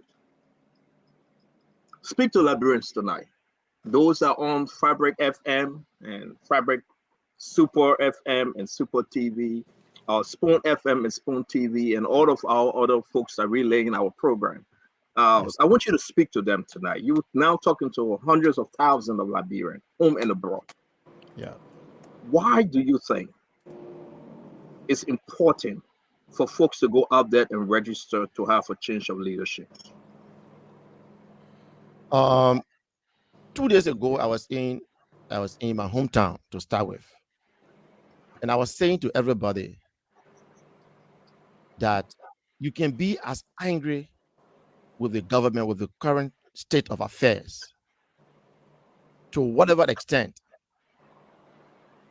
Speak to Liberians tonight. Those are on Fabric FM and Fabric Super FM and Super TV, Spoon FM and Spoon TV, and all of our other folks are relaying our program. I want you to speak to them tonight. You're now talking to hundreds of thousands of Liberians, home and abroad. Yeah. Why do you think it's important for folks to go out there and register to have a change of leadership? 2 days ago, I was in my hometown to start with, and I was saying to everybody that you can be as angry with the government, with the current state of affairs, to whatever extent.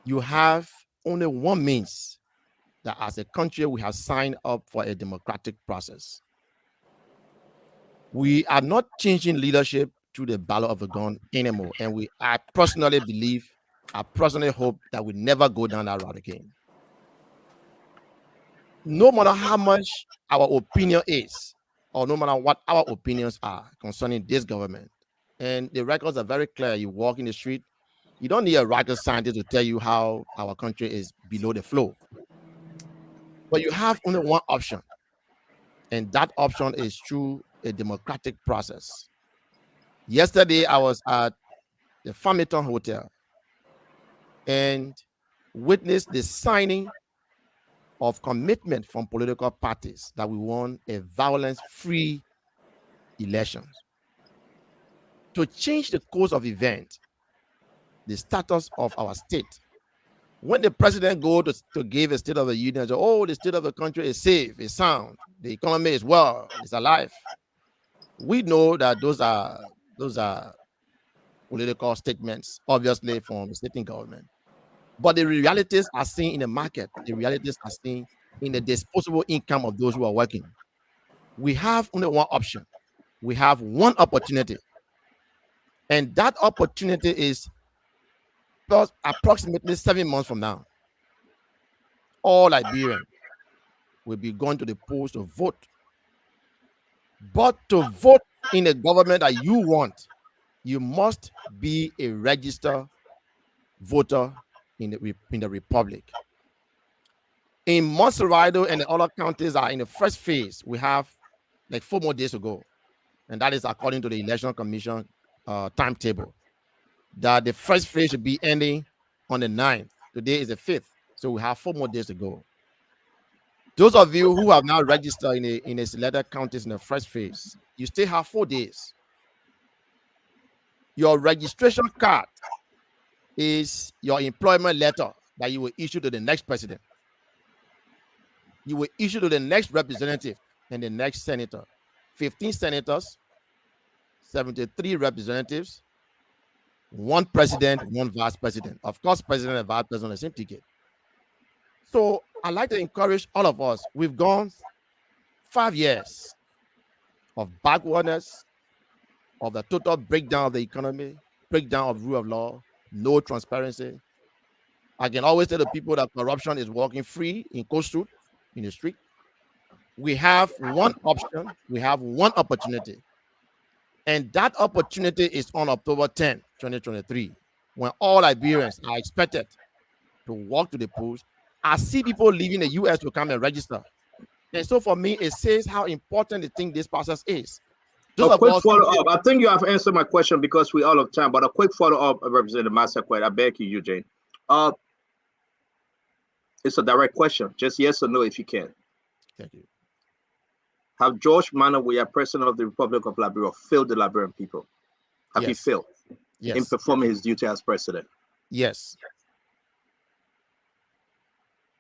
You have only one means that as a country we have signed up for a democratic process. We are not changing leadership through the ballot of a gun anymore. And I personally believe, I personally hope that we never go down that route again. No matter how much our opinion is, or no matter what our opinions are concerning this government, and the records are very clear. You walk in the street, you don't need a rocket scientist to tell you how our country is below the floor. But you have only one option, and that option is through a democratic process. Yesterday, I was at the Farmington Hotel and witnessed the signing of commitment from political parties that we want a violence-free elections. To change the course of events, the status of our state. When the president goes to give a State of the Union, say, oh, the state of the country is safe, is sound, the economy is well, is alive. We know that those are political statements, obviously from the state government. But the realities are seen in the market. The realities are seen in the disposable income of those who are working. We have only one option. We have one opportunity. And that opportunity is approximately 7 months from now. All Liberians will be going to the polls to vote. But to vote in a government that you want, you must be a registered voter in the republic. In Monserrado and the other counties are in the first phase. We have like 4 more days to go. And that is according to the Election Commission timetable. That the first phase should be ending on the 9th. Today is the 5th. So we have 4 more days to go. Those of you who have now registered in a selected counties in the first phase, you still have 4 days. Your registration card is your employment letter that you will issue to the next president. You will issue to the next representative and the next senator. 15 senators, 73 representatives, 1 president, 1 vice president. Of course, president and vice president on the same ticket. So I'd like to encourage all of us. We've gone 5 years of backwardness, of the total breakdown of the economy, breakdown of rule of law, no transparency. I can always tell the people that corruption is walking free in Coastal, in the street. We have one option, we have one opportunity. And that opportunity is on October 10, 2023, when all Liberians are expected to walk to the polls. I see people leaving the US to come and register. And so for me, it says how important the thing this process is. A quick follow-up. I think you have answered my question because we're out of time, but a quick follow-up, Representative Massaquet. I beg you, Eugene. It's a direct question. Just yes or no if you can. Thank you. Have George Manawiya, President of the Republic of Liberia, failed the Liberian people? Have he failed in performing his duty as president? Yes.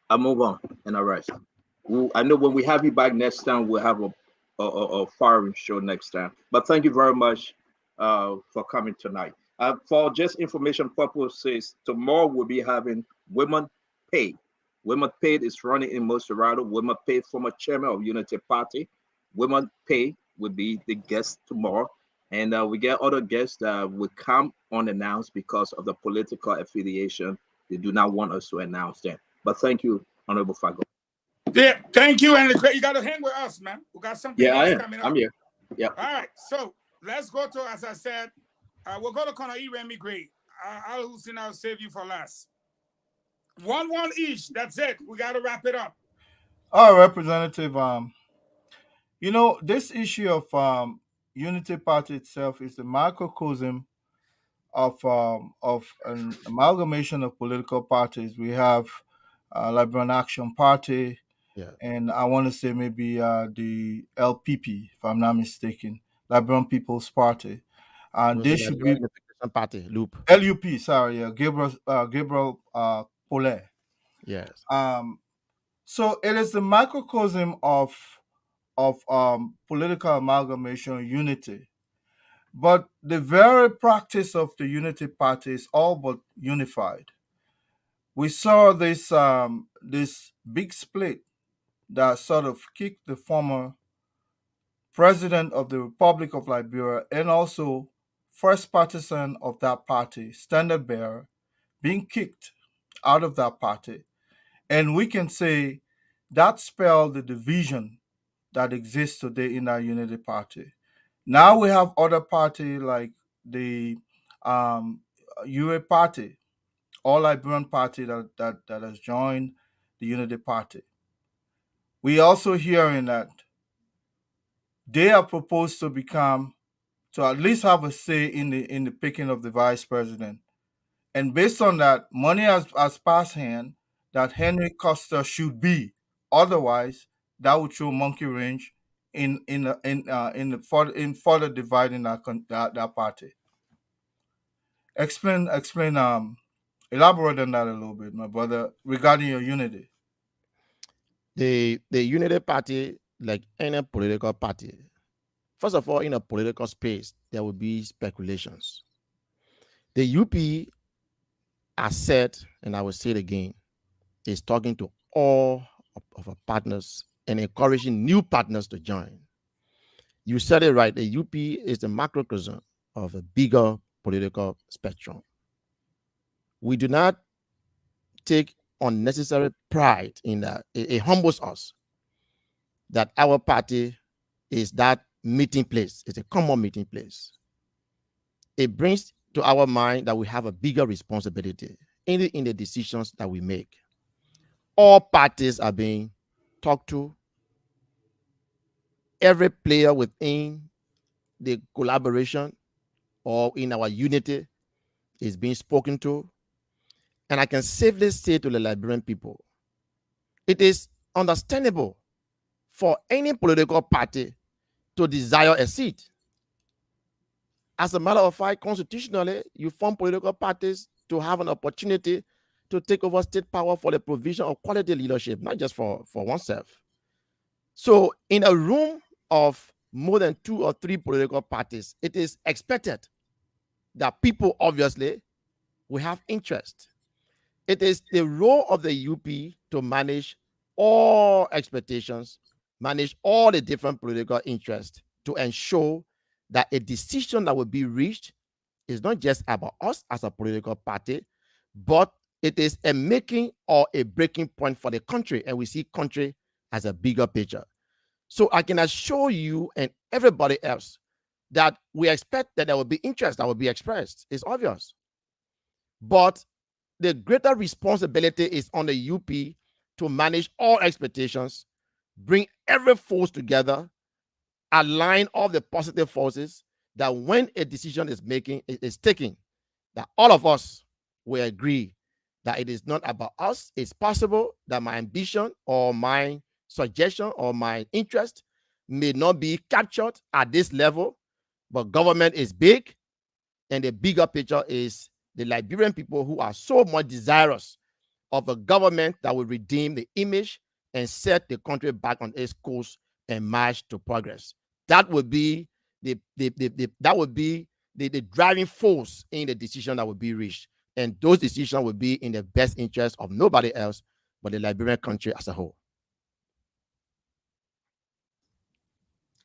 I'll move on and I rest. I know when we have you back next time, we'll have a firing show next time. But thank you very much for coming tonight. For just information purposes, tomorrow we'll be having Women Paid. Women Paid is running in Monserrado. Women Paid, former chairman of Unity Party. Women Paid will be the guest tomorrow. And we get other guests that will come unannounced because of the political affiliation. They do not want us to announce them. But thank you, Honorable Fago. Yeah, thank you. And you got to hang with us, man. We got something else coming up. I'm here. Yeah. All right. So let's go to, as I said, we'll go to Colonel Remy Gray. I'll save you for last. 1 each. That's it. We got to wrap it up. All right, Representative. This issue of Unity Party itself is the microcosm of an amalgamation of political parties. We have Liberian Action Party, and I want to say maybe the LPP, if I'm not mistaken, Liberian People's Party. They should be party loop. LUP. Sorry, Gabriel Paulet. Yes. So it is the microcosm of political amalgamation, unity. But the very practice of the Unity Party is all but unified. we saw this big split that sort of kicked the former president of the Republic of Liberia and also first partisan of that party, standard bearer, being kicked out of that party. And we can say that spelled the division that exists today in our unity party. Now we have other party like the UA party, All Liberian party that has joined the unity party. We also hearing that they are proposed to become to at least have a say in the picking of the vice president. And based on that, money has passed hand that Henry Costa should be. Otherwise, that would show monkey range in further dividing that party. Explain elaborate on that a little bit, my brother, regarding your unity. The unity party, like any political party, first of all, in a political space, there will be speculations. The UP, as said, and I will say it again, is talking to all of our partners and encouraging new partners to join. You said it right. The UP is the macrocosm of a bigger political spectrum. We do not take unnecessary pride in that. It humbles us that our party is that meeting place. It's a common meeting place. It brings to our mind that we have a bigger responsibility in the decisions that we make. All parties are being talked to. Every player within the collaboration or in our unity is being spoken to. And I can safely say to the Liberian people, it is understandable for any political party to desire a seat. As a matter of fact, constitutionally, you form political parties to have an opportunity to take over state power for the provision of quality leadership, not just for oneself. So in a room of more than 2 or 3 political parties, it is expected that people obviously will have interest. It is the role of the UP to manage all expectations, manage all the different political interests to ensure that a decision that will be reached is not just about us as a political party, but it is a making or a breaking point for the country. And we see country as a bigger picture. So I can assure you and everybody else that we expect that there will be interest that will be expressed. It's obvious. But the greater responsibility is on the UP to manage all expectations, bring every force together, align all the positive forces, that when a decision is taken, that all of us will agree that it is not about us. It's possible that my ambition or my suggestion or my interest may not be captured at this level, but government is big, and the bigger picture is the Liberian people who are so much desirous of a government that will redeem the image and set the country back on its course and march to progress. That would be the driving force in the decision that will be reached, and those decisions will be in the best interest of nobody else but the Liberian country as a whole.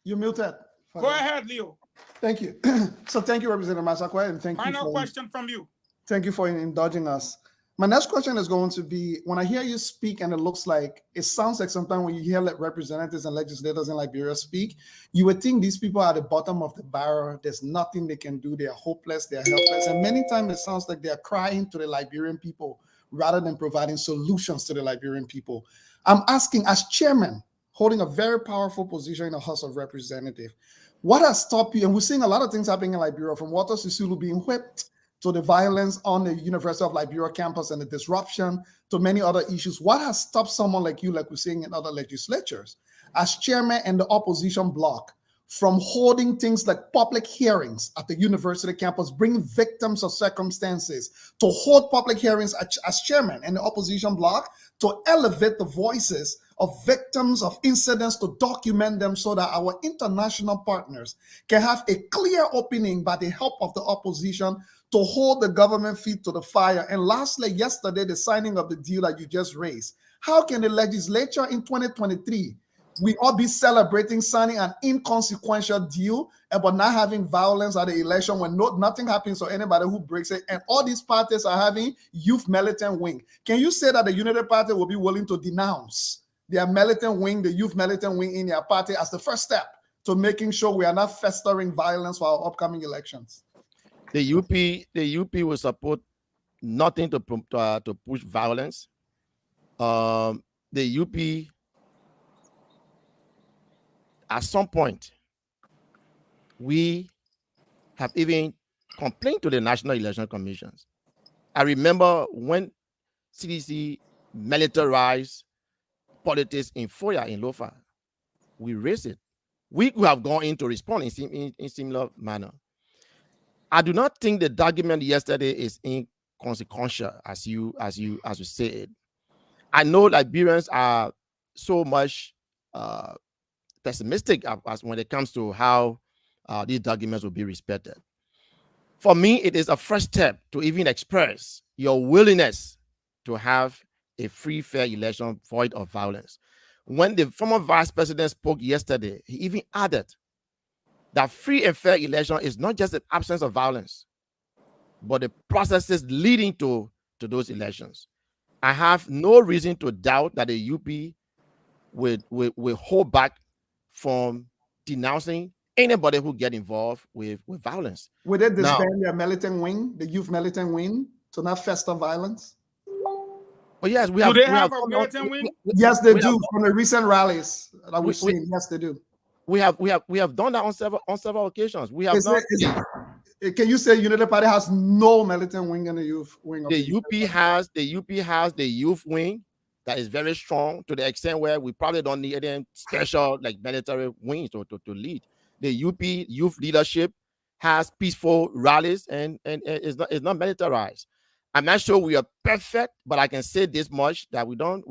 You're muted. Go ahead, Leo. Thank you. So thank you, Representative Masakwe, and Final question from you. Thank you for indulging us. My next question is going to be, when I hear you speak, and it sounds like sometimes when you hear representatives and legislators in Liberia speak, you would think these people are at the bottom of the barrel. There's nothing they can do. They are hopeless. They are helpless. And many times it sounds like they are crying to the Liberian people rather than providing solutions to the Liberian people. I'm asking, as chairman, holding a very powerful position in the House of Representatives, what has stopped you? And we're seeing a lot of things happening in Liberia, from Walter Sisulu being whipped to the violence on the University of Liberia campus and the disruption to many other issues. What has stopped someone like you, like we're seeing in other legislatures, as chairman and the opposition bloc, from holding things like public hearings at the university campus, bringing victims of circumstances to hold public hearings as chairman and the opposition bloc to elevate the voices of victims of incidents, to document them so that our international partners can have a clear opening by the help of the opposition to hold the government feet to the fire. And lastly, yesterday, the signing of the deal that you just raised. How can the legislature in 2023, we all be celebrating signing an inconsequential deal but not having violence at the election when nothing happens to anybody who breaks it? And all these parties are having youth militant wing. Can you say that the Unity Party will be willing to denounce their militant wing, the youth militant wing in their party as the first step to making sure we are not festering violence for our upcoming elections? The UP will support nothing to push violence. The UP, at some point, we have even complained to the National Election Commissions. I remember when CDC militarized politics in Foya in Lofa, we raised it. We could have gone in to respond in similar manner. I do not think the document yesterday is inconsequential, as you said. I know Liberians are so much pessimistic as when it comes to how these documents will be respected. For me, it is a first step to even express your willingness to have a free, fair election void of violence. When the former vice president spoke yesterday, he even added that free and fair election is not just an absence of violence, but the processes leading to those elections. I have no reason to doubt that the UP will hold back from denouncing anybody who get involved with violence. Would they disband their militant wing, the youth militant wing, to not fester violence? Oh yes, we do have. They we have have a militant wing? Yes, they do. From the recent rallies that we've seen, yes, they do. We have done that on several occasions. We have Can you say Unity Party has no militant wing in the youth wing? The UP has the youth wing that is very strong to the extent where we probably don't need any special like military wings to lead. The UP youth leadership has peaceful rallies and is not militarized. I'm not sure we are perfect, but I can say this much that we don't.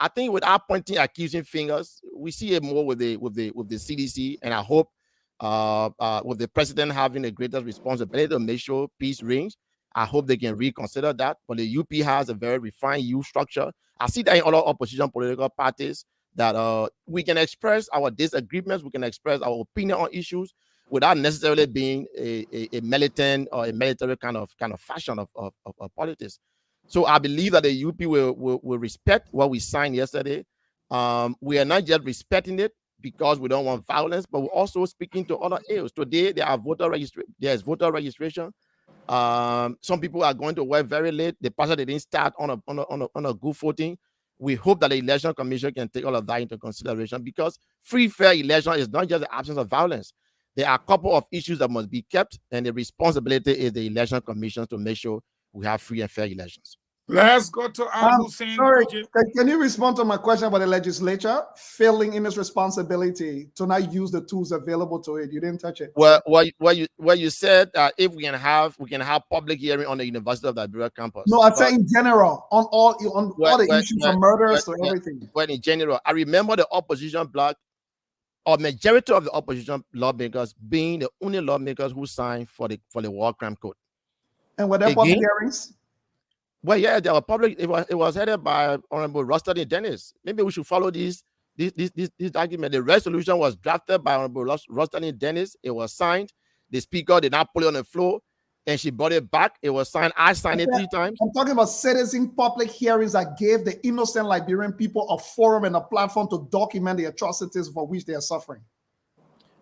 I think without pointing accusing fingers, we see it more with the CDC, and I hope with the president having a greater responsibility to make sure peace reigns, I hope they can reconsider that. But the UP has a very refined youth structure. I see that in other opposition political parties that we can express our disagreements, we can express our opinion on issues without necessarily being a militant or a military kind of fashion of politics. So I believe that the UP will respect what we signed yesterday. We are not just respecting it because we don't want violence, but we're also speaking to other areas. Today there's voter registration. Some people are going to work very late. The party didn't start on a good footing. We hope that the election commission can take all of that into consideration, because free, fair election is not just the absence of violence. There are a couple of issues that must be kept, and the responsibility is the election commission to make sure we have free and fair elections. Let's go to Al Hussein. Sorry, can you respond to my question about the legislature failing in its responsibility to not use the tools available to it? You didn't touch it. Well, you said if we can have public hearing on the University of Liberia campus. No, I'm saying in general on all the issues from murders to everything. Well, in general, I remember the opposition bloc, or majority of the opposition lawmakers being the only lawmakers who signed for the war crime code. And were there public hearings? Well, yeah, there were public. It was headed by Honorable Rostani Dennis. Maybe we should follow this argument. The resolution was drafted by Honorable Rostani Dennis. It was signed. The speaker did not put it on the floor, and she brought it back. It was signed. I signed it 3 times. I'm talking about citizen public hearings that gave the innocent Liberian people a forum and a platform to document the atrocities for which they are suffering.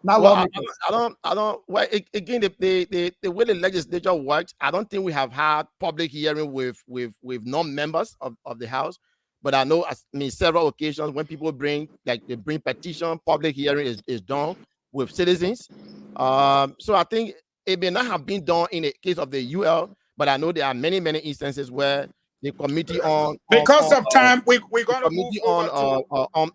Not lawmakers. I don't. Well, again, the way the legislature works, I don't think we have had public hearing with non-members of the House. But I know, several occasions when people bring petition, public hearing is done with citizens. So I think it may not have been done in the case of the UL, but I know there are many instances where the committee on time we're going to move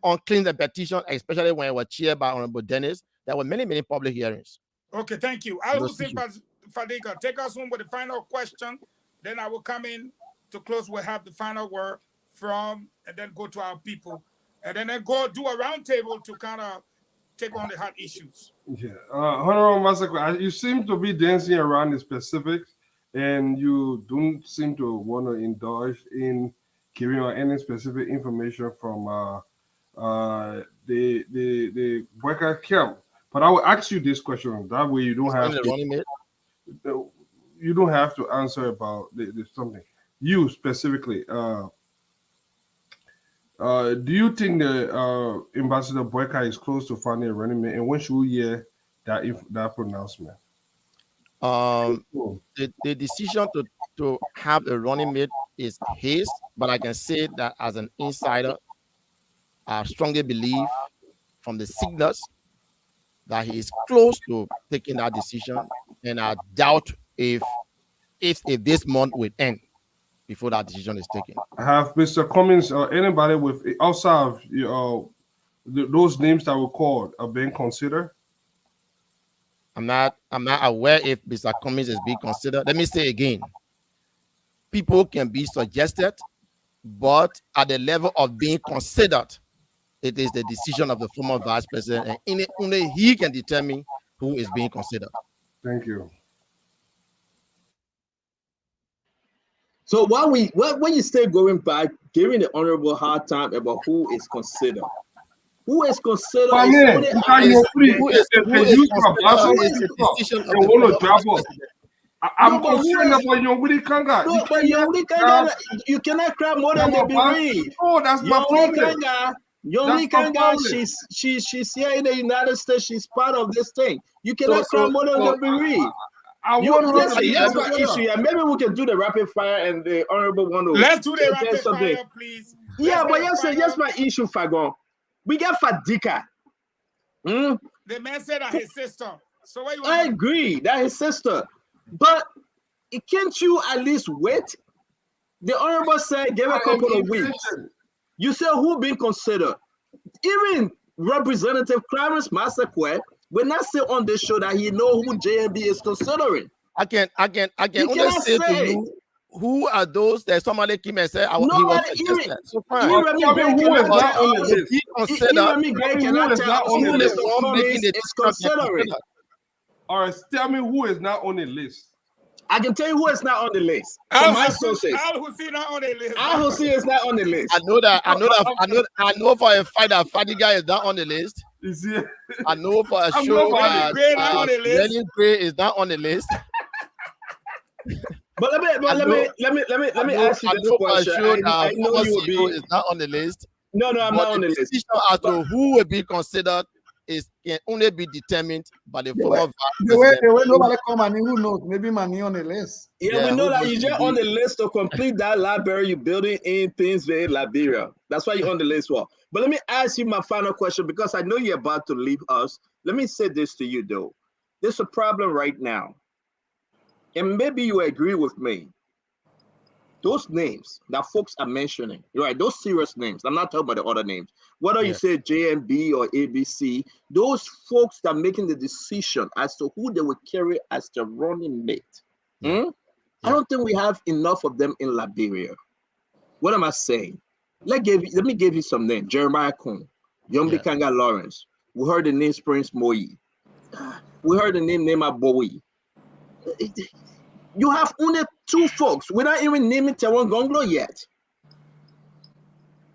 on claims and petition, especially when it was chaired by Honorable Dennis. There were many public hearings. Okay, thank you. Al Hussein Fadiga, take us home with the final question. Then I will come in to close. We'll have the final word and then go to our people. And then go do a roundtable to kind of take on the hot issues. Yeah, Honorable Massacre, you seem to be dancing around the specifics, and you don't seem to want to indulge in giving out any specific information from the worker camp. But I will ask you this question. That way, you don't have to answer about the something. You specifically, do you think the Ambassador Boyka is close to finding a running mate, and when should we hear that pronouncement? The decision to have a running mate is his, but I can say that as an insider, I strongly believe from the signals that he is close to taking that decision, and I doubt if this month will end before that decision is taken. Have Mr. Cummings or anybody with outside of those names that were called are being considered? I'm not aware if Mr. Cummings is being considered. Let me say again, people can be suggested, but at the level of being considered, it is the decision of the former vice president, and only he can determine who is being considered. Thank you. So when you stay going back, giving the honorable hard time about who is considered. Who is considered? I'm concerned about Yongwiri Kanga. No, but Yongwiri Kanga, you cannot cry more than the bereaved. Oh, that's my problem. Yongwiri Kanga, she's here in the United States. She's part of this thing. You cannot cry more than the bereaved. Yes, my issue. Yeah, maybe we can do the rapid fire and the honorable one. Let's do the rapid fire, please. Yeah, but yes, my issue, Fagon. We got Fadika. The man said that his sister. So what you want? I agree that his sister, but can't you at least wait? The honorable said give a couple of weeks. You said who been considered? Even Representative Clarence Massaquet will not say on this show that he know who JMB is considering. I can only say to you, who are those that somebody came and said he was suggested. So fine. Who is not on the list? All right, tell me who is not on the list. I can tell you who is not on the list. Al Hussein not on the list. Al Hussein is not on the list. I know for a fact that Fadiga is not on the list. I know for a sure that Lenny Gray is not on the list. But let me ask you this question. I know you will be is not on the list. No, I'm not on the list. Decision as to who will be considered can only be determined by the former vice president. The way nobody come and who knows, maybe money on the list. Yeah, we know that you're just on the list to complete that library you're building in Thinsville, Liberia. That's why you're on the list for. But let me ask you my final question, because I know you're about to leave us. Let me say this to you though. There's a problem right now. And maybe you agree with me. Those names that folks are mentioning, right? Those serious names. I'm not talking about the other names. Whether you say JMB or ABC, those folks that are making the decision as to who they will carry as the running mate. I don't think we have enough of them in Liberia. What am I saying? Let me give you some names. Jeremiah Kuhn, Yombi Kanga Lawrence. We heard the name Prince Moi. We heard the name Nema Bowie. You have only two folks without even naming Tawan Gonglo yet.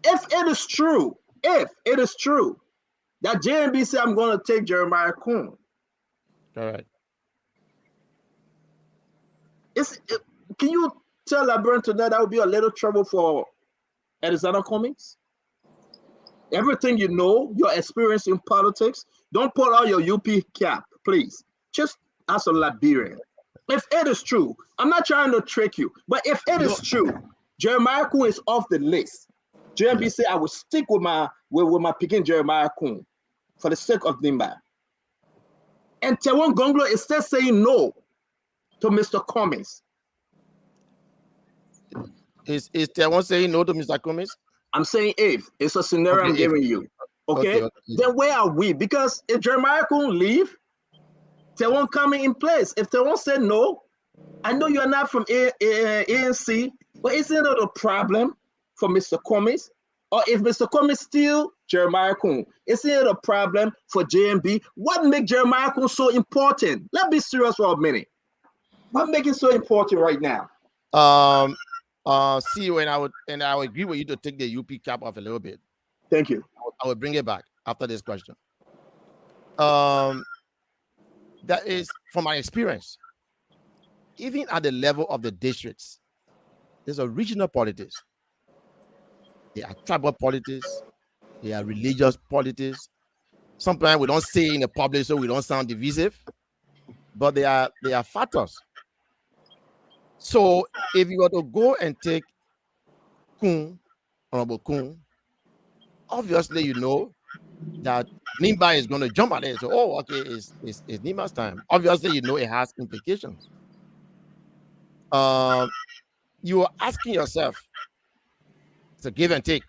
If it is true that JMB said I'm going to take Jeremiah Kuhn. All right. Can you tell LeBron tonight that would be a little trouble for Arizona Cummings? Everything you know, your experience in politics, don't put on your UP cap, please. Just as a Liberian. If it is true, I'm not trying to trick you, but if it is true, Jeremiah Kuhn is off the list. JMB said I will stick with my picking Jeremiah Kuhn for the sake of Nimba. And Tawan Gonglo is still saying no to Mr. Cummings. Is Tawan saying no to Mr. Cummings? I'm saying if. It's a scenario I'm giving you. Okay? Then where are we? Because if Jeremiah Kuhn leave, Tawan coming in place. If Tawan said no, I know you're not from ANC, but isn't it a problem for Mr. Cummings? Or if Mr. Cummings still Jeremiah Kun? Isn't it a problem for JMB? What makes Jeremiah Kun so important? Let's be serious for a minute. What makes it so important right now? See, when I would agree with you to take the UP cap off a little bit. Thank you. I will bring it back after this question. That is from my experience. Even at the level of the districts, there's a regional politics. There are tribal politics. There are religious politics. Sometimes we don't say in the public so we don't sound divisive, but they are factors. So if you were to go and take Honorable Kun, obviously you know that Nimba is going to jump at it. So, oh, okay, it's Nimba's time. Obviously, you know it has implications. You are asking yourself, it's a give and take.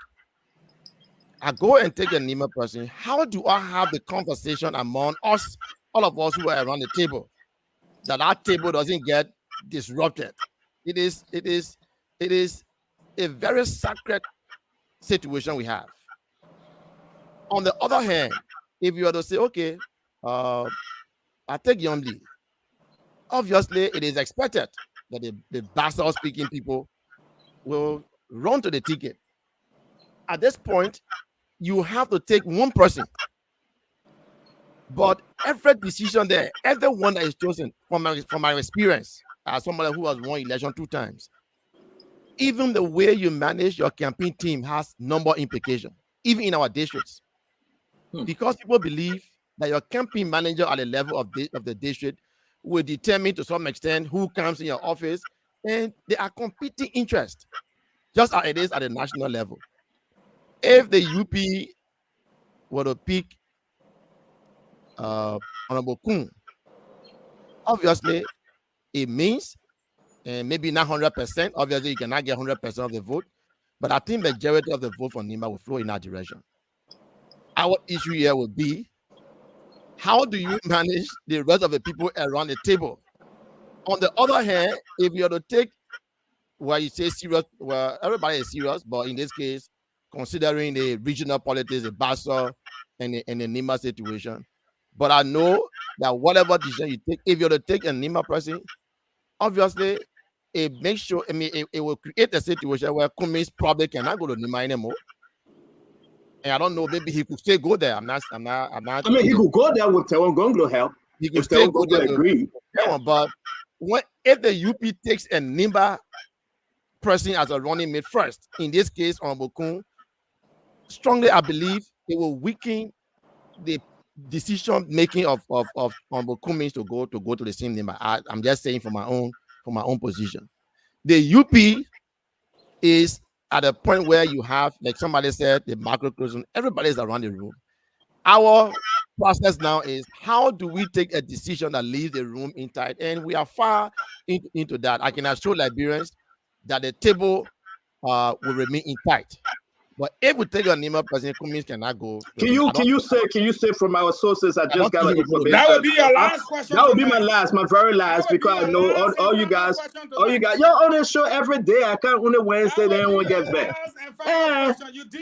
I go and take a Nima person. How do I have the conversation among us, all of us who are around the table, that our table doesn't get disrupted? It is a very sacred situation we have. On the other hand, if you are to say, okay, I take Yomli, obviously it is expected that the Basel speaking people will run to the ticket. At this point, you have to take one person. But every decision there, everyone that is chosen, from my experience, as somebody who has won election 2 times, even the way you manage your campaign team has number implication, even in our districts. Because people believe that your campaign manager at the level of the district will determine to some extent who comes in your office, and they are competing interests, just as it is at the national level. If the UP were to pick Honorable Kun, obviously it means, and maybe not 100%, obviously you cannot get 100% of the vote, but I think majority of the vote for Nimba will flow in that direction. Our issue here would be, how do you manage the rest of the people around the table? On the other hand, if you are to take where you say serious, well, everybody is serious, but in this case, considering the regional politics, the Basel and the Nima situation, but I know that whatever decision you take, if you're to take a Nima person, obviously it makes sure, it will create a situation where Kumis probably cannot go to Nima anymore. And I don't know, maybe he could still go there. I'm not. I mean, he could go there with Tewon Gonglo help. He could still go there. Agree. But if the UP takes a Nimba person as a running mate first, in this case, Honorable Kun, strongly I believe it will weaken the decision making of Honorable Kun means to go to the same Nimba. I'm just saying from my own position. The UP is at a point where you have, like somebody said, the macrocosm, everybody is around the room. Our process now is, how do we take a decision that leaves the room intact? And we are far into that. I can assure Liberians that the table will remain intact. But if we take a Nima person, Cummins cannot go. Can you say from our sources? I just got information. That would be your last question. That would be my very last, because I know all you guys, you're on the show every day. I can't on the Wednesday, then everyone gets back.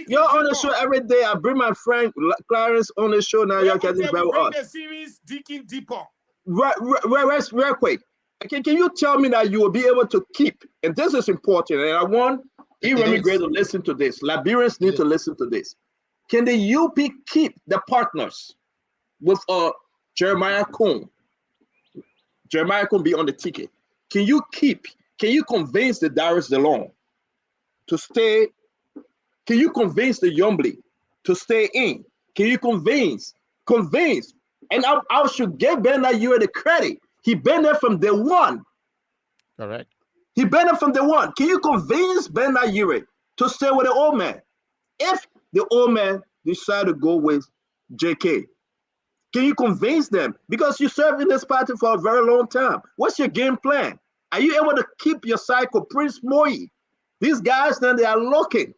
You're on the show every day. I bring my friend Clarence on the show now. You're getting very on. The series digging deeper. Real quick. Can you tell me that you will be able to keep? And this is important. And I want Iremi Gray to listen to this. Liberians need to listen to this. Can the UP keep the partners with Jeremiah Kun? Jeremiah Kun be on the ticket. Can you convince the Darius DeLong to stay? Can you convince the Yombly to stay in? Can you convince? And I should give Ben that year the credit. He been there from day one. Correct. He been there from day one. Can you convince Ben Nayiri to stay with the old man? If the old man decide to go with JK, can you convince them? Because you served in this party for a very long time. What's your game plan? Are you able to keep your cycle? Prince Moyi. These guys, then they are looking.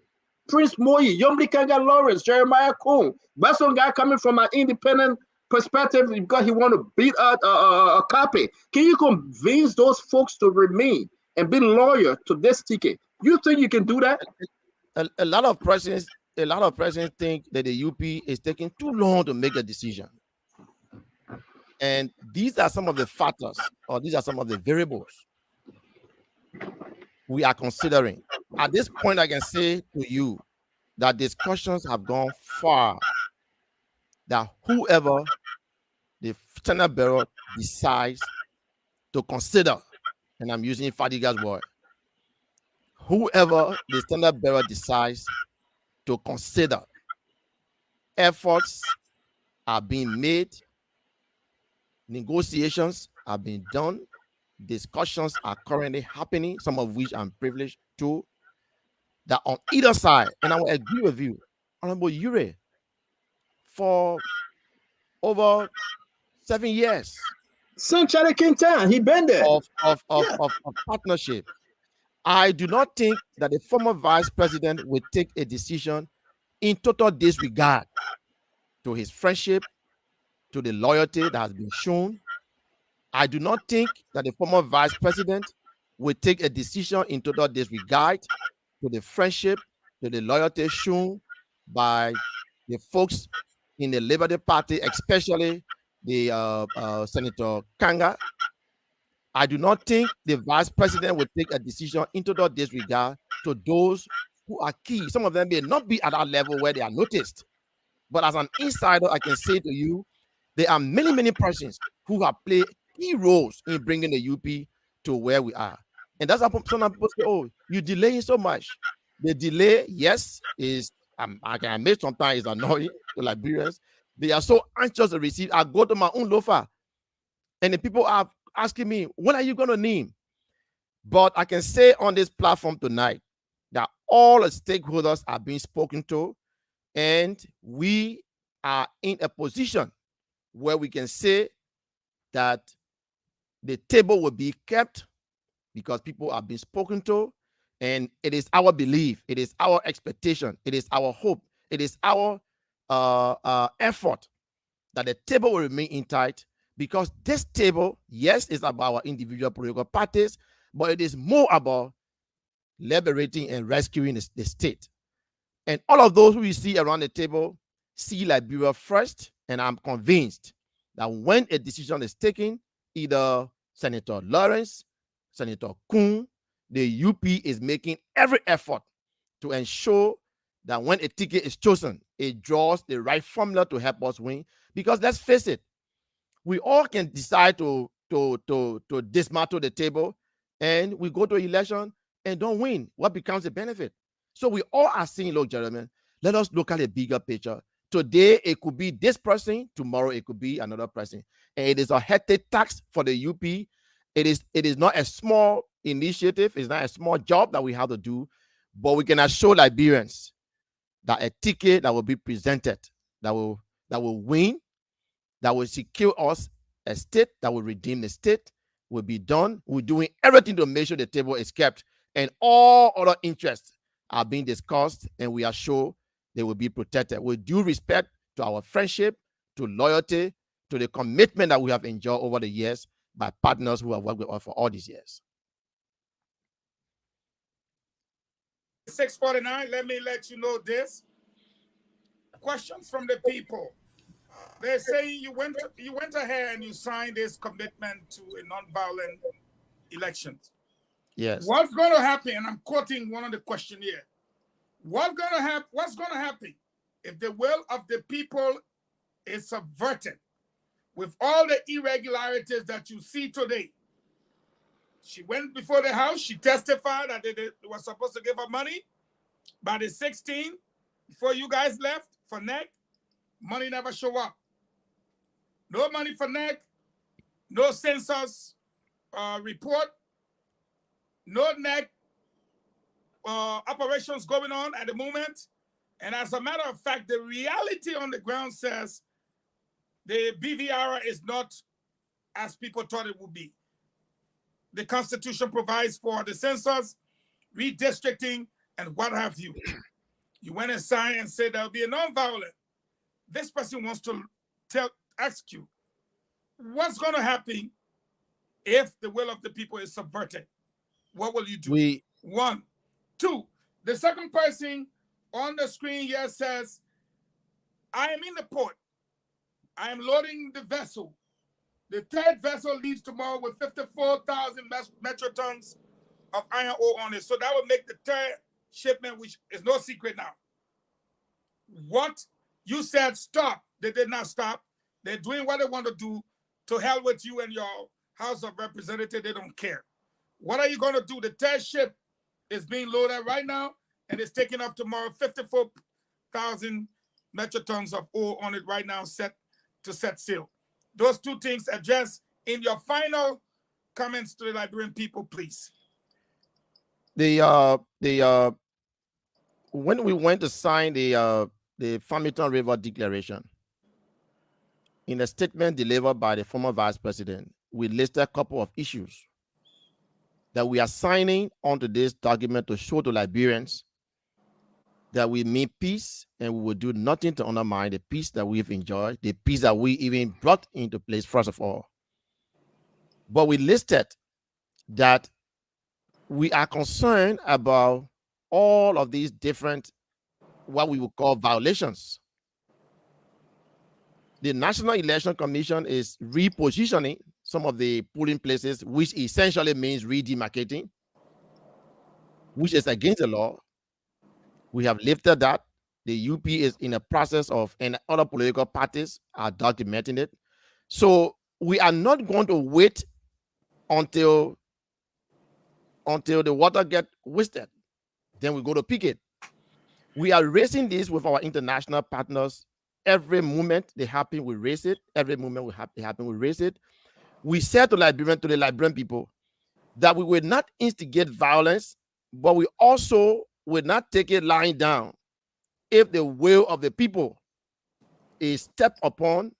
Prince Moyi, Yomli Kanga Lawrence, Jeremiah Kun. That's some guy coming from an independent perspective because he want to beat out a copy. Can you convince those folks to remain and be loyal to this ticket? You think you can do that? A lot of persons a lot of presidents think that the UP is taking too long to make a decision. And these are some of the factors, or these are some of the variables we are considering. At this point, I can say to you that discussions have gone far, that whoever the standard bearer decides to consider, and I'm using Fadiga's word, whoever the standard bearer decides to consider, efforts are being made, negotiations are being done, discussions are currently happening, some of which I'm privileged to, that on either side, and I will agree with you, Honorable Ure, for over 7 years Sunshine King Town, he been there. of partnership, I do not think that the former vice president will take a decision in total disregard to his friendship, to the loyalty that has been shown. I do not think that the former vice president will take a decision in total disregard to the friendship, to the loyalty shown by the folks in the Liberty Party, especially the Senator Kanga. I do not think the vice president will take a decision in total disregard to those who are key. Some of them may not be at that level where they are noticed. But as an insider, I can say to you, there are many, many persons who have played key roles in bringing the UP to where we are. And that's how some people say, oh, you're delaying so much. The delay, yes, is, I can admit sometimes it's annoying to Liberians. They are so anxious to receive. I go to my own Lofa, and the people are asking me, when are you going to name? But I can say on this platform tonight that all the stakeholders are being spoken to, and we are in a position where we can say that the table will be kept because people are being spoken to, and it is our belief, it is our expectation, it is our hope, it is our effort that the table will remain intact, because this table, yes, is about our individual political parties, but it is more about liberating and rescuing the state. And all of those who you see around the table see Liberia first, and I'm convinced that when a decision is taken, either Senator Lawrence, Senator Kuhn, the UP is making every effort to ensure that when a ticket is chosen, it draws the right formula to help us win. Because let's face it, we all can decide to dismantle the table, and we go to election and don't win. What becomes the benefit? So we all are saying, look, gentlemen, let us look at a bigger picture. Today, it could be this person. Tomorrow, it could be another person. And it is a hefty tax for the UP. It is not a small initiative. It's not a small job that we have to do. But we can assure Liberians that a ticket that will be presented, that will win, that will secure us a state, that will redeem the state, will be done. We're doing everything to make sure the table is kept, and all other interests are being discussed, and we are sure they will be protected with due respect to our friendship, to loyalty, to the commitment that we have enjoyed over the years by partners who have worked with us for all these years. 649, let me let you know this. Questions from the people. They're saying you went ahead and you signed this commitment to a non-violent elections. Yes. What's going to happen? And I'm quoting one of the questionnaire. What's going to happen if the will of the people is subverted with all the irregularities that you see today? She went before the House. She testified that they were supposed to give her money by the 16th before you guys left for NEC. Money never show up. No money for NEC. No census report. No NEC operations going on at the moment. And as a matter of fact, the reality on the ground says the BVR is not as people thought it would be. The Constitution provides for the census, redistricting, and what have you. You went and signed and said there'll be a non-violent. This person wants to ask you, what's going to happen if the will of the people is subverted? What will you do? One. Two, the second person On the screen here says, I am in the port. I am loading the vessel. The third vessel leaves tomorrow with 54,000 metric tons of iron ore on it. So that would make the third shipment, which is no secret now. What you said stop, they did not stop. They're doing what they want to do. To hell with you and your House of Representatives, they don't care. What are you going to do? The third ship is being loaded right now, and it's taking up tomorrow 54,000 metric tons of ore on it right now, set sail. Those two things address in your final comments to the Liberian people, please. When we went to sign the Farmington River Declaration, in a statement delivered by the former vice president, we listed a couple of issues that we are signing onto this document to show to Liberians that we mean peace and we will do nothing to undermine the peace that we've enjoyed, the peace that we even brought into place, first of all. But we listed that we are concerned about all of these different, what we would call violations. The National Election Commission is repositioning some of the polling places, which essentially means redemarcating, which is against the law. We have lifted that. The UP is in a process of, and other political parties are documenting it. So we are not going to wait until the water get wasted. Then we go to picket. We are raising this with our international partners. Every moment they happen, we raise it. Every moment they happen, we raise it. We said to the Liberian people, that we will not instigate violence, but we also will not take it lying down. If the will of the people is stepped upon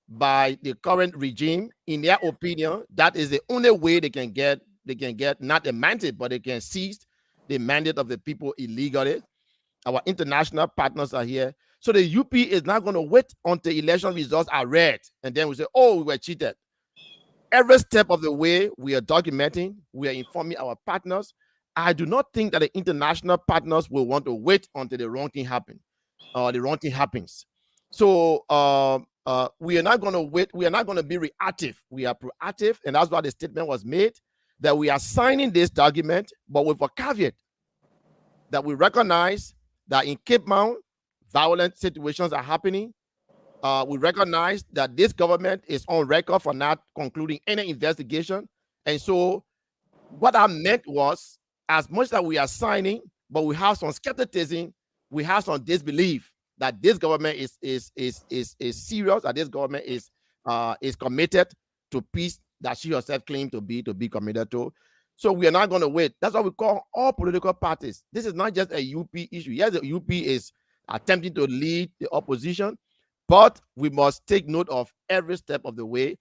by the current regime, in their opinion, that is the only way they can get not a mandate, but they can seize the mandate of the people illegally. Our international partners are here. So the UP is not going to wait until election results are read and then we say, oh, we were cheated. Every step of the way, we are documenting, we are informing our partners. I do not think that the international partners will want to wait until the wrong thing happens. So we are not going to wait. We are not going to be reactive. We are proactive, and that's why the statement was made, that we are signing this document, but with a caveat that we recognize that in Cape Mount, violent situations are happening. We recognize that this government is on record for not concluding any investigation. And so what I meant was, as much as we are signing, but we have some skepticism, we have some disbelief that this government is serious, that this government is committed to peace that she herself claimed to be committed to. So we are not going to wait. That's what we call all political parties. This is not just a UP issue. Yes, the UP is attempting to lead the opposition, but we must take note of every step of the way.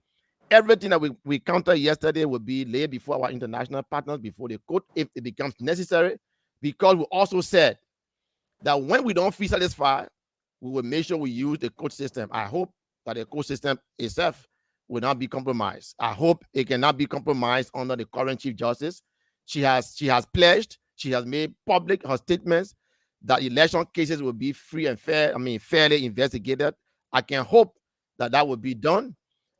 Everything that we counted yesterday will be laid before our international partners, before the court, if it becomes necessary, because we also said that when we don't feel satisfied, we will make sure we use the court system. I hope that the court system itself will not be compromised. I hope it cannot be compromised under the current Chief Justice. She has pledged, she has made public her statements that election cases will be free and fair, fairly investigated. I can hope that will be done.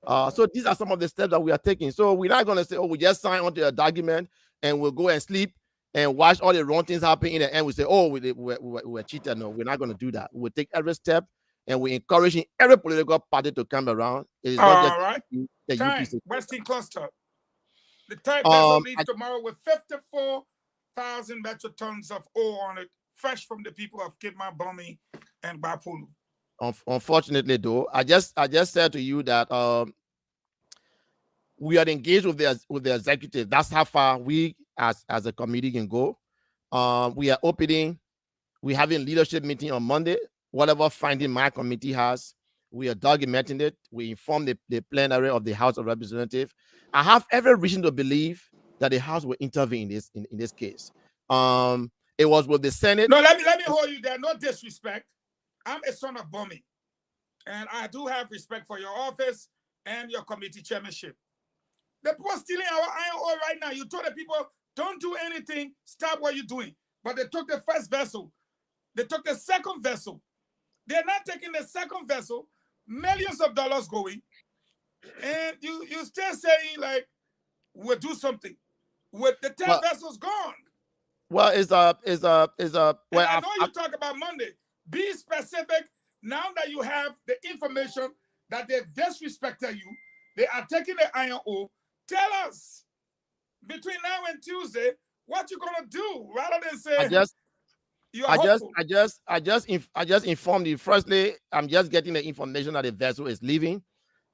So these are some of the steps that we are taking. So we're not going to say, oh, we just sign onto a document and we'll go and sleep and watch all the wrong things happen in the end. We say, oh, we were cheated. No, we're not going to do that. We'll take every step, and we're encouraging every political party to come around. It is not just right. the Time, UPC. Western Cluster. The third vessel leaves tomorrow with 54,000 metric tons of ore on it, fresh from the people of Kidman, Bomi, and Bapulu. Unfortunately, though, I just said to you that we are engaged with the executive. That's how far we as a committee can go. We are opening. We're having leadership meeting on Monday. Whatever finding my committee has, we are documenting it. We inform the plenary of the House of Representatives. I have every reason to believe that the House will intervene in this case. It was with the Senate. No, let me hold you there. No disrespect. I'm a son of Bomi, and I do have respect for your office and your committee chairmanship. The people are stealing our iron ore right now. You told the people, don't do anything, stop what you're doing. But they took the first vessel. They took the second vessel. They're not taking the second vessel, millions of dollars going, and you still saying like we'll do something with the 10 vessels gone. Well, well, and I know you talk about Monday. Be specific. Now that you have the information that they disrespected you, they are taking the iron ore. Tell us between now and Tuesday what you're gonna do, rather than say I just informed you. Firstly, I'm just getting the information that the vessel is leaving.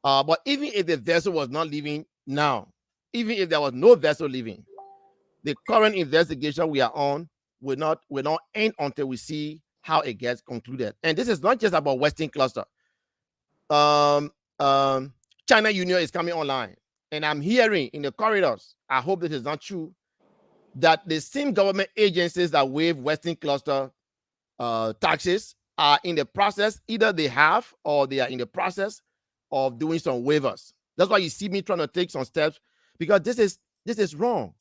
But even if the vessel was not leaving now, even if there was no vessel leaving, the current investigation we are on will not end until we see how it gets concluded. And this is not just about Western Cluster. China Union is coming online, and I'm hearing in the corridors, I hope this is not true, that the same government agencies that waive Western Cluster taxes are in the process, either they have or they are in the process of doing some waivers. That's why you see me trying to take some steps, because this is wrong.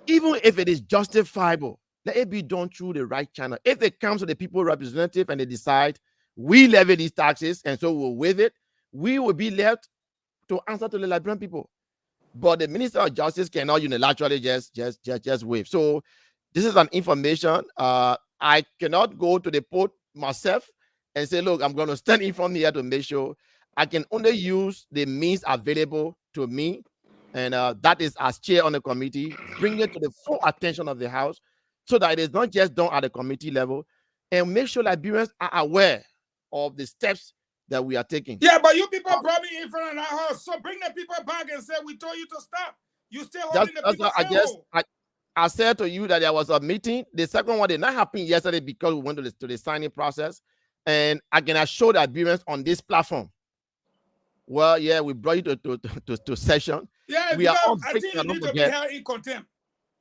Even if it is justifiable, let it be done through the right channel. If it comes to the people representative and they decide we levy these taxes and so we'll waive it, we will be left to answer to the Liberian people. But the Minister of Justice cannot unilaterally just waive. So this is an information. I cannot go to the port myself and say, look, I'm going to stand in front here to make sure. I can only use the means available to me. And that is, as chair on the committee, bring it to the full attention of the House so that it is not just done at the committee level, and make sure Liberians are aware of the steps that we are taking. Yeah, but you people brought me in front of that house. So bring the people back and say, we told you to stop. You still holding the people. I said to you that there was a meeting. The second one did not happen yesterday because we went to the signing process. And I can assure the Liberians on this platform. Well, yeah, we brought you to session. Yeah, we are on I think you need to be held in contempt.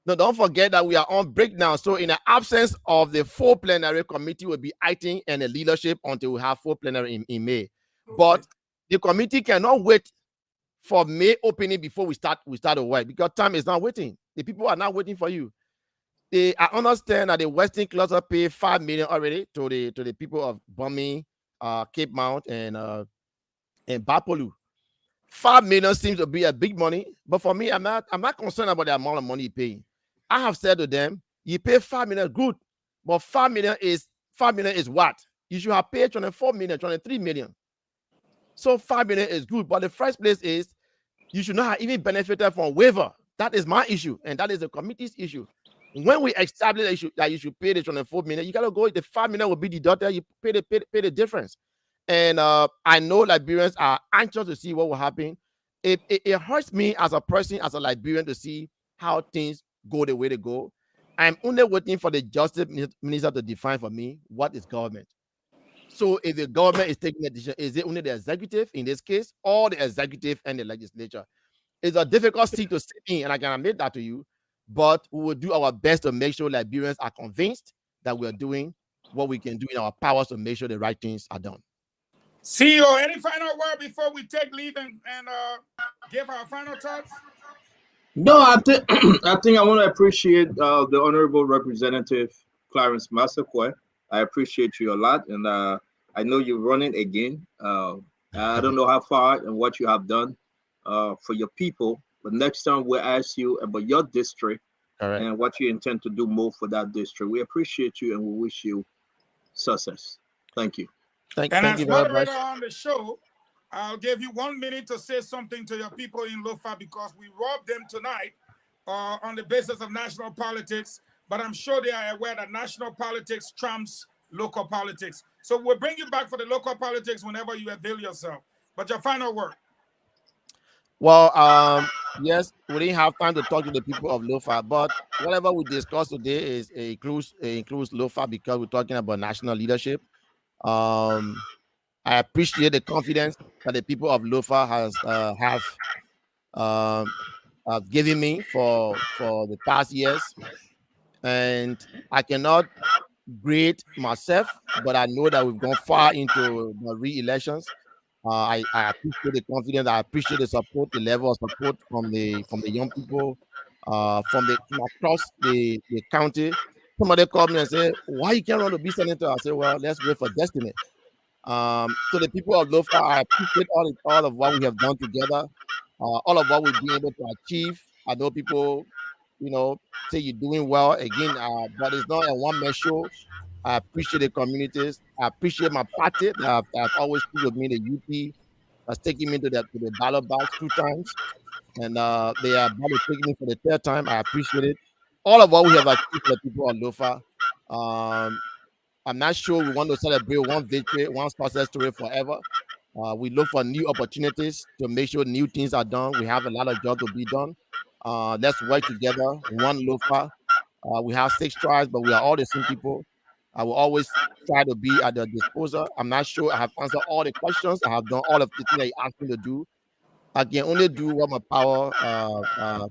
No, don't forget that we are on break now. So in the absence of the full plenary, committee will be acting and the leadership until we have full plenary in May. Okay. But the committee cannot wait for May opening before we start the work, because time is not waiting. The people are not waiting for you. I understand that the Western Cluster pay $5 million already to the people of Bumi, Cape Mount, and Bapolu. $5 million seems to be a big money, but for me, I'm not concerned about the amount of money you pay. I have said to them, you pay $5 million, good, but $5 million is what? You should have paid $24 million, $23 million. So $5 million is good, but the first place is you should not have even benefited from waiver. That is my issue, and that is the committee's issue. When we establish the issue that you should pay the $24 million, you gotta go. The $5 million will be deducted. You pay the difference. And I know Liberians are anxious to see what will happen. It hurts me as a person, as a Liberian, to see how things go the way they go. I'm only waiting for the Justice Minister to define for me what is government. So if the government is taking a decision, is it only the executive in this case, or the executive and the legislature? It's a difficult seat to sit in, and I can admit that to you. But we will do our best to make sure Liberians are convinced that we are doing what we can do in our powers to make sure the right things are done. CEO, any final word before we take leave and give our final thoughts? No, I think I want to appreciate the Honorable Representative Clarence Massaquoi. I appreciate you a lot, and I know you're running again. I don't know how far and what you have done for your people, but next time we'll ask you about your district and what you intend to do more for that district. We appreciate you and we wish you success. Thank you. Thank you very much. On the show, I'll give you 1 minute to say something to your people in Lofa, because we robbed them tonight on the basis of national politics. But I'm sure they are aware that national politics trumps local politics. So we'll bring you back for the local politics whenever you avail yourself. But your final word. Well, yes, we didn't have time to talk to the people of Lofa, but whatever we discussed today includes Lofa, because we're talking about national leadership. I appreciate the confidence that the people of Lofa have given me for the past years, and I cannot grade myself, but I know that we've gone far into the re-elections. I appreciate the confidence. I appreciate the support, the level of support from the young people, from across the county. somebody called me and said, "Why you can't run to be senator?" I said, "Well, let's wait for destiny." So the people of Lofa, I appreciate all of what we have done together, all of what we've been able to achieve. I know people, say you're doing well again, but it's not a one-man show. I appreciate the communities. I appreciate my party that have always stood with me, the UP, that's taking me to the ballot box 2 times, and they are about to take me for the 3rd time. I appreciate it. All of what we have achieved for the people of Lofa. I'm not sure we want to celebrate one victory, one success story forever. We look for new opportunities to make sure new things are done. We have a lot of job to be done. Let's work together. One Lofa. We have 6 tribes, but we are all the same people. I will always try to be at their disposal. I'm not sure I have answered all the questions. I have done all of the things that you asked me to do. I can only do what my power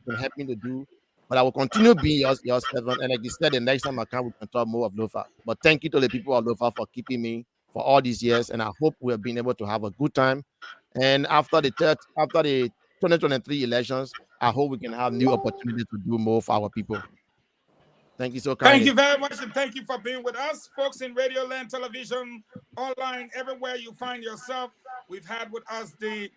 can help me to do. But I will continue being your servant. And like you said, the next time I come, we can talk more of Lofa. But thank you to the people of Lofa for keeping me for all these years. And I hope we have been able to have a good time. And after the 2023 elections, I hope we can have new opportunities to do more for our people. Thank you so kindly. Thank you very much, and thank you for being with us, folks, in Radio Land, television, online, everywhere you find yourself. We've had with us I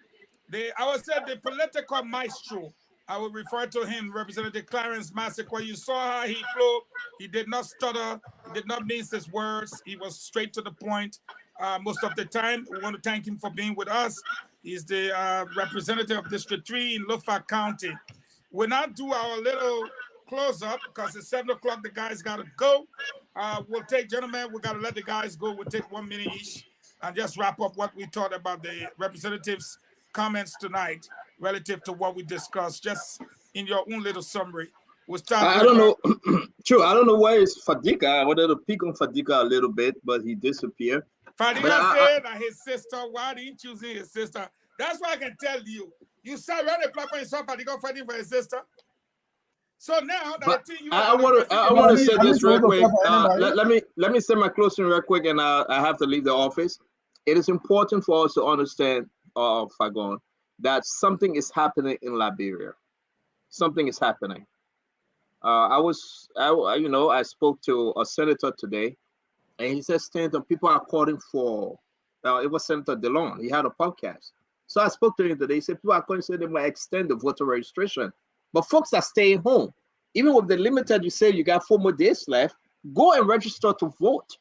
would say the political maestro. I would refer to him, Representative Clarence Massacre. You saw how he flew. He did not stutter. He did not mince his words. He was straight to the point most of the time. We want to thank him for being with us. He's the representative of District 3 in Lofa County. We'll now do our little close up because it's 7 o'clock. The guys got to go. We'll take, gentlemen, we got to let the guys go. We'll take 1 minute each and just wrap up what we thought about the representatives' comments tonight relative to what we discussed, just in your own little summary. We'll start. I don't know. True. I don't know where is Fadika. I wanted to pick on Fadika a little bit, but he disappeared. Fadika said that his sister, why did he choose his sister? That's why I can tell you. You sat around the platform and saw Fadika fighting for his sister. So now that I want to say this real quick. Let me say my closing real quick, and I have to leave the office. It is important for us to understand, Fagon, that something is happening in Liberia. Something is happening. I spoke to a senator today, and he said, Stanton, people are calling for. It was Senator DeLon. He had a podcast. So I spoke to him today. He said people are calling, say they might extend the voter registration. But folks are staying home. Even with the limited, you say you got 4 more days left, go and register to vote.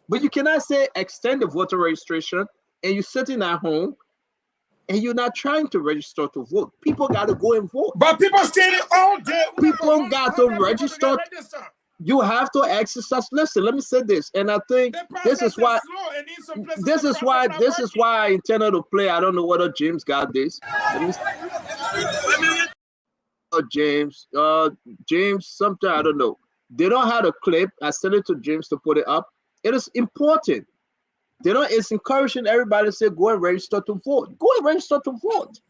But you cannot say extend the voter registration and you're sitting at home and you're not trying to register to vote. People got to go and vote. But people staying all day. People got to register. You have to exercise. Listen, let me say this, and I think this is why I intended to play. I don't know whether James got this. James, something I don't know. They don't have a clip. I sent it to James to put it up. It is important. It's encouraging everybody to say go and register to vote. Go and register to vote.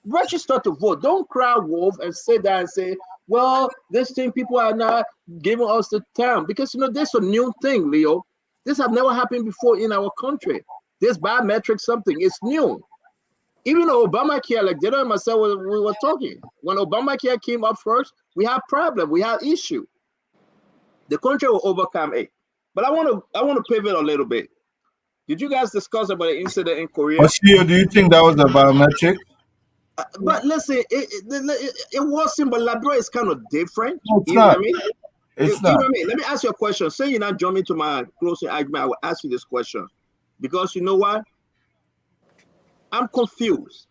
Register to vote. Don't cry wolf and sit there and say, well, this thing people are not giving us the time. Because this is a new thing, Leo. This has never happened before in our country. This biometric something, it's new. Even Obamacare, like Dana and myself, we were talking. When Obamacare came up first, we had problem, we had issue. The country will overcome it. But I want to pivot a little bit. Did you guys discuss about the incident in Korea? Oshio, do you think that was a biometric? But listen, it wasn't, but Liberia is kind of different. No, it's you know not. what I mean? It's you not. know what I mean? Let me ask you a question. Say you're not jumping to my closing argument, I will ask you this question. Because you know what? I'm confused.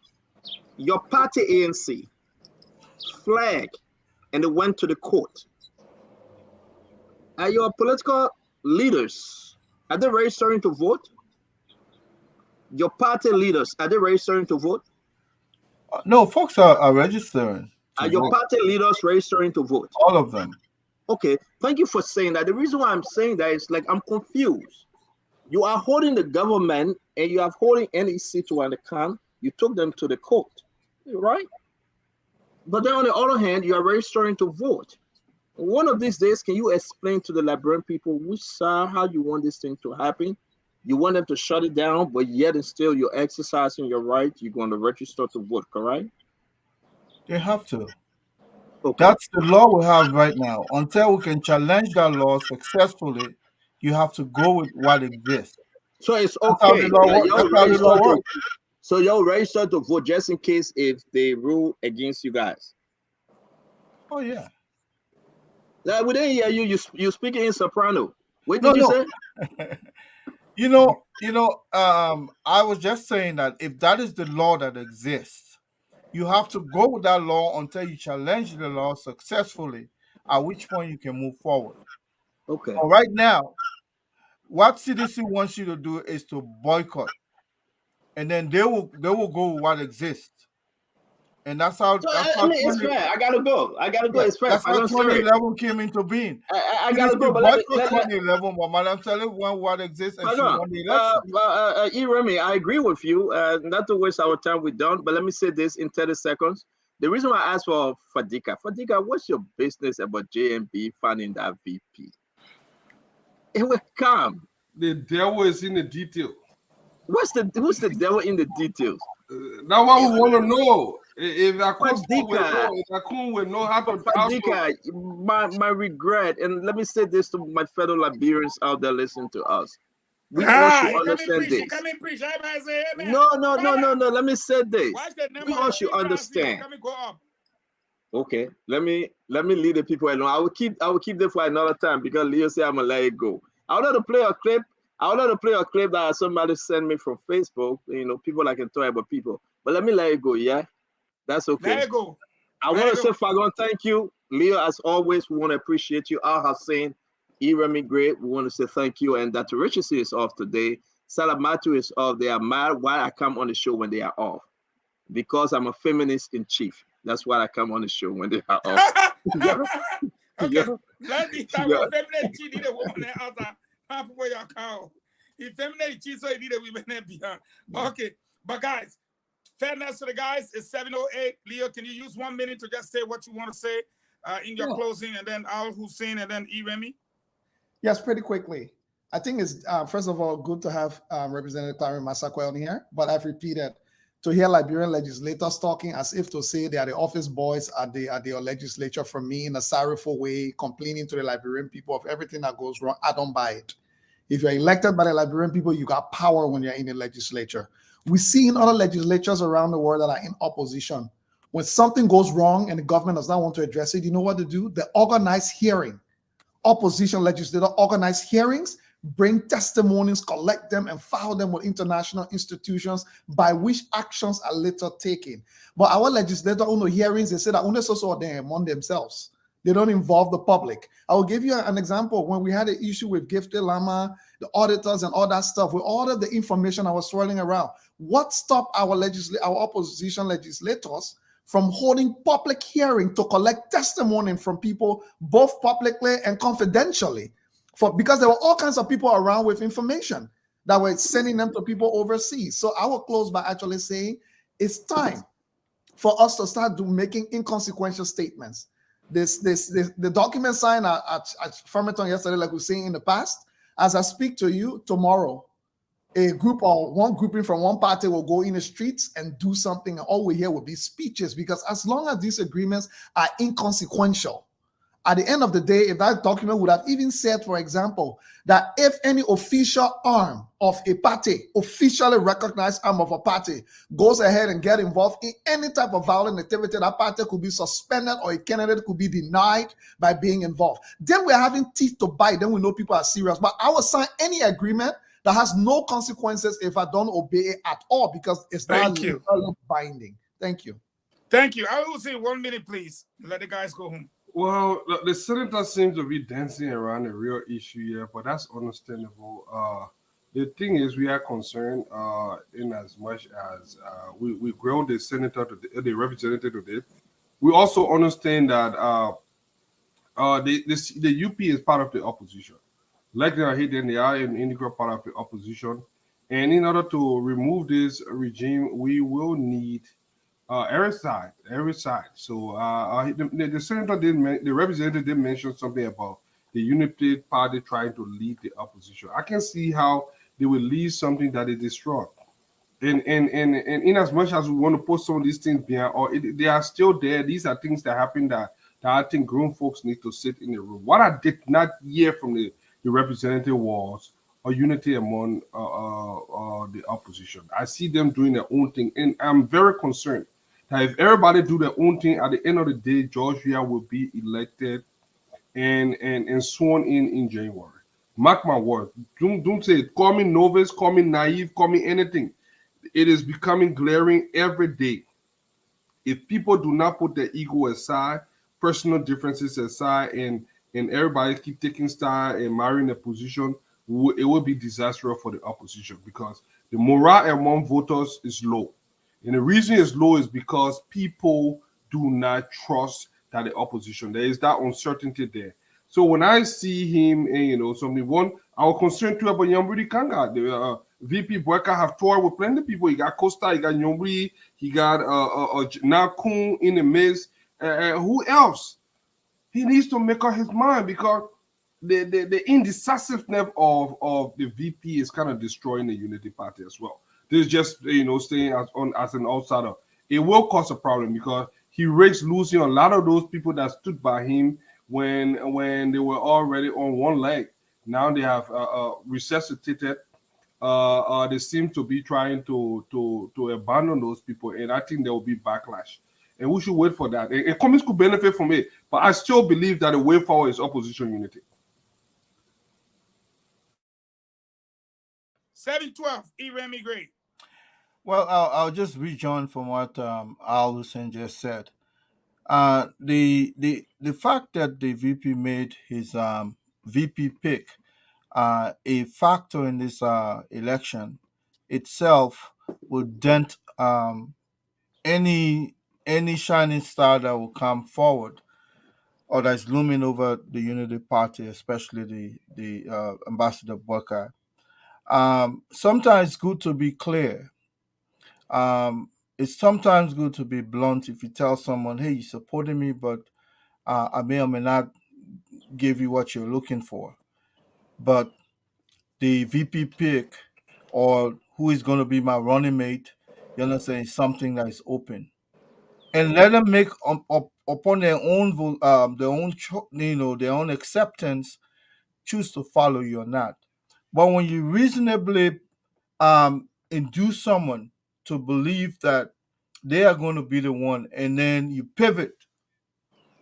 Your party ANC flag and they went to the court. Are your political leaders, are they registering to vote? Your party leaders, are they registering to vote? No, folks are registering. Are your party leaders registering to vote? All of them. Okay, thank you for saying that. The reason why I'm saying that is like I'm confused. You are holding the government and you are holding NEC to an account. You took them to the court, right? But then on the other hand, you are registering to vote. One of these days, can you explain to the Liberian people how you want this thing to happen? You want them to shut it down, but yet and still you're exercising your right. You're going to register to vote, correct? They have to. Okay. That's the law we have right now. Until we can challenge that law successfully, you have to go with what exists. So it's That's how the okay. law works. Y'all That's how the law registered to. works. So y'all registered to vote just in case if they rule against you guys. Oh yeah. Like, we didn't hear you. You speaking in soprano. What No, did you no. say? I was just saying that if that is the law that exists, you have to go with that law until you challenge the law successfully, at which point you can move forward. Okay. But right now, what CDC wants you to do is to boycott, and then they will go with what exists, and that's how So I mean, it's fair. I gotta go. yeah, It's fair. that's how I'm sorry. 2011 came into being. I gotta go. CDC But boycott 2011, but Madam Saleh won what exists, and she won the election. Remy, I agree with you. Not to waste our time, we're done. But let me say this in 30 seconds. The reason why I asked for Fadika, what's your business about JMB finding that VP? It will come. The devil is in the detail. Who's the devil in the details? That's what we want to know. If Akun will know how to Fadika, my regret, and let me say this to my fellow Liberians out there listening to us. We all should understand this. No. Let me say this. We all should understand. Okay, let me leave the people alone. I will keep them for another time because Leo said I'm gonna let it go. I would like to play a clip that somebody sent me from Facebook. People I can talk about people. But let me let it go, yeah? That's okay. Let it go. I want to say, Fagon, thank you. Leo, as always, we want to appreciate you. Al Hussein, Iremi Great, we want to say thank you. And Dr. Richardson is off today. Salamatu is off. They are mad why I come on the show when they are off. Because I'm a feminist in chief. That's why I come on the show when they are off. Okay. Let me start with feminist chief. Need a woman out there. Half of your cow. If feminist chief, so you need a woman behind. Okay. But guys, fairness to the guys, it's 7:08. Leo, can you use 1 minute to just say what you want to say in your closing, and then Al Hussein, and then Iremi? Yes, pretty quickly. I think it's, first of all, good to have Representative Clarence Masakwe on here, but I've repeated, to hear Liberian legislators talking as if to say they are the office boys at the legislature from me in a sorrowful way, complaining to the Liberian people of everything that goes wrong, I don't buy it. If you're elected by the Liberian people, you got power when you're in the legislature. We see in other legislatures around the world that are in opposition, when something goes wrong and the government does not want to address it, you know what to do? They organize hearing. Opposition legislators organize hearings, bring testimonies, collect them, and file them with international institutions by which actions are later taken. But our legislators on the hearings, they say that only so they among themselves. They don't involve the public. I will give you an example. When we had an issue with Gifted Lama, the auditors and all that stuff, with all of the information I was swirling around, what stopped our opposition legislators from holding public hearing to collect testimony from people, both publicly and confidentially? Because there were all kinds of people around with information that were sending them to people overseas. So I will close by actually saying it's time for us to start making inconsequential statements. The document signed at Farmington yesterday, like we were saying in the past, as I speak to you tomorrow, a group or one grouping from one party will go in the streets and do something, and all we hear will be speeches, because as long as these agreements are inconsequential, at the end of the day, if that document would have even said, for example, that if any official arm of a party, officially recognized arm of a party, goes ahead and get involved in any type of violent activity, that party could be suspended or a candidate could be denied by being involved. Then we're having teeth to bite. Then we know people are serious. But I will sign any agreement that has no consequences if I don't obey it at all, because it's not binding. Thank you. Thank you. I will say 1 minute, please. Let the guys go home. Well, the senator seems to be dancing around the real issue here, but that's understandable. The thing is, we are concerned in as much as we grow the senator to the representative today. We also understand that the UP is part of the opposition. Like they are hidden, they are an integral part of the opposition. And in order to remove this regime, we will need every side. So the senator the representative did mention something about the United Party trying to lead the opposition. I can see how they will lead something that is destroyed. And in as much as we want to put some of these things behind, they are still there. These are things that happen that that I think grown folks need to sit in the room. What I did not hear from the representative was a unity among the opposition. I see them doing their own thing, and I'm very concerned that if everybody do their own thing, at the end of the day, Georgia will be elected and sworn in January. Mark my word. Don't say it. Call me novice, call me naive, call me anything. It is becoming glaring every day. If people do not put their ego aside, personal differences aside, and everybody keep taking style and marrying a position, it will be disastrous for the opposition because the morale among voters is low. And the reason it's low is because people do not trust that the opposition, there is that uncertainty there. So when I see him, and something one, I was concerned too about Yamburi Kanga. The VP Boyka have toured with plenty of people. He got Costa, he got Yamburi, he got Nakun in the midst. Who else? He needs to make up his mind because the indecisiveness of the VP is kind of destroying the Unity Party as well. This is just staying as an outsider. It will cause a problem because he risks losing a lot of those people that stood by him when they were already on one leg. Now they have resuscitated. They seem to be trying to abandon those people, and I think there will be backlash. And we should wait for that. And communists could benefit from it, but I still believe that the way forward is opposition unity. 712, Remy Gray. Well, I'll just rejoin from what Al Hussein just said. The fact that the VP made his VP pick a factor in this election itself would dent any shining star that will come forward or that's looming over the Unity Party, especially the Ambassador Booker. Sometimes it's good to be clear. It's sometimes good to be blunt. If you tell someone, "Hey, you're supporting me, but I may or may not give you what you're looking for," but the VP pick or who is going to be my running mate, you understand, is something that is open, and let them make upon their own their own acceptance, choose to follow you or not. But when you reasonably induce someone to believe that they are going to be the one, and then you pivot,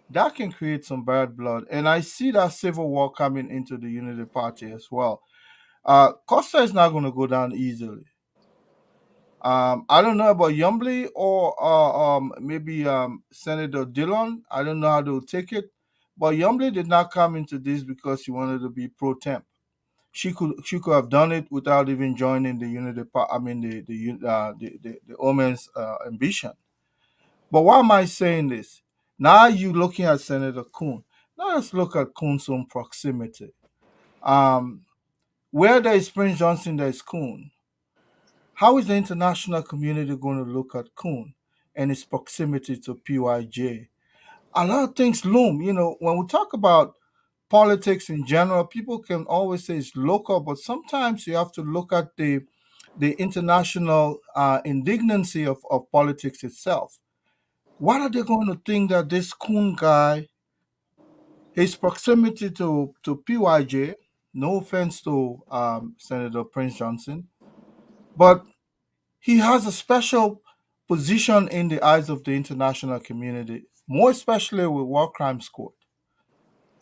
that can create some bad blood. And I see that civil war coming into the Unity Party as well. Costa is not going to go down easily. I don't know about Yumbly or maybe Senator Dillon. I don't know how they'll take it. But Yumbly did not come into this because she wanted to be pro temp. She could have done it without even joining the Unity Party. I mean the women's ambition. But why am I saying this? Now you looking at Senator Kuhn. Now let's look at Kuhn's own proximity. Where there is Prince Johnson, there is Kuhn. How is the international community going to look at Kuhn and his proximity to PYJ? A lot of things loom. When we talk about politics in general, people can always say it's local, but sometimes you have to look at the international indignancy of politics itself. What are they going to think that this Kuhn guy, his proximity to PYJ, no offense to Senator Prince Johnson, but he has a special position in the eyes of the international community, more especially with War Crimes Court.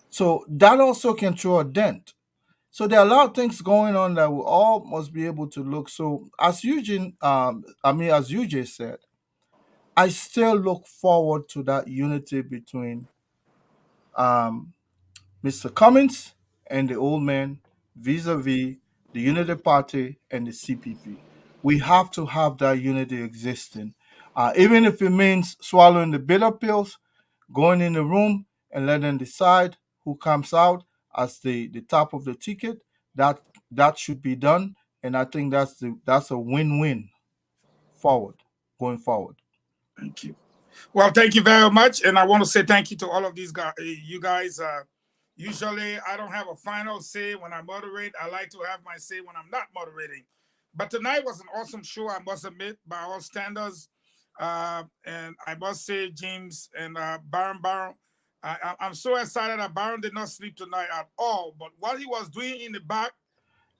So that also can throw a dent. So there are a lot of things going on that we all must be able to look. So as as UJ said, I still look forward to that unity between Mr. Cummins and the old man vis-a-vis the Unity Party and the CPP. We have to have that unity existing. Even if it means swallowing the bitter pills, going in the room and letting them decide who comes out as the top of the ticket, that should be done. And I think that's a win-win going forward. Thank you. Well, thank you very much. And I want to say thank you to all of these guys. You guys, usually I don't have a final say when I moderate. I like to have my say when I'm not moderating. But tonight was an awesome show, I must admit, by all standards. And I must say, James and Baron, I'm so excited that Byron did not sleep tonight at all. But what he was doing in the back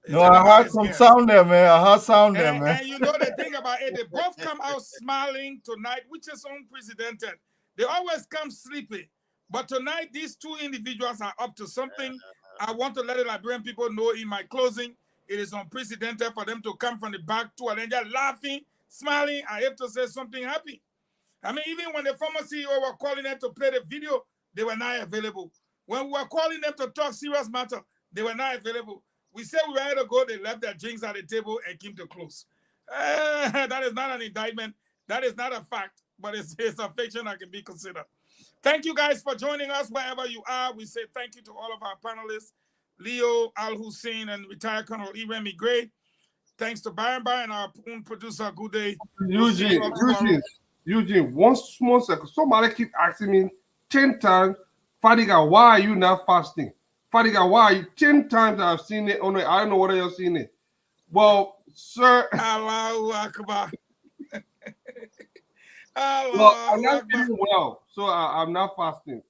is No, I heard everybody's some guess. sound there, man. I heard sound there, man. And you know the thing about it, they both come out smiling tonight, which is unprecedented. They always come sleepy. But tonight, these two individuals are up to something. I want to let the Liberian people know in my closing, it is unprecedented for them to come from the back to and then just laughing, smiling. I have to say something happy. I mean, even when the former CEO were calling them to play the video, they were not available. When we were calling them to talk serious matter, they were not available. We said we were ready to go. They left their drinks at the table and came to close. That is not an indictment. That is not a fact, but it's a fiction that can be considered. Thank you guys for joining us wherever you are. We say thank you to all of our panelists, Leo, Al Hussein, and retired Colonel Iremi Gray. Thanks to Byron and our own producer, Good Day. Eugene, one small second. Somebody keep asking me 10 times, Fadiga, why are you not fasting? Fadiga, why are you 10 times I've seen it on it? I don't know whether you've seen it. Well, sir. Allahu Akbar. Well, I'm not feeling well, so I'm not fasting.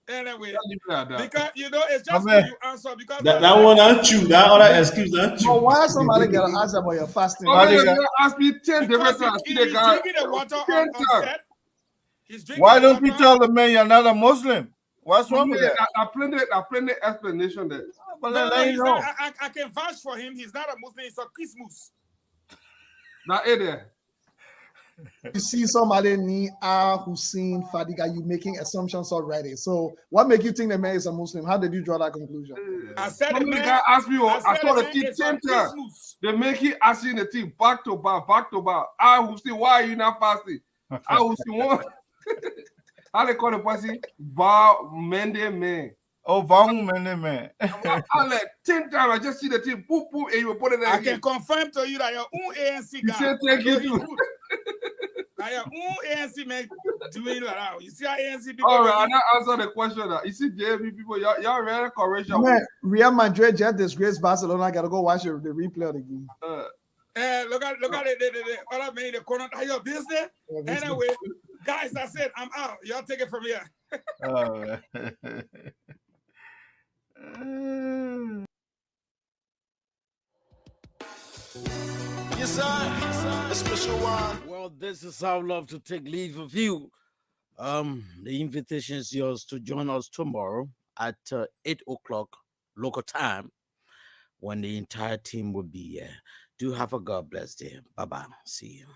Anyway, because you know it's just when you answer because that one aren't you. That other excuse aren't you. But why somebody gotta ask about your fasting? Ask me 10 different times. He's drinking the water on set. Why don't you tell the man you're not a Muslim? What's wrong with that? I plenty explanation there. But I can vouch for him. He's not a Muslim. He's a Christmas. Not there. You see somebody need Hussein Fadiga, you making assumptions already. So what make you think the man is a Muslim? How did you draw that conclusion? I said the guy asked me, I saw the team 10 times. They make it asking the team back to back. Hussein, why are you not fasting? Hussein, what? How they call the person? Val Mende man. Oh, Val Mende man. I like 10 times. I just see the team, boop, boop, and you put it there. I can confirm to you that your own ANC guy. Said, thank you. Now your own ANC man doing like that. You see how ANC people. All right, I not answer the question. You see, JB people, y'all ready correction. Man, Real Madrid just disgraced Barcelona. I gotta go watch the replay of the game. Look at the other man in the corner. Are your business? Anyway, guys, that's it. I'm out. Y'all take it from here. Yes, sir. A special one. Well, this is our love to take leave of you. The invitation is yours to join us tomorrow at 8 o'clock local time when the entire team will be here. Do have a God bless day. Bye-bye. See you.